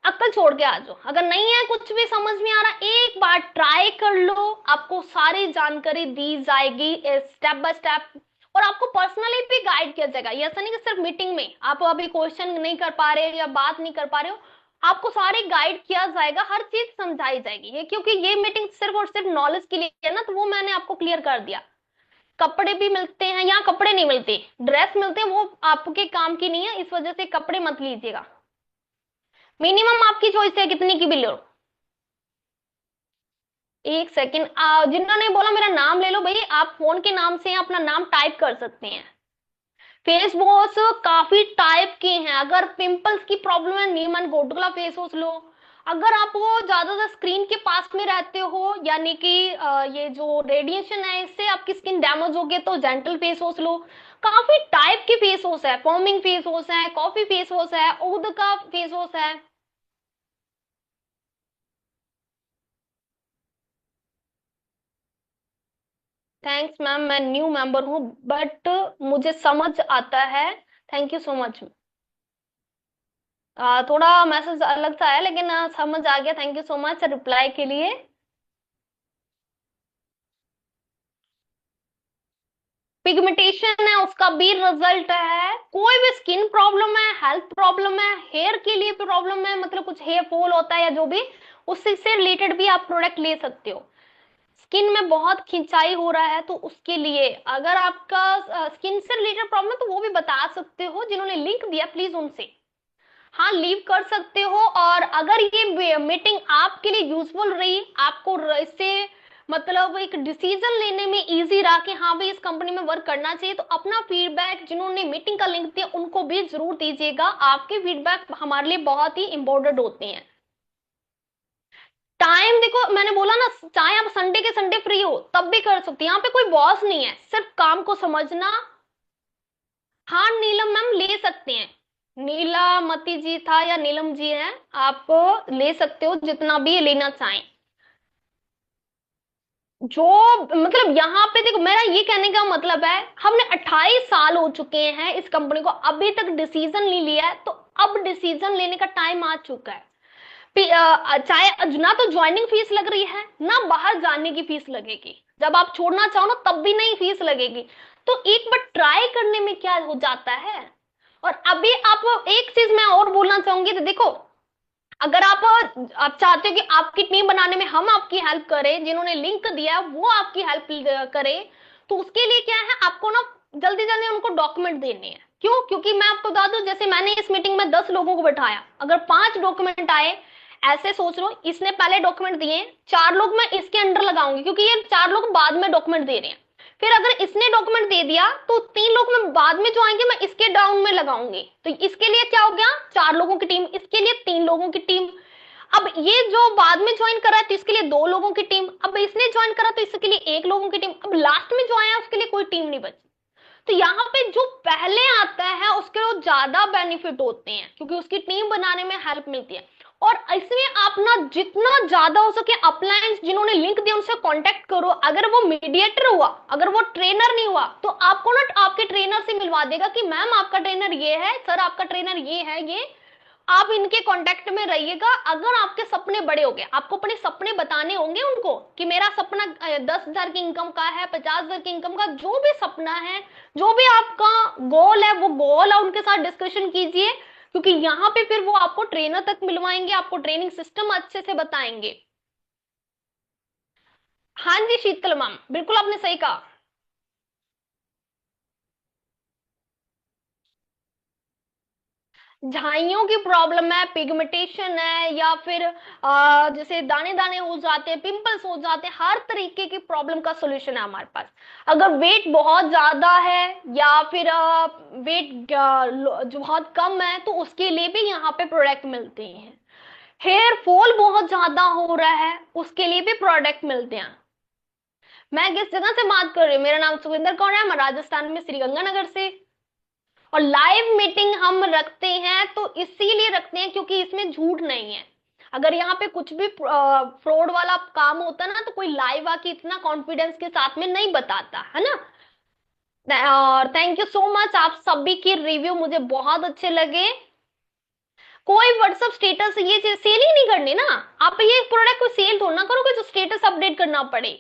अक्कल छोड़ के आ जाओ, अगर नहीं है कुछ भी समझ में आ रहा, एक बार ट्राई कर लो, आपको सारी जानकारी दी जाएगी स्टेप बाय स्टेप। और आपको पर्सनली भी गाइड किया जाएगा, ये ऐसा नहीं कि सिर्फ मीटिंग में आप अभी क्वेश्चन नहीं कर पा रहे हो या बात नहीं कर पा रहे हो, आपको सारी गाइड किया जाएगा, हर चीज समझाई जाएगी, ये क्योंकि ये मीटिंग सिर्फ और सिर्फ नॉलेज के लिए है ना, तो वो मैंने आपको क्लियर कर दिया। कपड़े भी मिलते हैं, यहाँ कपड़े नहीं मिलते, ड्रेस मिलते हैं, वो आपके काम की नहीं है, इस वजह से कपड़े मत लीजिएगा। मिनिमम आपकी चॉइस है कितनी की भी लो। एक सेकंड, जिन्होंने बोला मेरा नाम ले लो, भाई आप फोन के नाम से अपना नाम टाइप कर सकते हैं। फेस वॉश काफी टाइप के हैं, अगर पिंपल्स की प्रॉब्लम है नीमन गोडगला फेस वॉश लो, अगर आप वो ज्यादातर स्क्रीन के पास में रहते हो, यानी कि ये जो रेडिएशन है इससे आपकी स्किन डैमेज हो गई, तो जेंटल फेस वॉश लो। काफी टाइप के फेस वॉश है, फॉर्मिंग फेस वॉश है, कॉफी फेस वॉश है, ऊद का फेस वॉश है। थैंक्स मैम, मैं न्यू मेंबर हूँ बट मुझे समझ आता है। Thank you so much. थोड़ा मैसेज अलग सा है लेकिन समझ आ गया, thank you so much reply के लिए। पिगमेंटेशन है उसका भी रिजल्ट है, कोई भी स्किन प्रॉब्लम है, हेल्थ प्रॉब्लम है, हेयर के लिए प्रॉब्लम है, मतलब कुछ हेयर फॉल होता है या जो भी, उससे से रिलेटेड भी आप प्रोडक्ट ले सकते हो। स्किन में बहुत खिंचाई हो रहा है तो उसके लिए, अगर आपका स्किन से रिलेटेड प्रॉब्लम है तो वो भी बता सकते हो, जिन्होंने लिंक दिया प्लीज उनसे हाँ लीव कर सकते हो। और अगर ये मीटिंग आपके लिए यूजफुल रही, आपको इससे मतलब एक डिसीजन लेने में इजी रहा कि हाँ भाई इस कंपनी में वर्क करना चाहिए, तो अपना फीडबैक जिन्होंने मीटिंग का लिंक दिया उनको भी जरूर दीजिएगा, आपके फीडबैक हमारे लिए बहुत ही इंपॉर्टेंट होते हैं। टाइम देखो, मैंने बोला ना, चाहे आप संडे के संडे फ्री हो तब भी कर सकते हैं, यहाँ पे कोई बॉस नहीं है, सिर्फ काम को समझना। हाँ नीलम मैम ले सकते हैं, नीलामती जी था या नीलम जी है, आप ले सकते हो जितना भी लेना चाहें। जो मतलब यहाँ पे देखो, मेरा ये कहने का मतलब है, हमने 28 साल हो चुके हैं इस कंपनी को, अभी तक डिसीजन नहीं लिया है, तो अब डिसीजन लेने का टाइम आ चुका है। चाहे ना तो ज्वाइनिंग फीस लग रही है ना बाहर जाने की फीस लगेगी, जब आप छोड़ना चाहो ना तब भी नहीं फीस लगेगी, तो एक बार ट्राई करने में क्या हो जाता है। और अभी आप एक चीज मैं और बोलना चाहूंगी, तो देखो अगर आप चाहते हो कि आपकी टीम बनाने में हम आपकी हेल्प करें, जिन्होंने लिंक दिया है वो आपकी हेल्प करें, तो उसके लिए क्या है, आपको ना जल्दी जल्दी उनको डॉक्यूमेंट देने हैं। क्यों? क्योंकि मैं आपको बता दूं, जैसे मैंने इस मीटिंग में 10 लोगों को बैठाया, अगर 5 डॉक्यूमेंट आए, ऐसे सोच लो, इसने पहले डॉक्यूमेंट दिए, 4 लोग मैं इसके अंडर लगाऊंगी क्योंकि ये 4 लोग बाद में डॉक्यूमेंट दे रहे हैं। फिर अगर इसने डॉक्यूमेंट दे दिया तो 3 लोग में बाद में जो आएंगे मैं इसके डाउन में लगाऊंगी। तो इसके लिए क्या हो गया, 4 लोगों की टीम, इसके लिए 3 लोगों की टीम। अब ये जो बाद में ज्वाइन करा है तो इसके लिए 2 लोगों की टीम, अब इसने ज्वाइन करा तो इसके लिए 1 लोगों की टीम, अब लास्ट में जो आया उसके लिए कोई टीम नहीं बची। तो यहाँ पे जो पहले आता है उसके वो ज्यादा बेनिफिट होते हैं क्योंकि उसकी टीम बनाने में हेल्प मिलती है। और इसमें आप ना जितना ज्यादा हो सके अपलायंस जिन्होंने लिंक दिया उनसे कांटेक्ट करो। अगर वो मीडिएटर हुआ, अगर वो ट्रेनर नहीं हुआ, तो आपको ना आपके ट्रेनर से मिलवा देगा कि मैम आपका ट्रेनर ये है, सर आपका ट्रेनर ये है, ये आप इनके कांटेक्ट में रहिएगा। अगर आपके सपने बड़े हो गए, आपको अपने सपने बताने होंगे उनको कि मेरा सपना 10,000 की इनकम का है, 50,000 की इनकम का, जो भी सपना है, जो भी आपका गोल है, वो गोल है उनके साथ डिस्कशन कीजिए क्योंकि यहाँ पे फिर वो आपको ट्रेनर तक मिलवाएंगे, आपको ट्रेनिंग सिस्टम अच्छे से बताएंगे। हाँ जी शीतल मैम, बिल्कुल आपने सही कहा। झाइयों की प्रॉब्लम है, पिगमेंटेशन है, या फिर जैसे दाने दाने हो जाते हैं, पिंपल्स हो जाते हैं, हर तरीके की प्रॉब्लम का सोल्यूशन है हमारे पास। अगर वेट बहुत ज्यादा है या फिर वेट जो बहुत कम है तो उसके लिए भी यहाँ पे प्रोडक्ट मिलते हैं। हेयर फॉल बहुत ज्यादा हो रहा है उसके लिए भी प्रोडक्ट मिलते हैं। मैं किस जगह से बात कर रही हूँ, मेरा नाम सुविंदर कौर है, मैं राजस्थान में श्रीगंगानगर से। और लाइव मीटिंग हम रखते हैं तो इसीलिए रखते हैं क्योंकि इसमें झूठ नहीं है। अगर यहाँ पे कुछ भी फ्रॉड वाला काम होता ना तो कोई लाइव आके इतना कॉन्फिडेंस के साथ में नहीं बताता है ना। और थैंक यू सो मच, आप सभी की रिव्यू मुझे बहुत अच्छे लगे। कोई व्हाट्सएप स्टेटस ये चीज सेल ही नहीं करनी ना। आप ये प्रोडक्ट को सेल थोड़ा ना करोगे जो स्टेटस अपडेट करना पड़े।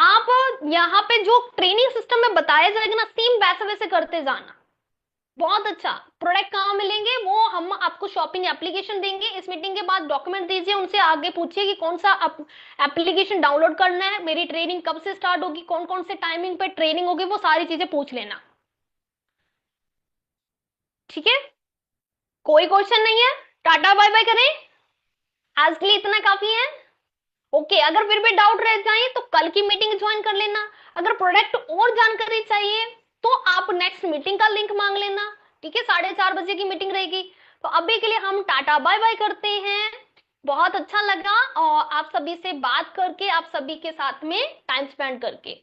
आप यहाँ पे जो ट्रेनिंग सिस्टम में बताया जाएगा ना सेम वैसे वैसे करते जाना। बहुत अच्छा। प्रोडक्ट कहाँ मिलेंगे, वो हम आपको शॉपिंग एप्लीकेशन देंगे। इस मीटिंग के बाद डॉक्यूमेंट दीजिए, उनसे आगे पूछिए कि कौन सा एप्लीकेशन डाउनलोड करना है, मेरी ट्रेनिंग कब से स्टार्ट होगी, कौन कौन से टाइमिंग पे ट्रेनिंग होगी, वो सारी चीजें पूछ लेना। ठीक है, कोई क्वेश्चन नहीं है, टाटा बाय बाय करें, आज के लिए इतना काफी है। ओके, अगर फिर भी डाउट रह जाए तो कल की मीटिंग ज्वाइन कर लेना। अगर प्रोडक्ट और जानकारी चाहिए तो आप नेक्स्ट मीटिंग का लिंक मांग लेना। ठीक है, 4:30 बजे की मीटिंग रहेगी। तो अभी के लिए हम टाटा बाय बाय करते हैं। बहुत अच्छा लगा और आप सभी से बात करके, आप सभी के साथ में टाइम स्पेंड करके।